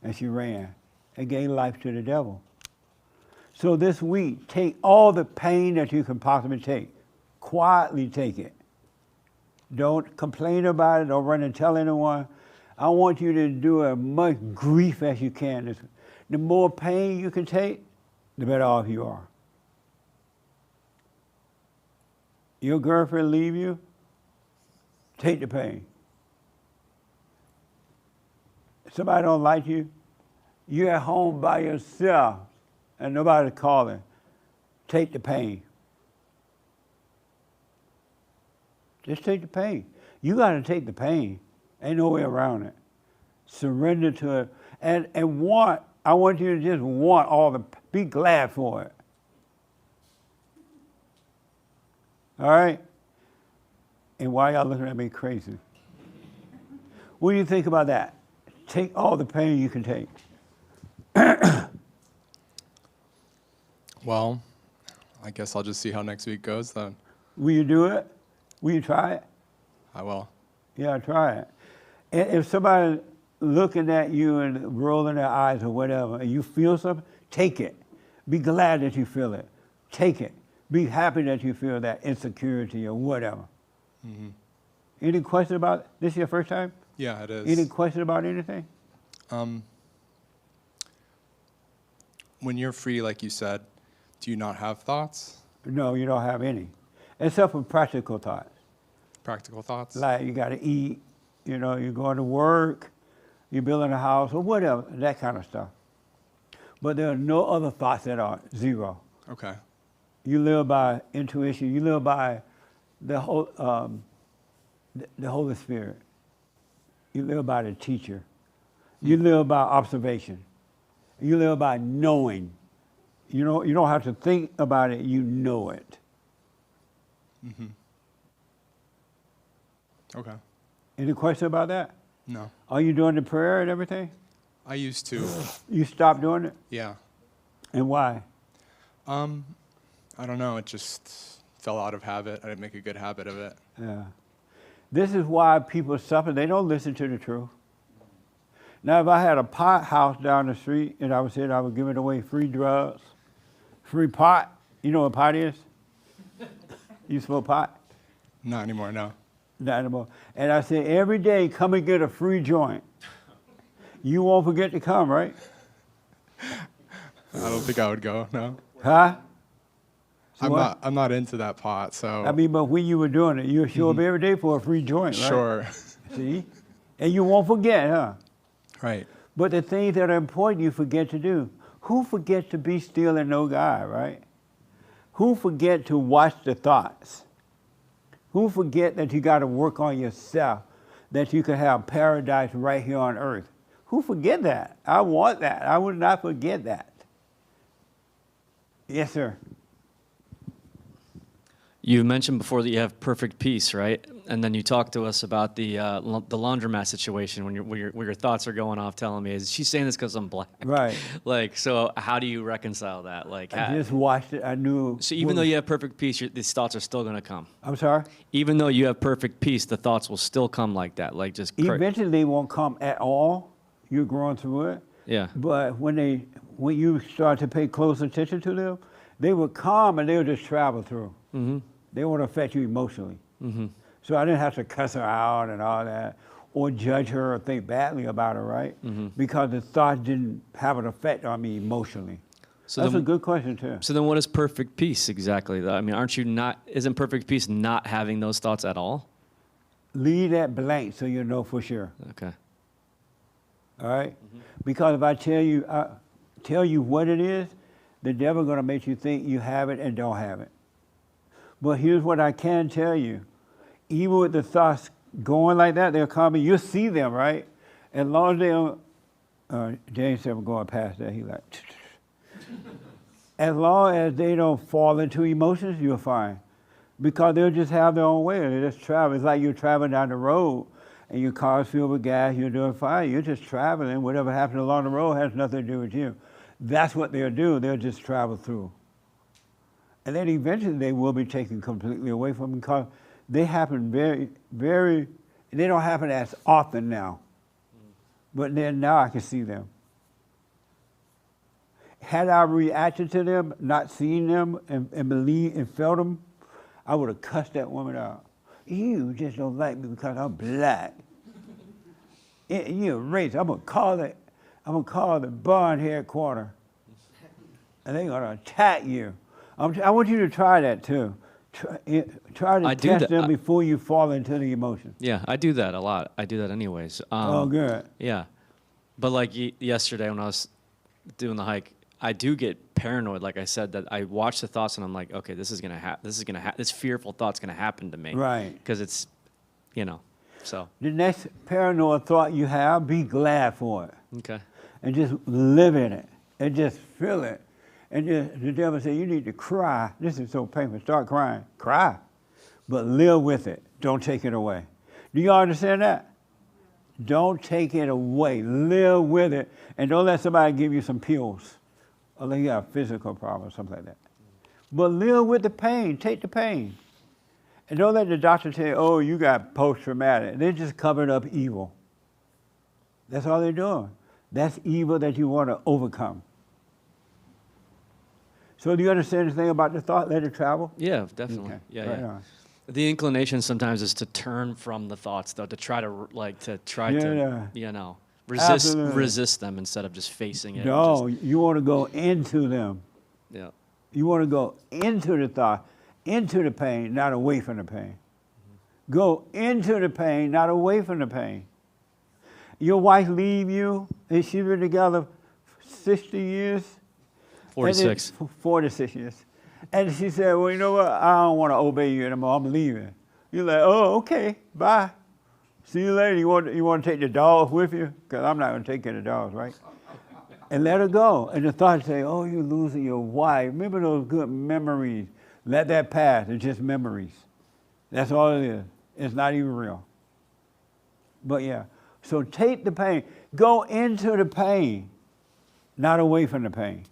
And she ran and gave life to the devil. So this week, take all the pain that you can possibly take. Quietly take it. Don't complain about it. Don't run and tell anyone. I want you to do as much grief as you can. The more pain you can take, the better off you are. Your girlfriend leave you, take the pain. Somebody don't like you, you're at home by yourself and nobody's calling, take the pain. Just take the pain. You got to take the pain. Ain't no way around it. Surrender to it. And I want you to just be glad for it. All right? And why y'all looking at me crazy? What do you think about that? Take all the pain you can take. Well, I guess I'll just see how next week goes then. Will you do it? Will you try it? I will. Yeah, try it. And if somebody looking at you and rolling their eyes or whatever, and you feel something, take it. Be glad that you feel it. Take it. Be happy that you feel that insecurity or whatever. Mm-hmm. Any question about it? This is your first time? Yeah, it is. Any question about anything? When you're free, like you said, do you not have thoughts? No, you don't have any, except for practical thoughts. Practical thoughts? Like you got to eat, you're going to work, you're building a house, or whatever, that kind of stuff. But there are no other thoughts at all, zero. Okay. You live by intuition. You live by the Holy Spirit. You live by the teacher. You live by observation. You live by knowing. You don't have to think about it. You know it. Mm-hmm. Okay. Any question about that? No. Are you doing the prayer and everything? I used to. You stopped doing it? Yeah. And why? I don't know. It just fell out of habit. I didn't make a good habit of it. Yeah. This is why people suffer. They don't listen to the truth. Now, if I had a pot house down the street and I was giving away free drugs, free pot, you know what pot is? You smoke pot? Not anymore, no. Not anymore. And I said, every day, come and get a free joint. You won't forget to come, right? I don't think I would go, no. Huh? I'm not into that pot, so. I mean, but when you were doing it, you would show up every day for a free joint, right? Sure. See? And you won't forget, huh? Right. But the things that are important, you forget to do. Who forgets to be still and know God, right? Who forget to watch the thoughts? Who forget that you got to work on yourself, that you can have paradise right here on earth? Who forget that? I want that. I would not forget that. Yes, sir. You mentioned before that you have perfect peace, right? And then you talked to us about the laundromat situation when your thoughts are going off, telling me, is she saying this because I'm black? Right. Like, so how do you reconcile that? Like, I just watched it. I knew. So even though you have perfect peace, these thoughts are still going to come. I'm sorry? Even though you have perfect peace, the thoughts will still come like that, like just. Eventually, they won't come at all. You're growing through it. Yeah. But when you start to pay close attention to them, they will come and they'll just travel through. Mm-hmm. They won't affect you emotionally. Mm-hmm. So I didn't have to cuss her out and all that, or judge her or think badly about her, right? Mm-hmm. Because the thought didn't have an effect on me emotionally. So that's then, a good question too. So then what is perfect peace exactly? I mean, isn't perfect peace not having those thoughts at all? Leave that blank so you know for sure. Okay. All right? Mm-hmm. Because if I tell you what it is, the devil's going to make you think you have it and don't have it. But here's what I can tell you. Even with the thoughts going like that, they're coming. You'll see them, right? As long as they don't, James said we're going past that. He like, as long as they don't fall into emotions, you're fine. Because they'll just have their own way. They just travel. It's like you're traveling down the road and your car's filled with gas, you're doing fine. You're just traveling. Whatever happens along the road has nothing to do with you. That's what they'll do. They'll just travel through. And then eventually they will be taken completely away from them because they happen they don't happen as often now. But then now I can see them. had I reacted to them, not seeing them and believed and felt them, I would have cussed that woman out. You just don't like me because I'm black. You're racist. I'm gonna call the bond headquarters, and they're gonna attack you. I want you to try that too. Try to test them before you fall into the emotion. Yeah, I do that a lot. I do that anyways. Good. Yeah, but like yesterday when I was doing the hike, I do get paranoid. Like I said, that I watch the thoughts and I'm like, okay, this is gonna happen. This fearful thought's gonna happen to me. Right. Because it's, so. The next paranoid thought you have, be glad for it. Okay. And just live in it and just feel it. And just, the devil said, you need to cry. This is so painful. Start crying. Cry. But live with it. Don't take it away. Do you understand that? Don't take it away. Live with it. And don't let somebody give you some pills. Unless you have a physical problem or something like that. But live with the pain. Take the pain. And don't let the doctor tell you, oh, you got post-traumatic. They're just covering up evil. That's all they're doing. That's evil that you want to overcome. So do you understand anything about the thought? Let it travel? Yeah, definitely. Okay. Yeah, Right yeah. on. The inclination sometimes is to turn from the thoughts, though, to try to resist them instead of just facing it. No, you want to go into them. Yeah. You want to go into the thought, into the pain, not away from the pain. Go into the pain, not away from the pain. Your wife leave you, and she's been together 60 years? 46. 46 years. And she said, well, you know what? I don't want to obey you anymore. I'm leaving. You're like, oh, okay, bye. See you later. You want to take the dogs with you? Because I'm not going to take care of the dogs, right? And let her go. And the thought say, oh, you're losing your wife. Remember those good memories. Let that pass. It's just memories. That's all it is. It's not even real. But yeah. So take the pain. Go into the pain, not away from the pain.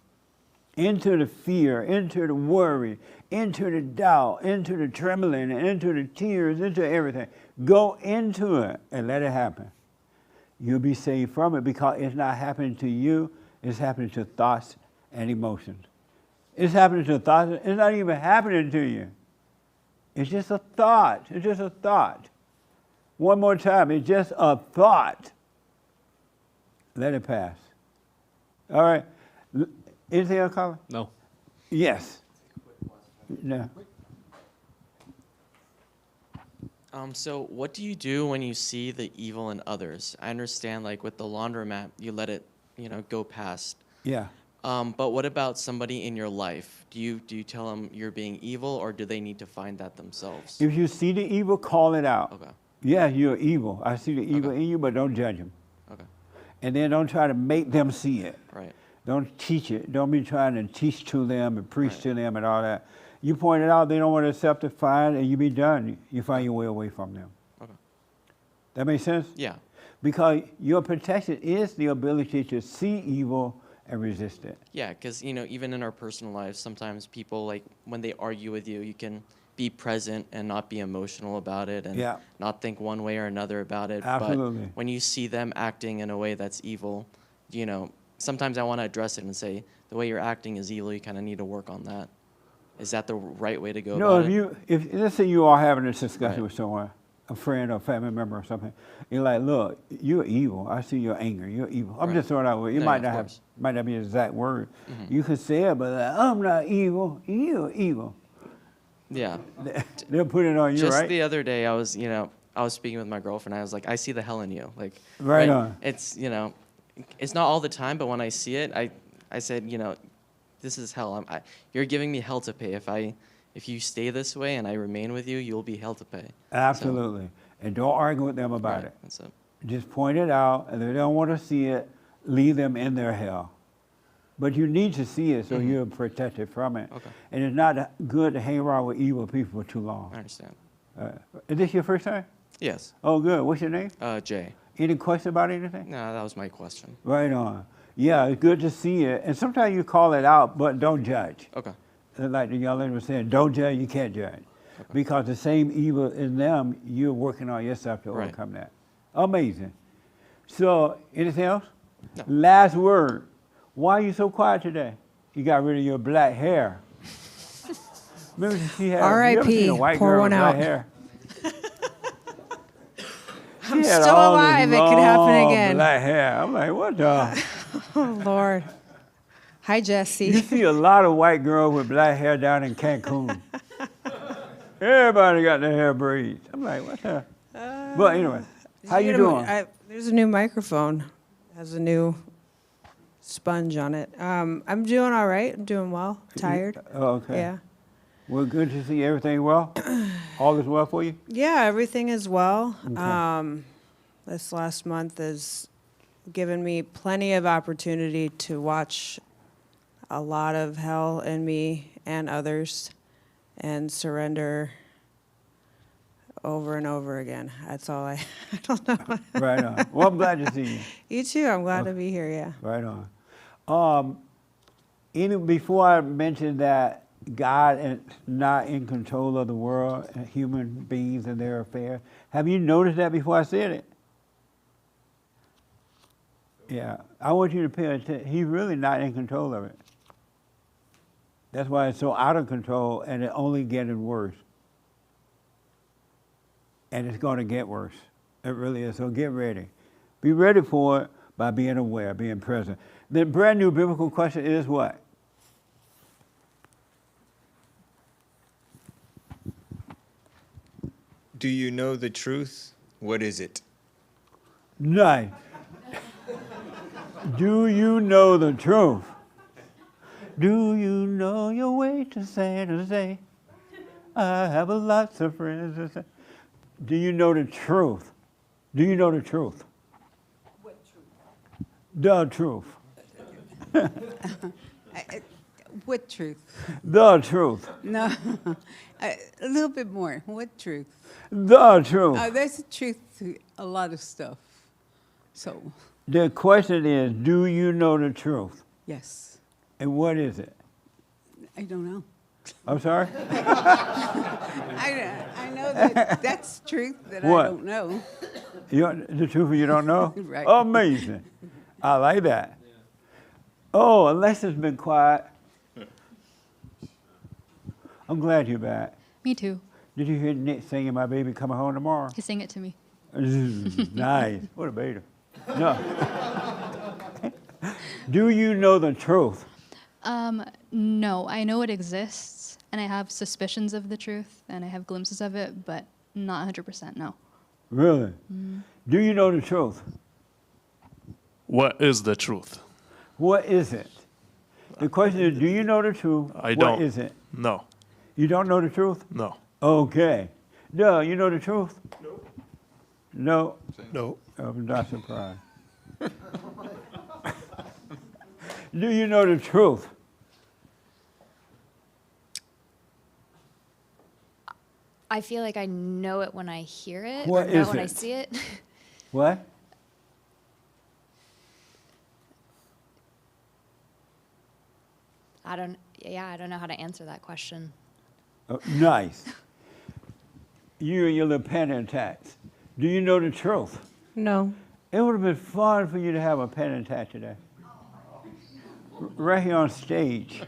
Into the fear, into the worry, into the doubt, into the trembling, into the tears, into everything. Go into it and let it happen. You'll be saved from it because it's not happening to you. It's happening to thoughts and emotions. It's happening to thoughts. It's not even happening to you. It's just a thought. It's just a thought. One more time. It's just a thought. Let it pass. All right. Anything else, Colin? No. Yes. No. So what do you do when you see the evil in others? I understand, like with the laundromat, you let it, go past. Yeah. But what about somebody in your life? Do you tell them you're being evil, or do they need to find that themselves? If you see the evil, call it out. Okay. Yeah, you're evil. I see the evil in you, but don't judge them. Okay. And then don't try to make them see it. Right. Don't teach it. Don't be trying to teach to them and preach to them and all that. You point it out, they don't want to accept it, fine, and you be done. You find your way away from them. Okay. That makes sense? Yeah. Because your protection is the ability to see evil and resist it. Yeah, because, even in our personal lives, sometimes people, like, when they argue with you, you can be present and not be emotional about it and not think one way or another about it. Absolutely. But when you see them acting in a way that's evil, sometimes I want to address it and say, the way you're acting is evil, you kind of need to work on that. Is that the right way to go about it? If let's say you are having this discussion with someone, a friend or a family member or something, you're like, look, you're evil. I see your anger. You're evil. I'm just throwing out words. You might not be an exact word. Mm-hmm. You could say it, but like, I'm not evil. You're evil. Yeah. They'll put it on you, Just right? the other day, I was speaking with my girlfriend. I was like, I see the hell in you. Like, right on. It's, it's not all the time, but when I see it, I said, this is hell. You're giving me hell to pay. If you stay this way and I remain with you, you'll be hell to pay. Absolutely. And don't argue with them about it. That's it. Just point it out, and if they don't want to see it, leave them in their hell. But you need to see it so you're protected from it. Okay. And it's not good to hang around with evil people for too long. I understand. Is this your first time? Yes. Oh, good. What's your name? Jay. Any question about anything? No, that was my question. Right on. Yeah, it's good to see it. And sometimes you call it out, but don't judge. Okay. Like the young lady was saying, don't judge, you can't judge. Okay. Because the same evil in them, you're working on yourself to overcome that. Amazing. So, anything else? No. Last word. Why are you so quiet today? You got rid of your black hair. Remember she had. R.I.P., You ever seen a white pour girl one with black out. hair? I'm She had still all this alive. It could happen long again. Black hair. I'm like, what the? Oh, Lord. Hi, Jesse. You see a lot of white girls with black hair down in Cancun. Everybody got their hair braids. I'm like, what the? But anyway, how you doing? There's a new microphone. Has a new sponge on it. I'm doing all right. I'm doing well. Tired. Oh, okay. Yeah. Well, good to see everything well. All is well for you? Yeah, everything is well. Okay. This last month has given me plenty of opportunity to watch a lot of hell in me and others and surrender over and over again. That's all I don't know. Right on. Well, I'm glad to see you. You too. I'm glad to be here, yeah. Right on. Before I mentioned that God is not in control of the world, and human beings and their affairs, have you noticed that before I said it? Yeah. I want you to pay attention. He's really not in control of it. That's why it's so out of control and it's only getting worse. And it's going to get worse. It really is. So get ready. Be ready for it by being aware, being present. The brand new biblical question is what? Do you know the truth? What is it? Nice. Do you know the truth? Do you know your way to say, I have a lots of friends to say. Do you know the truth? Do you know the truth? What truth? The truth. What truth? The truth. No, a little bit more. What truth? The truth. There's a truth to a lot of stuff. So, The question is, do you know the truth? yes, And what is it? I don't know. I'm sorry? I know that that's truth that What? I don't know. The truth you don't know? Right. Amazing. I like that. Oh, Alexa's been quiet. I'm glad you're back. Me too. Did you hear Nick singing My Baby Coming Home Tomorrow? He sang it to me. Nice. What a beta. No. Do you know the truth? No, I know it exists, and I have suspicions of the truth, and I have glimpses of it, but not 100%, no. Really? Do you know the truth? What is the truth? What is it? The question is, do you know the truth? I don't. What is it? No. You don't know the truth? No. Okay. No, you know the truth? No. No. I'm not surprised. Do you know the truth? I feel like I know it when I hear it, What or know is when I it? see it. What? I don't know how to answer that question. Nice. You and your little panic attacks. Do you know the truth? No. It would have been fun for you to have a panic attack today. Right here on stage.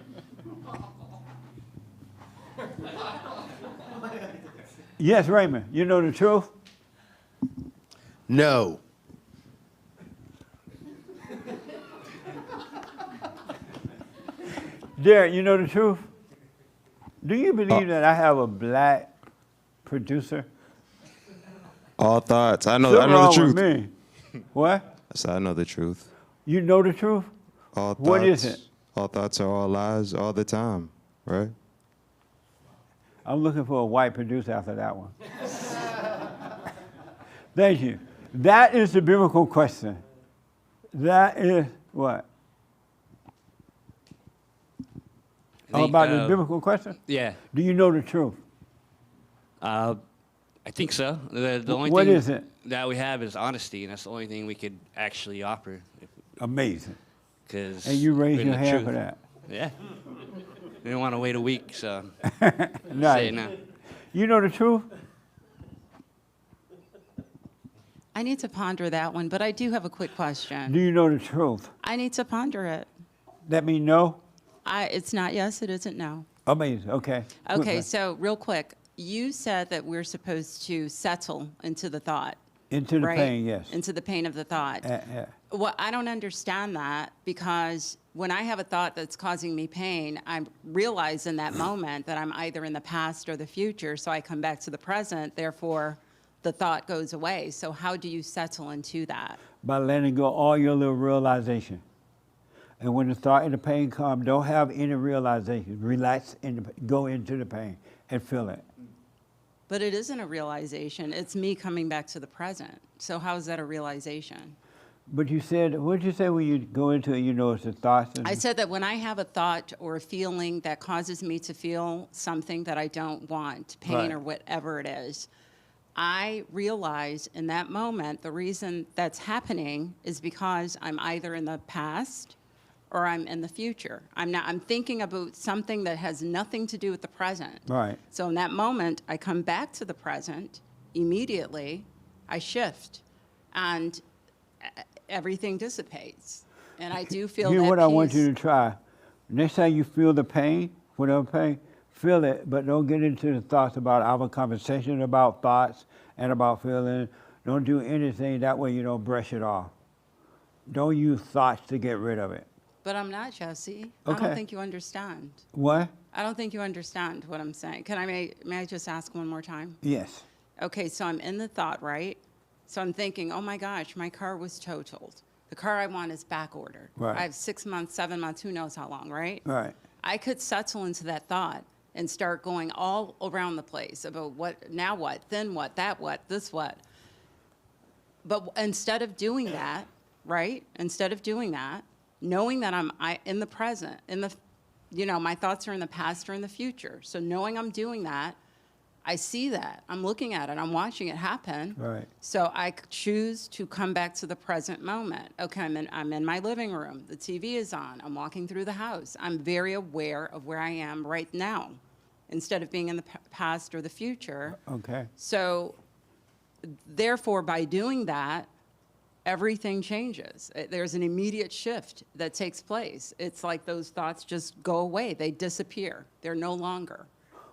Yes, Raymond, you know the truth? No. Derek, you know the truth? Do you believe that I have a black producer? All thoughts. I know Something the wrong truth. with me. What? So I know the truth. You know the truth? All thoughts. What is it? All thoughts are all lies all the time, right? I'm looking for a white producer after that one. Thank you. That is the biblical question. That is what? About the biblical question? Yeah. Do you know the truth? I think so. The only What thing is it? that we have is honesty, and that's the only thing we could actually offer. Amazing. Because And you raised your hand for that. Yeah. We didn't want to wait a week, so Nice. say it now. You know the truth? I need to ponder that one, but I do have a quick question. Do you know the truth? I need to ponder it. That mean no? It's not yes, it isn't no. Amazing. Okay. Okay, so real quick, you said that we're supposed to settle into the thought. Into the right? pain, yes. Into the pain of the thought. Yeah. Well, I don't understand that because when I have a thought that's causing me pain, I realize in that moment that I'm either in the past or the future, so I come back to the present, therefore the thought goes away. So how do you settle into that? By letting go all your little realization. And when the thought and the pain come, don't have any realization. Relax and go into the pain and feel it. But it isn't a realization. It's me coming back to the present. So how is that a realization? But you said, what did you say when you go into it, you know it's the thoughts? I said that when I have a thought or a feeling that causes me to feel something that I don't want, pain Right. or whatever it is, I realize in that moment the reason that's happening is because I'm either in the past or I'm in the future. I'm thinking about something that has nothing to do with the present. Right. So in that moment, I come back to the present immediately, I shift, and everything dissipates. And I do feel Here's that what I want peace. you to try. Next time you feel the pain, whatever pain, feel it, but don't get into the thoughts about our conversation about thoughts and about feeling. Don't do anything that way you don't brush it off. Don't use thoughts to get rid of it. But I'm not, Jesse. I Okay. don't think you understand. What? I don't think you understand what I'm saying. May I just ask one more time? Yes. Okay, so I'm in the thought, right? So I'm thinking, oh my gosh, my car was totaled. The car I want is back ordered. Right. I have 6 months, 7 months, who knows how long, right? Right. I could settle into that thought and start going all around the place about now what, then what, that what, this what. But instead of doing that, right? Instead of doing that, knowing that I'm in the present, my thoughts are in the past or in the future. So knowing I'm doing that, I see that. I'm looking at it. I'm watching it happen. Right. So I choose to come back to the present moment. Okay, I'm in my living room. The TV is on. I'm walking through the house. I'm very aware of where I am right now instead of being in the past or the future. Okay. So therefore, by doing that, everything changes. There's an immediate shift that takes place. It's like those thoughts just go away. They disappear. They're no longer.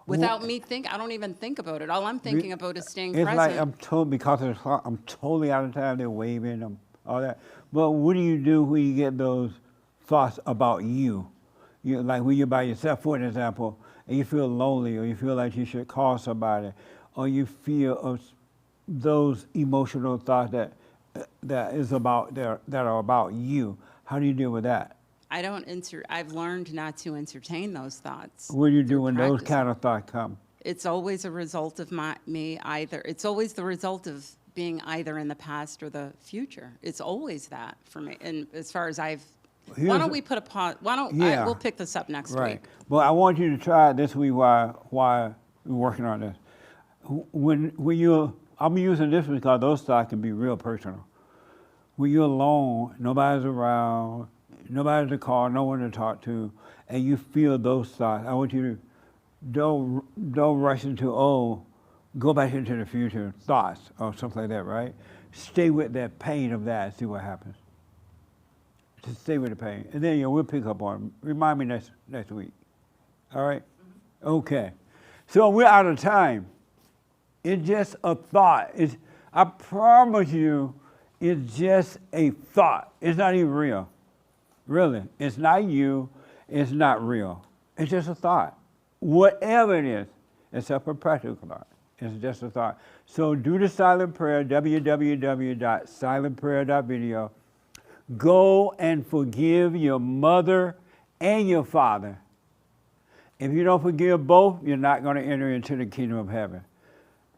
Without me I don't even think about it. All I'm thinking about is staying It's present. like I'm told because of the clock, I'm totally out of time. They're waving, all that. But what do you do when you get those thoughts about you? Like when you're by yourself, for an example, and you feel lonely, or you feel like you should call somebody, or you feel those emotional thoughts that are about you. How do you deal with that? I've learned not to entertain those thoughts. What do you do when those kind of thoughts come? It's always a result of it's always the result of being either in the past or the future. It's always that for me. And as far as why don't we put a pause? We'll pick this up next right. week. Well, I want you to try it this week while we're working on this. I'm using this because those thoughts can be real personal. When you're alone, nobody's around, nobody's to call, no one to talk to, and you feel those thoughts, I want you to don't rush into, go back into the future thoughts or something like that, right? Stay with that pain of that and see what happens. Just stay with the pain. And then we'll pick up on it. Remind me next week. All right? Okay. So we're out of time. It's just a thought. I promise you, it's just a thought. It's not even real. Really. It's not you. It's not real. It's just a thought. Whatever it is, except for practical thought. It's just a thought. So do the silent prayer, www.silentprayer.video. Go and forgive your mother and your father. If you don't forgive both, you're not going to enter into the kingdom of heaven.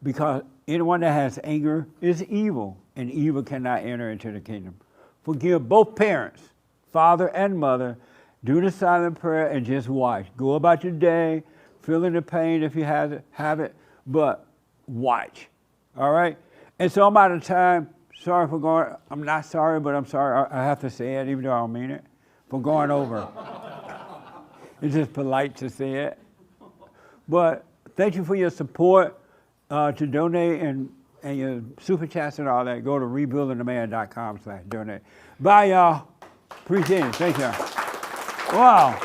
Because anyone that has anger is evil, and evil cannot enter into the kingdom. Forgive both parents, father and mother. Do the silent prayer and just watch. Go about your day, feeling the pain if you have it, but watch. All right? And so I'm out of time. Sorry for going. I'm not sorry, but I'm sorry. I have to say it, even though I don't mean it, for going over. It's just polite to say it. But thank you for your support. To donate and your super chats and all that, go to rebuildingtheman.com/donate. Bye, y'all. Appreciate it. Thank you. Wow.